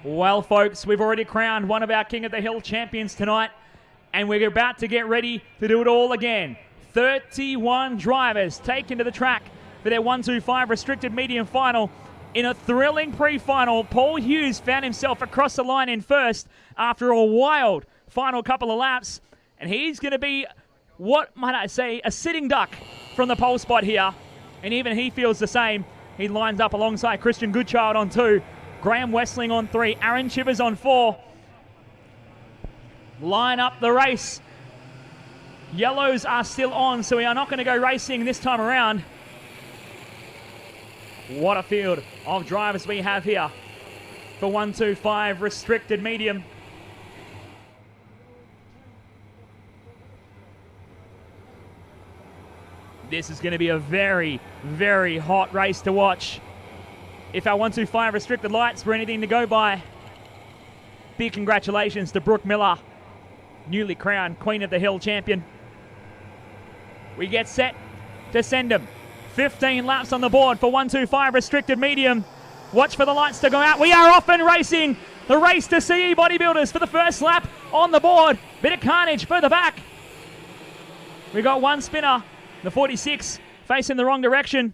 Well, folks, we've already crowned one of our King of the Hill champions tonight, and we're about to get ready to do it all again. 31 drivers taken to the track for their 125 restricted medium final. In a thrilling pre-final, Paul Hughes found himself across the line in first after a wild final couple of laps, and he's going to be, what might I say, a sitting duck from the pole spot here, and even he feels the same. He lines up alongside Christian Goodchild on 2, Graham Westling on 3, Aaron Chivers on 4. Line up the race. Yellows are still on, so we are not going to go racing this time around. What a field of drivers we have here for 125 restricted medium. This is going to be a very, very hot race to watch. If our 125 restricted lights were anything to go by, big congratulations to Brooke Miller, newly crowned Queen of the Hill champion. We get set to send him. 15 laps on the board for 125 restricted medium. Watch for the lights to go out. We are off and racing. The race to CE Bodybuilders for the first lap on the board. Bit of carnage further back. We got one spinner, the 46, facing the wrong direction.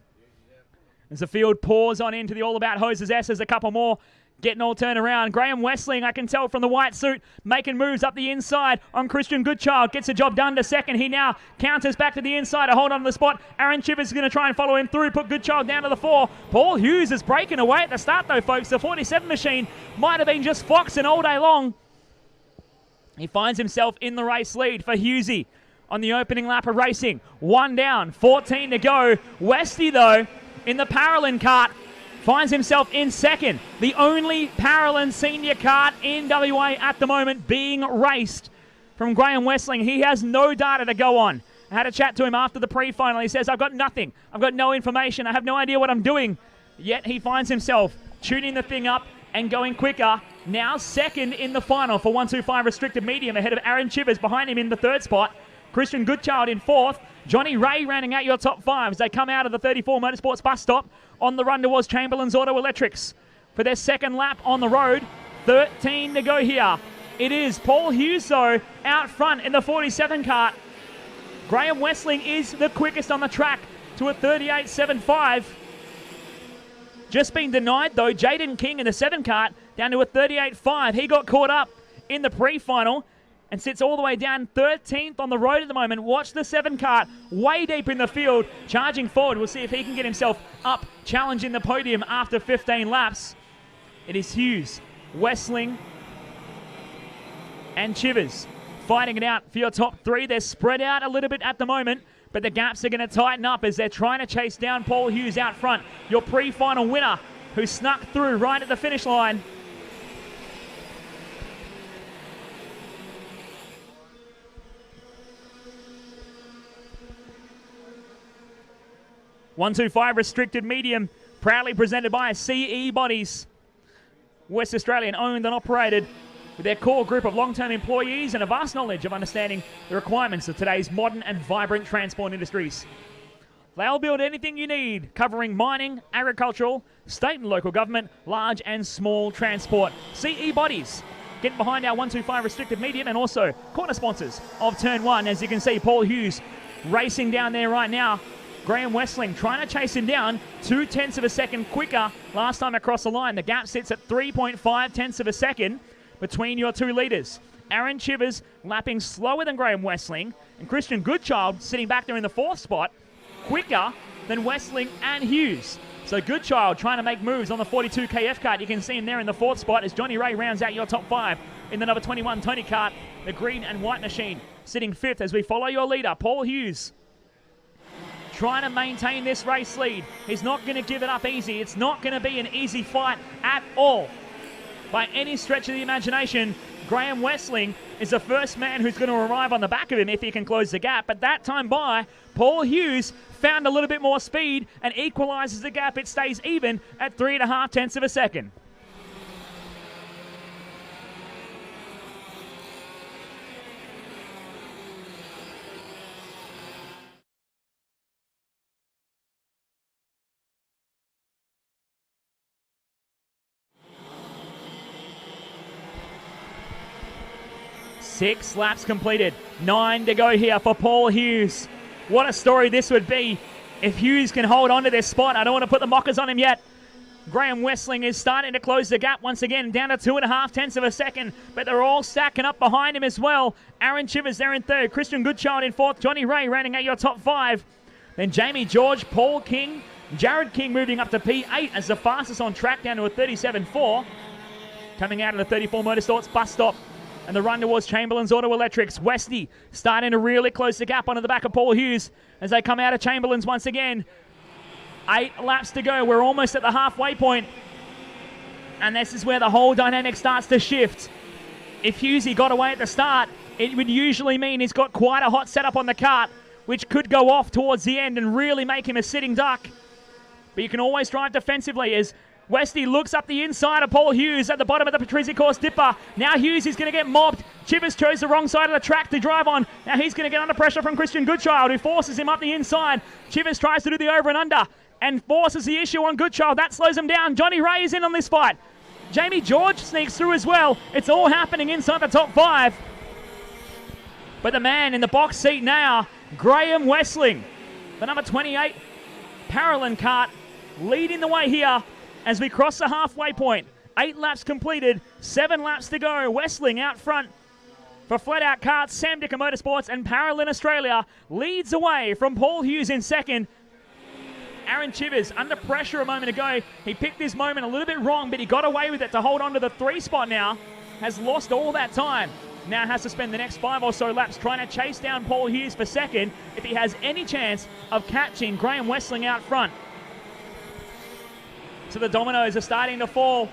As the field pours on into the All About Hoses S, there's a couple more getting all turned around. Graham Wessling, I can tell from the white suit, making moves up the inside on Christian Goodchild. Gets the job done to second. He now counters back to the inside to hold on to the spot. Aaron Chivers is going to try and follow him through, put Goodchild down to the 4. Paul Hughes is breaking away at the start though, folks. The 47 machine might have been just foxing all day long. He finds himself in the race lead for Hughesy on the opening lap of racing. 1 down, 14 to go. Westy, though, in the Paralyn kart, finds himself in second. The only Paralyn senior kart in WA at the moment being raced from Graham Wessling. He has no data to go on. I had a chat to him after the pre-final. He says, I've got nothing. I've got no information. I have no idea what I'm doing. Yet he finds himself tuning the thing up and going quicker. Now second in the final for 125 restricted medium ahead of Aaron Chivers behind him in the 3rd spot. Christian Goodchild in 4th. Johnny Ray rounding out your top 5 as they come out of the 34 Motorsports bus stop. On the run towards Chamberlain's Auto Electrics for their second lap on the road. 13 to go here. It is Paul Hughes, though, out front in the 47 kart. Graham Wessling is the quickest on the track to a 38.75. Just been denied, though, Jaden King in the 7 kart down to a 38.5. He got caught up in the pre-final and sits all the way down 13th on the road at the moment. Watch the 7 kart way deep in the field, charging forward. We'll see if he can get himself up, challenging the podium after 15 laps. It is Hughes, Wessling, and Chivers fighting it out for your top 3. They're spread out a little bit at the moment, but the gaps are going to tighten up as they're trying to chase down Paul Hughes out front. Your pre-final winner who snuck through right at the finish line. .125 restricted medium, proudly presented by CE Bodies. West Australian owned and operated with their core group of long-term employees and a vast knowledge of understanding the requirements of today's modern and vibrant transport industries. They'll build anything you need, covering mining, agricultural, state and local government, large and small transport. CE Bodies, get behind our 125 restricted medium and also corner sponsors of Turn 1. As you can see, Paul Hughes racing down there right now. Graham Wessling trying to chase him down 0.2 of a second quicker last time across the line. The gap sits at 3.5 of a second between your 2 leaders. Aaron Chivers lapping slower than Graham Wessling, and Christian Goodchild sitting back there in the 4th spot, quicker than Wessling and Hughes. So Goodchild trying to make moves on the 42 KF kart. You can see him there in the 4th spot as Johnny Ray rounds out your top 5 in the number 21 Tony kart. The green and white machine sitting 5th as we follow your leader, Paul Hughes, trying to maintain this race lead. He's not going to give it up easy. It's not going to be an easy fight at all by any stretch of the imagination. Graham Wessling is the first man who's going to arrive on the back of him if he can close the gap. But that time by, Paul Hughes found a little bit more speed and equalises the gap. It stays even at 3.5 of a second. Six laps completed. 9 to go here for Paul Hughes. What a story this would be if Hughes can hold on to this spot. I don't want to put the mockers on him yet. Graham Wessling is starting to close the gap once again, down to 2.5 of a second, but they're all stacking up behind him as well. Aaron Chivers there in 3rd, Christian Goodchild in 4th, Johnny Ray rounding out your top 5. Then Jamie George, Paul King, Jared King moving up to P8 as the fastest on track, down to a 37.4. Coming out of the 34 Motorsports bus stop and the run towards Chamberlain's Auto Electrics. Westy starting to really close the gap onto the back of Paul Hughes as they come out of Chamberlain's once again. 8 laps to go. We're almost at the halfway point. And this is where the whole dynamic starts to shift. If Hughesy got away at the start, it would usually mean he's got quite a hot setup on the kart, which could go off towards the end and really make him a sitting duck. But you can always drive defensively as Westy looks up the inside of Paul Hughes at the bottom of the Patrizzi course dipper. Now Hughes is going to get mobbed. Chivers chose the wrong side of the track to drive on. Now he's going to get under pressure from Christian Goodchild, who forces him up the inside. Chivers tries to do the over and under and forces the issue on Goodchild. That slows him down. Johnny Ray is in on this fight. Jamie George sneaks through as well. It's all happening inside the top 5. But the man in the box seat now, Graham Wessling, the number 28 Paralyn kart, leading the way here as we cross the halfway point. 8 laps completed, 7 laps to go. Westling out front for Flat Out Karts, Sam Dicker Motorsports, and Paralyn Australia leads away from Paul Hughes in second. Aaron Chivers under pressure a moment ago. He picked his moment a little bit wrong, but he got away with it to hold on to the 3 spot now. Has lost all that time. Now has to spend the next 5 or so laps trying to chase down Paul Hughes for second if he has any chance of catching Graham Westling out front. So the dominoes are starting to fall,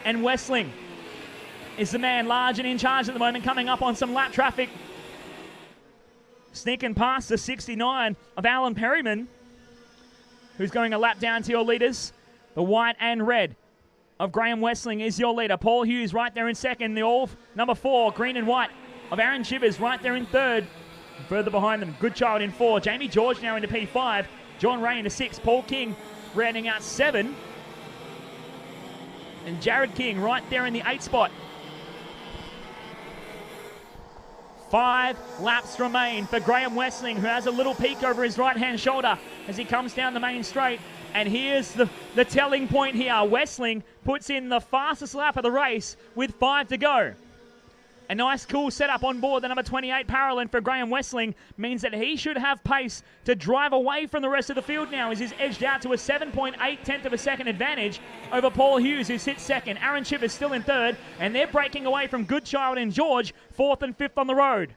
and Westling is the man large and in charge at the moment, coming up on some lap traffic. Sneaking past the 69 of Alan Perryman, who's going a lap down to your leaders. The white and red of Graham Westling is your leader. Paul Hughes right there in second. The all number 4, green and white, of Aaron Chivers right there in third. Further behind them, Goodchild in 4. Jamie George now into P5. John Ray into 6. Paul King rounding out 7. And Jared King right there in the 8 spot. 5 laps remain for Graham Westling, who has a little peek over his right-hand shoulder as he comes down the main straight. And here's the telling point here. Westling puts in the fastest lap of the race with 5 to go. A nice cool setup on board the number 28 Paralyn for Graham Westling means that he should have pace to drive away from the rest of the field now as he's edged out to a 7.8 of a second advantage over Paul Hughes, who sits second. Aaron Chivers still in third, and they're breaking away from Goodchild and George, 4th and 5th on the road.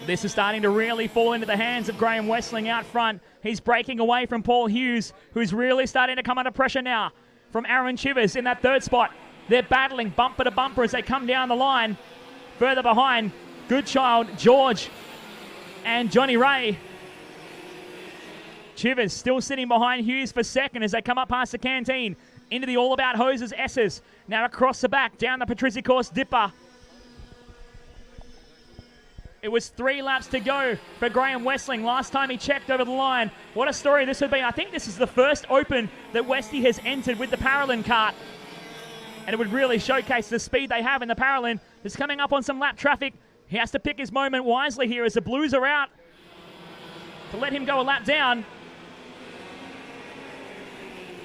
This is starting to really fall into the hands of Graham Westling out front. He's breaking away from Paul Hughes, who's really starting to come under pressure now from Aaron Chivers in that 3rd spot. They're battling bumper to bumper as they come down the line. Further behind, Goodchild, George, and Johnny Ray. Chivers still sitting behind Hughes for second as they come up past the canteen into the All About Hoses S's. Now across the back, down the Patrizzi Course Dipper. It was 3 laps to go for Graham Westling. Last time he checked over the line. What a story this would be. I think this is the first Open that Westy has entered with the Paralyn kart. And it would really showcase the speed they have in the Paralyn. It's coming up on some lap traffic. He has to pick his moment wisely here as the Blues are out to let him go a lap down.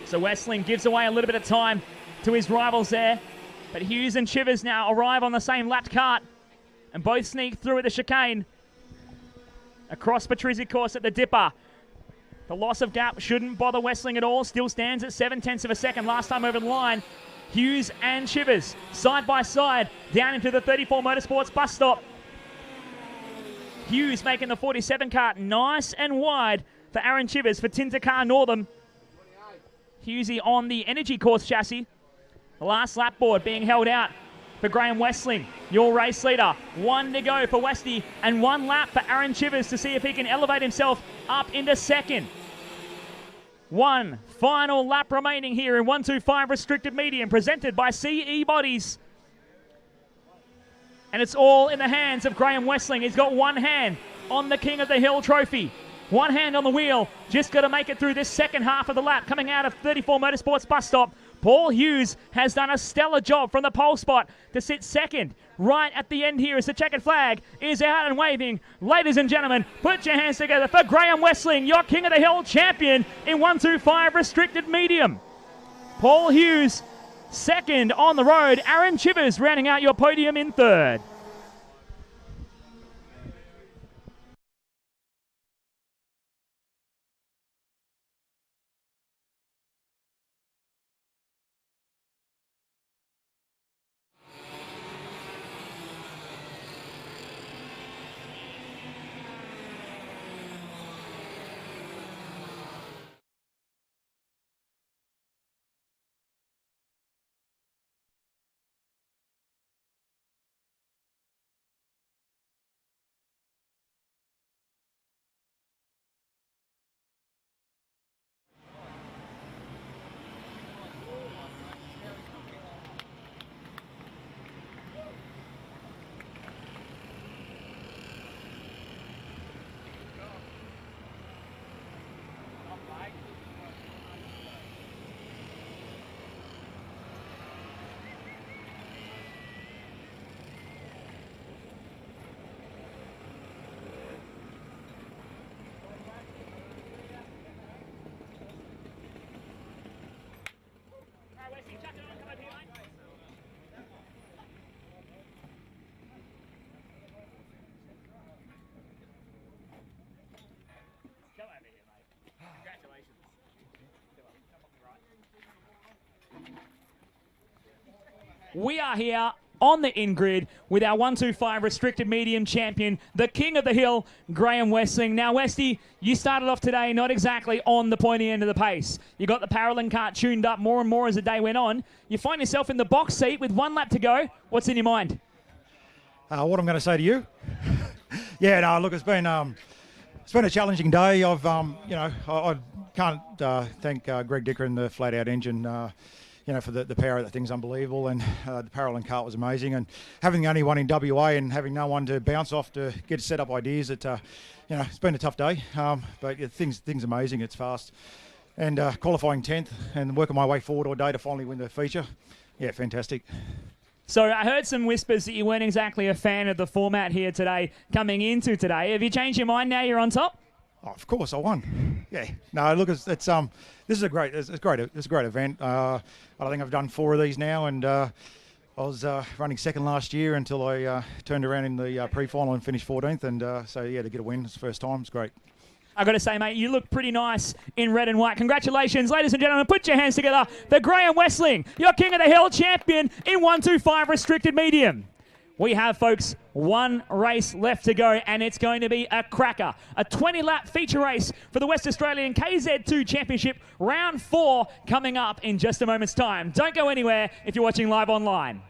So Westling gives away a little bit of time to his rivals there. But Hughes and Chivers now arrive on the same lapped kart. And both sneak through at the chicane. Across Patrizzi Course at the Dipper. The loss of gap shouldn't bother Westling at all. Still stands at 7/10 of a second last time over the line. Hughes and Chivers side by side down into the 34 Motorsports bus stop. Hughes making the 47 kart nice and wide for Aaron Chivers for Tintercar Northern. Hughesy on the Energy Course chassis. The last lap board being held out for Graham Westling, your race leader. 1 to go for Westy and 1 lap for Aaron Chivers to see if he can elevate himself up into second. 1 final lap remaining here in 125 Restricted Medium, presented by CE Bodies. And it's all in the hands of Graham Westling. He's got 1 hand on the King of the Hill trophy. 1 hand on the wheel. Just got to make it through this second half of the lap coming out of 34 Motorsports bus stop. Paul Hughes has done a stellar job from the pole spot to sit second. Right at the end here as the checkered flag is out and waving. Ladies and gentlemen, put your hands together for Graham Westling, your King of the Hill champion in 125 Restricted Medium. Paul Hughes second on the road. Aaron Chivers rounding out your podium in third. We are here on the in-grid with our 125 restricted medium champion, the king of the hill, Graham Westling. Now, Westy, you started off today not exactly on the pointy end of the pace. You got the Paralympic cart tuned up more and more as the day went on. You find yourself in the box seat with 1 lap to go. What's in your mind? What I'm going to say to you? Yeah, no, look, it's been a challenging day. I can't thank Greg Dicker and the Flat Out Engine, for the power of that thing's unbelievable, and the Paralympic cart was amazing. And having the only one in WA and having no one to bounce off to get to set up ideas, it's been a tough day. But yeah, things amazing. It's fast, and qualifying 10th and working my way forward all day to finally win the feature. Yeah, fantastic. So I heard some whispers that you weren't exactly a fan of the format here today, coming into today. Have you changed your mind now you're on top? Oh, of course, I won. Yeah. No, look, this is a great event. I think I've done 4 of these now, and I was running second last year until I turned around in the pre-final and finished 14th. And to get a win, it's the first time. It's great. I've got to say, mate, you look pretty nice in red and white. Congratulations, ladies and gentlemen. Put your hands together for Graham Westling, your King of the Hill champion in 125 restricted medium. We have, folks, 1 race left to go, and it's going to be a cracker. A 20-lap feature race for the West Australian KZ2 Championship, round 4, coming up in just a moment's time. Don't go anywhere if you're watching live online.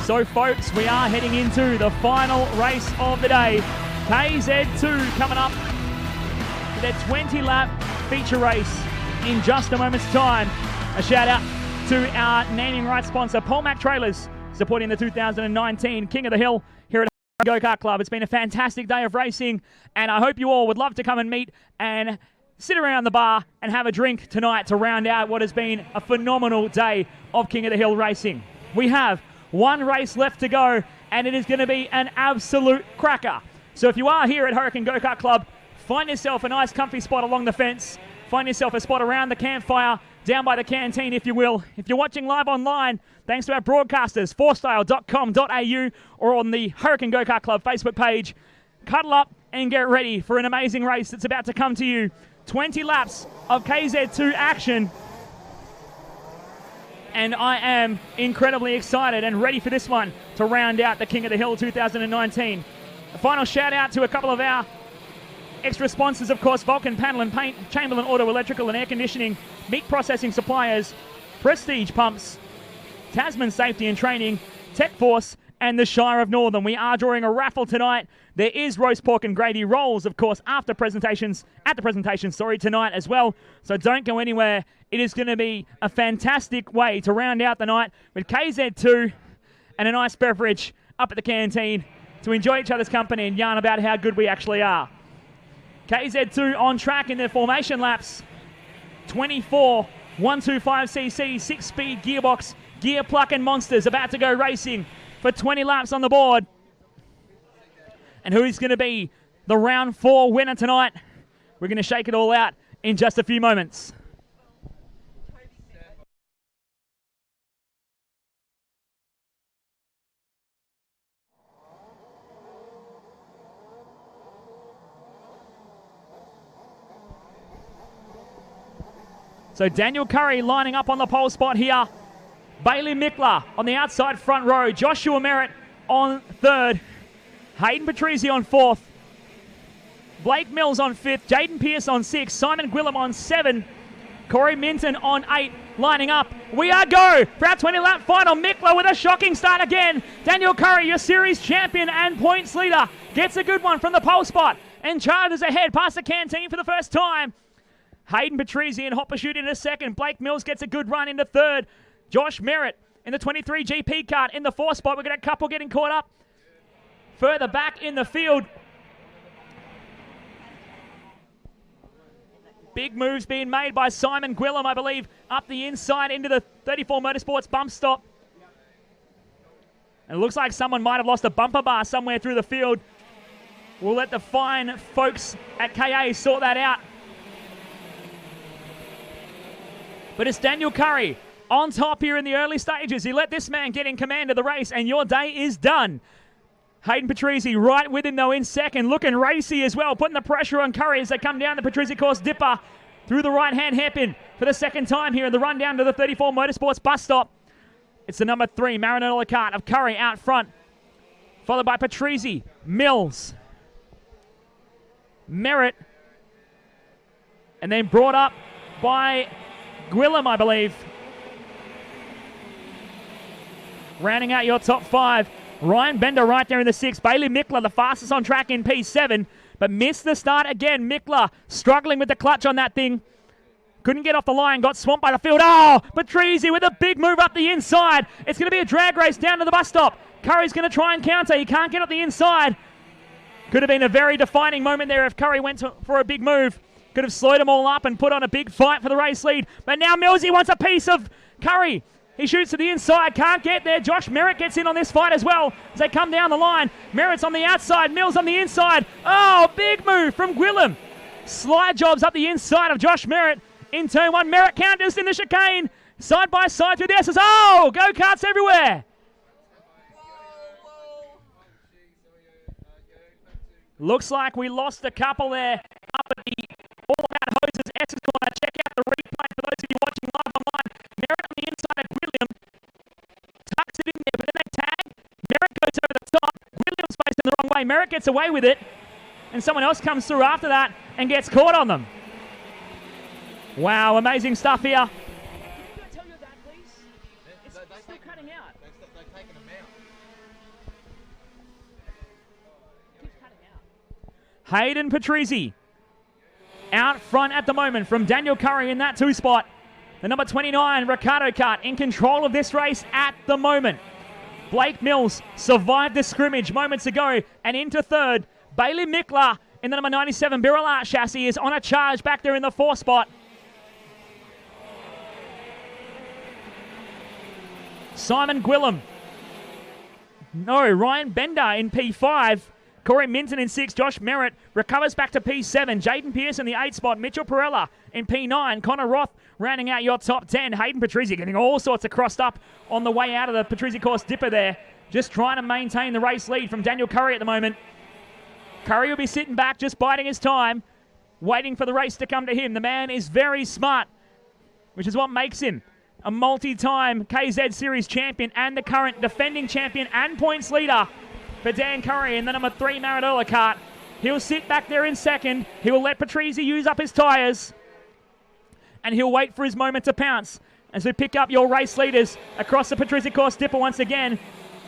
So, folks, we are heading into the final race of the day. KZ2 coming up for their 20-lap feature race in just a moment's time. A shout-out to our naming rights sponsor, Polmac Trailers, supporting the 2019 King of the Hill here at the Go-Kart Club. It's been a fantastic day of racing, and I hope you all would love to come and meet and sit around the bar and have a drink tonight to round out what has been a phenomenal day of King of the Hill racing. We have 1 race left to go, and it is going to be an absolute cracker. So if you are here at Hurricane Go-Kart Club, find yourself a nice comfy spot along the fence. Find yourself a spot around the campfire, down by the canteen if you will. If you're watching live online, thanks to our broadcasters, forstyle.com.au or on the Hurricane Go-Kart Club Facebook page, cuddle up and get ready for an amazing race that's about to come to you. 20 laps of KZ2 action. And I am incredibly excited and ready for this one to round out the King of the Hill 2019. A final shout out to a couple of our extra sponsors, of course, Vulcan Panel and Paint, Chamberlain Auto Electrical and Air Conditioning, Meat Processing Suppliers, Prestige Pumps, Tasman Safety and Training, Tech Force, and the Shire of Northern. We are drawing a raffle tonight. There is roast pork and gravy rolls, of course, at the presentation tonight as well. So don't go anywhere. It is going to be a fantastic way to round out the night with KZ2 and a nice beverage up at the canteen to enjoy each other's company and yarn about how good we actually are. KZ2 on track in their formation laps. 24 125cc 6-speed gearbox gear plucking monsters about to go racing for 20 laps on the board. And who's going to be the round 4 winner tonight? We're going to shake it all out in just a few moments. So Daniel Curry lining up on the pole spot here. Bailey Mickler on the outside front row. Joshua Merritt on 3rd. Hayden Patrizzi on 4th. Blake Mills on 5th. Jaden Pierce on 6th. Simon Gwillam on 7. Corey Minton on 8. lining up. We are go for our 20-lap final. Mickler with a shocking start again. Daniel Curry, your series champion and points leader, gets a good one from the pole spot and charges ahead past the canteen for the first time. Hayden Patrizi and hot pursuit in a second. Blake Mills gets a good run into third. Josh Merritt in the 23 GP kart in the fourth spot. We've got a couple getting caught up further back in the field. Big moves being made by Simon Gwillam, I believe, up the inside into the 34 Motorsports bump stop. And it looks like someone might have lost a bumper bar somewhere through the field. We'll let the fine folks at KA sort that out. But it's Daniel Curry on top here in the early stages. He let this man get in command of the race, and your day is done. Hayden Patrizi right with him, though, in second. Looking racy as well, putting the pressure on Curry as they come down the Patrizi course dipper through the right-hand hairpin for the second time here in the run down to the 34 Motorsports bus stop. It's the number 3 Marinella kart of Curry out front, followed by Patrizi, Mills, Merritt, and then brought up by Gwillam, I believe. Rounding out your top 5. Ryan Bender right there in the 6th. Bailey Mickler, the fastest on track in P7, but missed the start again. Mickler struggling with the clutch on that thing. Couldn't get off the line, got swamped by the field. Oh, Patrizi with a big move up the inside. It's going to be a drag race down to the bus stop. Curry's going to try and counter. He can't get up the inside. Could have been a very defining moment there if Curry went for a big move. Could have slowed them all up and put on a big fight for the race lead. But now Millsy wants a piece of Curry. He shoots to the inside, can't get there. Josh Merritt gets in on this fight as well as they come down the line. Merritt's on the outside, Mills on the inside. Oh, big move from Gwillam. Slide jobs up the inside of Josh Merritt. In turn 1, Merritt counters in the chicane. Side by side through the S's. Oh, go-karts everywhere. Looks like we lost a couple there up at the All About Hoses S's corner. Check out the replay for those of you watching live online. Merritt on the inside of William. Tucks it in there, but then they tag. Merritt goes over the top. William's facing the wrong way. Merritt gets away with it. And someone else comes through after that and gets caught on them. Wow, amazing stuff here. Can you tell your dad, please? It's still cutting out. They're taking them out. Keeps cutting out. Hayden Patrizi out front at the moment from Daniel Curry in that 2 spot. The number 29 Ricardo kart in control of this race at the moment. Blake Mills survived the scrimmage moments ago and into 3rd. Bailey Mickler in the number 97 Birilla chassis is on a charge back there in the 4th spot. Simon Gwillam. No, Ryan Bender in P5. Corey Minton in 6th. Josh Merritt recovers back to P7. Jaden Pierce in the 8th spot. Mitchell Perella in P9. Connor Roth rounding out your top 10. Hayden Patrizi getting all sorts of crossed up on the way out of the Patrizi course dipper there. Just trying to maintain the race lead from Daniel Curry at the moment. Curry will be sitting back, just biding his time, waiting for the race to come to him. The man is very smart, which is what makes him a multi-time KZ Series champion and the current defending champion and points leader for Dan Curry in the number 3 Marinella kart. He'll sit back there in 2nd. He will let Patrizi use up his tyres. And he'll wait for his moment to pounce as we pick up your race leaders across the Patrizi course dipper once again.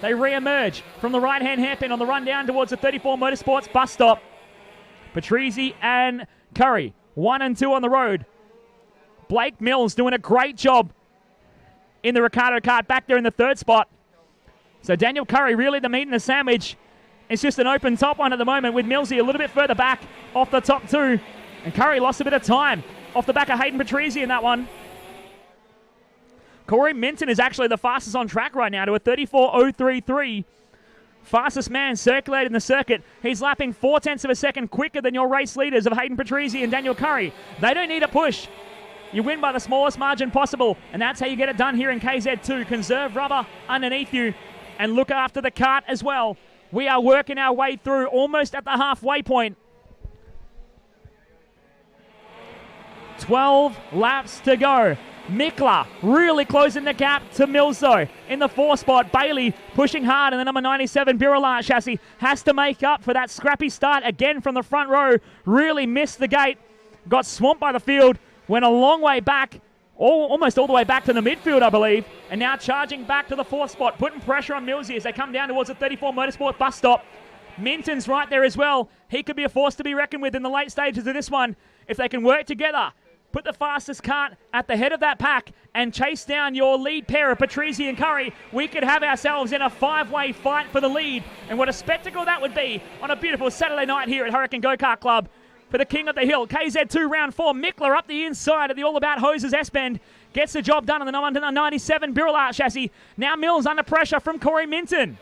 They re-emerge from the right-hand hairpin on the run down towards the 34 Motorsports bus stop. Patrizi and Curry, 1 and 2 on the road. Blake Mills doing a great job in the Ricardo kart back there in the 3rd spot. So Daniel Curry really the meat in the sandwich. It's just an open top one at the moment with Millsy a little bit further back off the top 2. And Curry lost a bit of time off the back of Hayden Patrizi in that one. Corey Minton is actually the fastest on track right now to a 34.033. Fastest man circulating the circuit. He's lapping 0.4 of a second quicker than your race leaders of Hayden Patrizi and Daniel Curry. They don't need a push. You win by the smallest margin possible, and that's how you get it done here in KZ2. Conserve rubber underneath you and look after the kart as well. We are working our way through almost at the halfway point. 12 laps to go. Mickler really closing the gap to Mills though. In the 4th spot, Bailey pushing hard in the number 97 Birilla chassis. Has to make up for that scrappy start again from the front row. Really missed the gate. Got swamped by the field. Went a long way back almost all the way back to the midfield, I believe. And now charging back to the 4th spot, putting pressure on Millsy as they come down towards the 34 Motorsport bus stop. Minton's right there as well. He could be a force to be reckoned with in the late stages of this one if they can work together. Put the fastest cart at the head of that pack and chase down your lead pair of Patrizi and Curry. We could have ourselves in a 5-way fight for the lead. And what a spectacle that would be on a beautiful Saturday night here at Hurricane Go-Kart Club. For the King of the Hill, KZ2 round 4. Mickler up the inside of the All About Hoses S-Bend. Gets the job done on the 97 Birrell Art chassis. Now Mills under pressure from Corey Minton.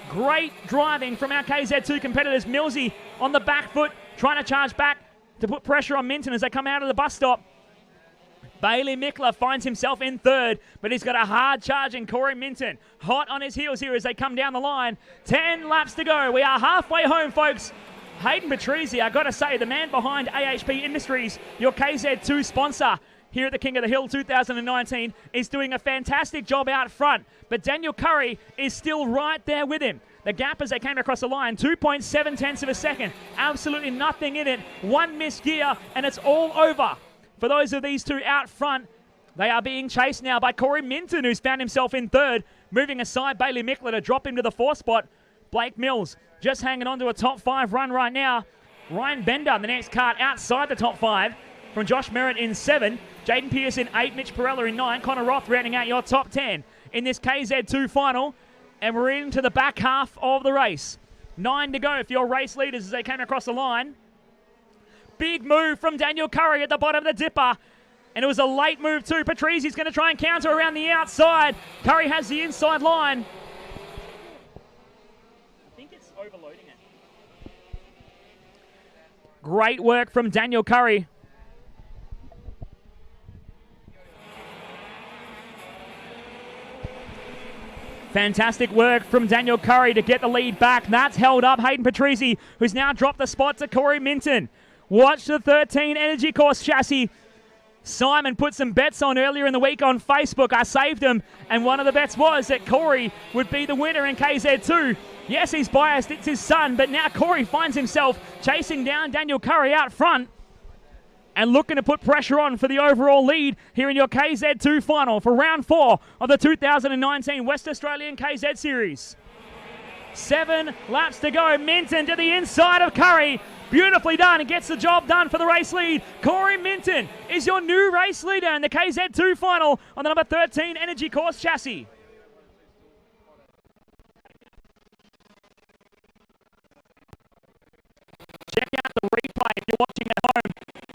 Great driving from our KZ2 competitors. Millsy on the back foot, trying to charge back to put pressure on Minton as they come out of the bus stop. Bailey Mickler finds himself in 3rd, but he's got a hard charging Corey Minton. Hot on his heels here as they come down the line. 10 laps to go. We are halfway home, folks. Hayden Patrizi, I've got to say, the man behind AHP Industries, your KZ2 sponsor here at the King of the Hill 2019, is doing a fantastic job out front. But Daniel Curry is still right there with him. The gap as they came across the line, 2.7 tenths of a second. Absolutely nothing in it. One missed gear, and it's all over. For those of these two out front, they are being chased now by Corey Minton, who's found himself in 3rd, moving aside Bailey Mickler to drop him to the 4th spot. Blake Mills just hanging on to a top 5 run right now. Ryan Bender, the next cart outside the top 5. From Josh Merritt in 7. Jaden Pierce in 8. Mitch Perella in 9. Connor Roth rounding out your top 10 in this KZ2 final. And we're into the back half of the race. 9 to go for your race leaders as they came across the line. Big move from Daniel Curry at the bottom of the dipper. And it was a late move too. Patrizi's going to try and counter around the outside. Curry has the inside line. I think it's overloading it. Great work from Daniel Curry. Fantastic work from Daniel Curry to get the lead back. That's held up Hayden Patrizi, who's now dropped the spot to Corey Minton. Watch the 13 Energy Course chassis. Simon put some bets on earlier in the week on Facebook. I saved them, and one of the bets was that Corey would be the winner in KZ2. Yes, he's biased, it's his son, but now Corey finds himself chasing down Daniel Curry out front and looking to put pressure on for the overall lead here in your KZ2 final for round 4 of the 2019 West Australian KZ Series. 7 laps to go. Minton to the inside of Curry. Beautifully done. He gets the job done for the race lead. Corey Minton is your new race leader in the KZ2 final on the number 13 Energy Course chassis. Check out the replay if you're watching at home.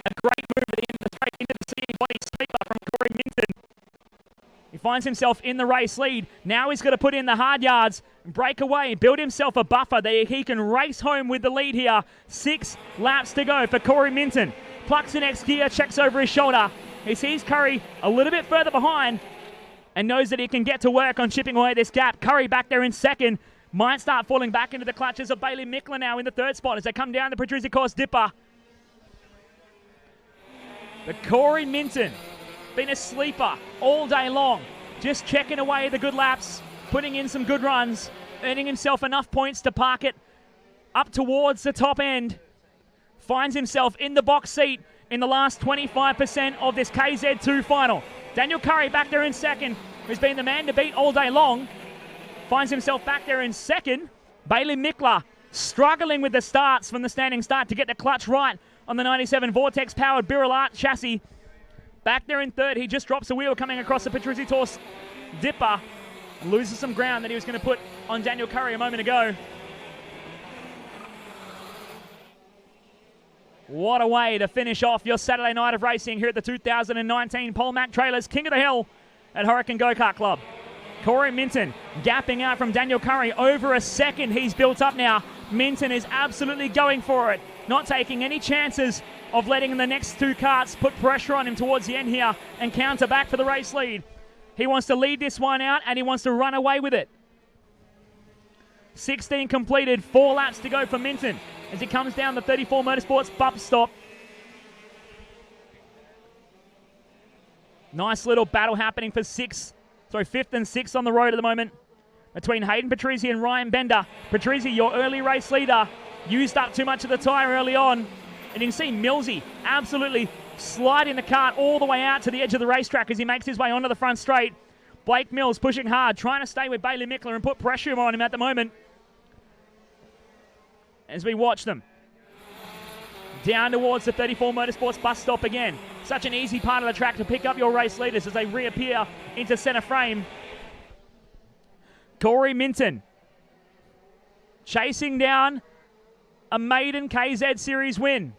A great move at the end of the straight into the seat body sweeper from Corey Minton. He finds himself in the race lead. Now he's got to put in the hard yards, break away, build himself a buffer that he can race home with the lead here. 6 laps to go for Corey Minton. Plucks the next gear, checks over his shoulder. He sees Curry a little bit further behind and knows that he can get to work on chipping away this gap. Curry back there in 2nd. Might start falling back into the clutches of Bailey Mickler now in the 3rd spot as they come down the Patrizi Course dipper. But Corey Minton, been a sleeper all day long, just checking away the good laps, putting in some good runs, earning himself enough points to park it up towards the top end. Finds himself in the box seat in the last 25% of this KZ2 final. Daniel Curry back there in 2nd, who's been the man to beat all day long. Finds himself back there in 2nd. Bailey Mickler struggling with the starts from the standing start to get the clutch right on the 97 Vortex-powered Birrell Art chassis. Back there in 3rd, he just drops a wheel coming across the Patrizi Course dipper. Loses some ground that he was going to put on Daniel Curry a moment ago. What a way to finish off your Saturday night of racing here at the 2019 Polmac Trailers King of the Hill at Hurricane Go-Kart Club. Corey Minton gapping out from Daniel Curry. Over a second he's built up now. Minton is absolutely going for it. Not taking any chances of letting the next 2 carts put pressure on him towards the end here and counter back for the race lead. He wants to lead this one out and he wants to run away with it. 16 completed, 4 laps to go for Minton as he comes down the 34 Motorsports bump stop. Nice little battle happening for 5th and 6th on the road at the moment between Hayden Patrizi and Ryan Bender. Patrizi, your early race leader, used up too much of the tyre early on. And you can see Millsy absolutely sliding the cart all the way out to the edge of the racetrack as he makes his way onto the front straight. Blake Mills pushing hard, trying to stay with Bailey Mickler and put pressure on him at the moment. As we watch them down towards the 34 Motorsports bus stop again. Such an easy part of the track to pick up your race leaders as they reappear into centre frame. Corey Minton chasing down a maiden KZ Series win.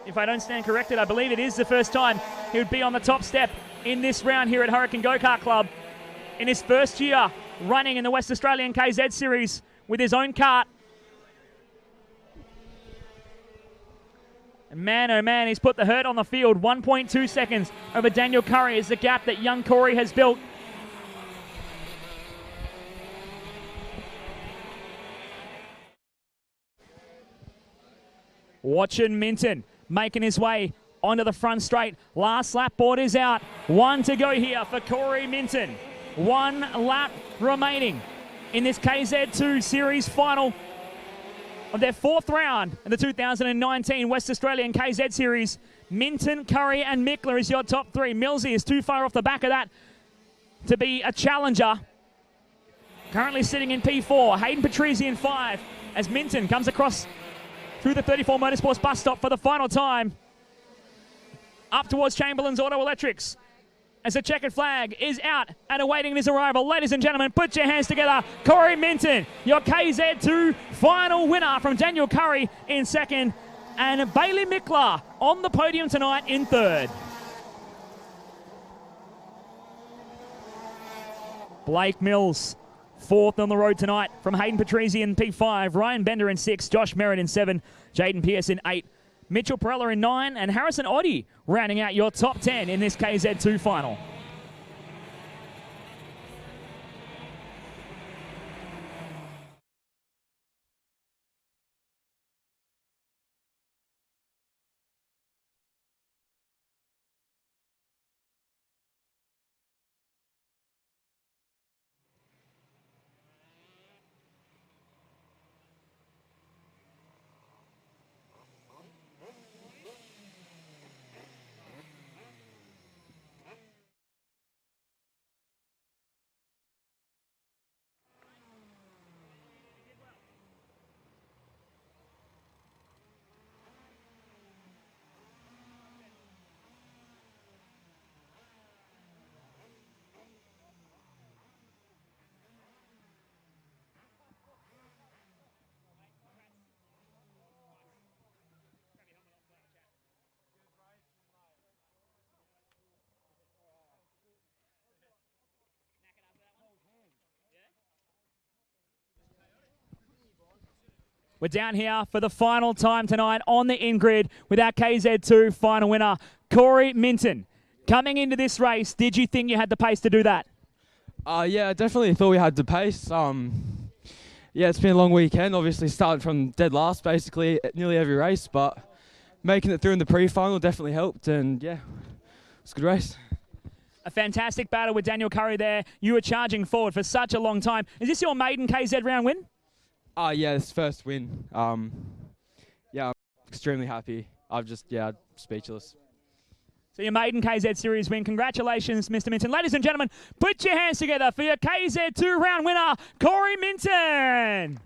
If I don't stand corrected, I believe it is the first time he would be on the top step in this round here at Hurricane Go-Kart Club. In his first year running in the West Australian KZ Series with his own kart. And man, oh man, he's put the hurt on the field. 1.2 seconds over Daniel Curry is the gap that young Corey has built. Watching Minton making his way onto the front straight. Last lap board is out. 1 to go here for Corey Minton. 1 lap remaining in this KZ2 Series final of their 4th round in the 2019 West Australian KZ Series. Minton, Curry and Mickler is your top 3. Millsy is too far off the back of that to be a challenger. Currently sitting in P4. Hayden Patrizi in 5 as Minton comes across through the 34 Motorsports bus stop for the final time. Up towards Chamberlain's Auto Electrics as the checkered flag is out and awaiting his arrival. Ladies and gentlemen, put your hands together. Corey Minton, your KZ2 final winner from Daniel Curry in 2nd. And Bailey Mickler on the podium tonight in 3rd. Blake Mills 4th on the road tonight from Hayden Patrizi in P5. Ryan Bender in 6. Josh Merritt in 7. Jaden Pierce in 8. Mitchell Perella in 9. And Harrison Oddie rounding out your top 10 in this KZ2 final. We're down here for the final time tonight on the in-grid with our KZ2 final winner, Corey Minton. Coming into this race, did you think you had the pace to do that? Yeah, I definitely thought we had the pace. Yeah, it's been a long weekend. Obviously started from dead last basically at nearly every race, but making it through in the pre-final definitely helped, and yeah, it's a good race. A fantastic battle with Daniel Curry there. You were charging forward for such a long time. Is this your maiden KZ round win? Yeah, it's first win. Yeah, I'm extremely happy. I'm speechless. So your maiden KZ Series win. Congratulations, Mr. Minton. Ladies and gentlemen, put your hands together for your KZ2 round winner, Corey Minton.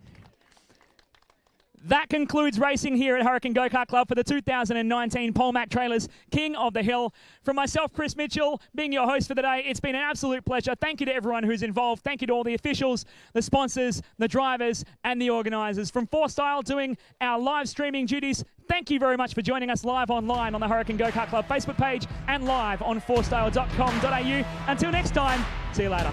That concludes racing here at Hurricane Go-Kart Club for the 2019 Polmac Trailers King of the Hill. From myself, Chris Mitchell, being your host for the day, it's been an absolute pleasure. Thank you to everyone who's involved. Thank you to all the officials, the sponsors, the drivers, and the organisers. From 4Style doing our live streaming duties, thank you very much for joining us live online on the Hurricane Go-Kart Club Facebook page and live on 4style.com.au. Until next time, see you later.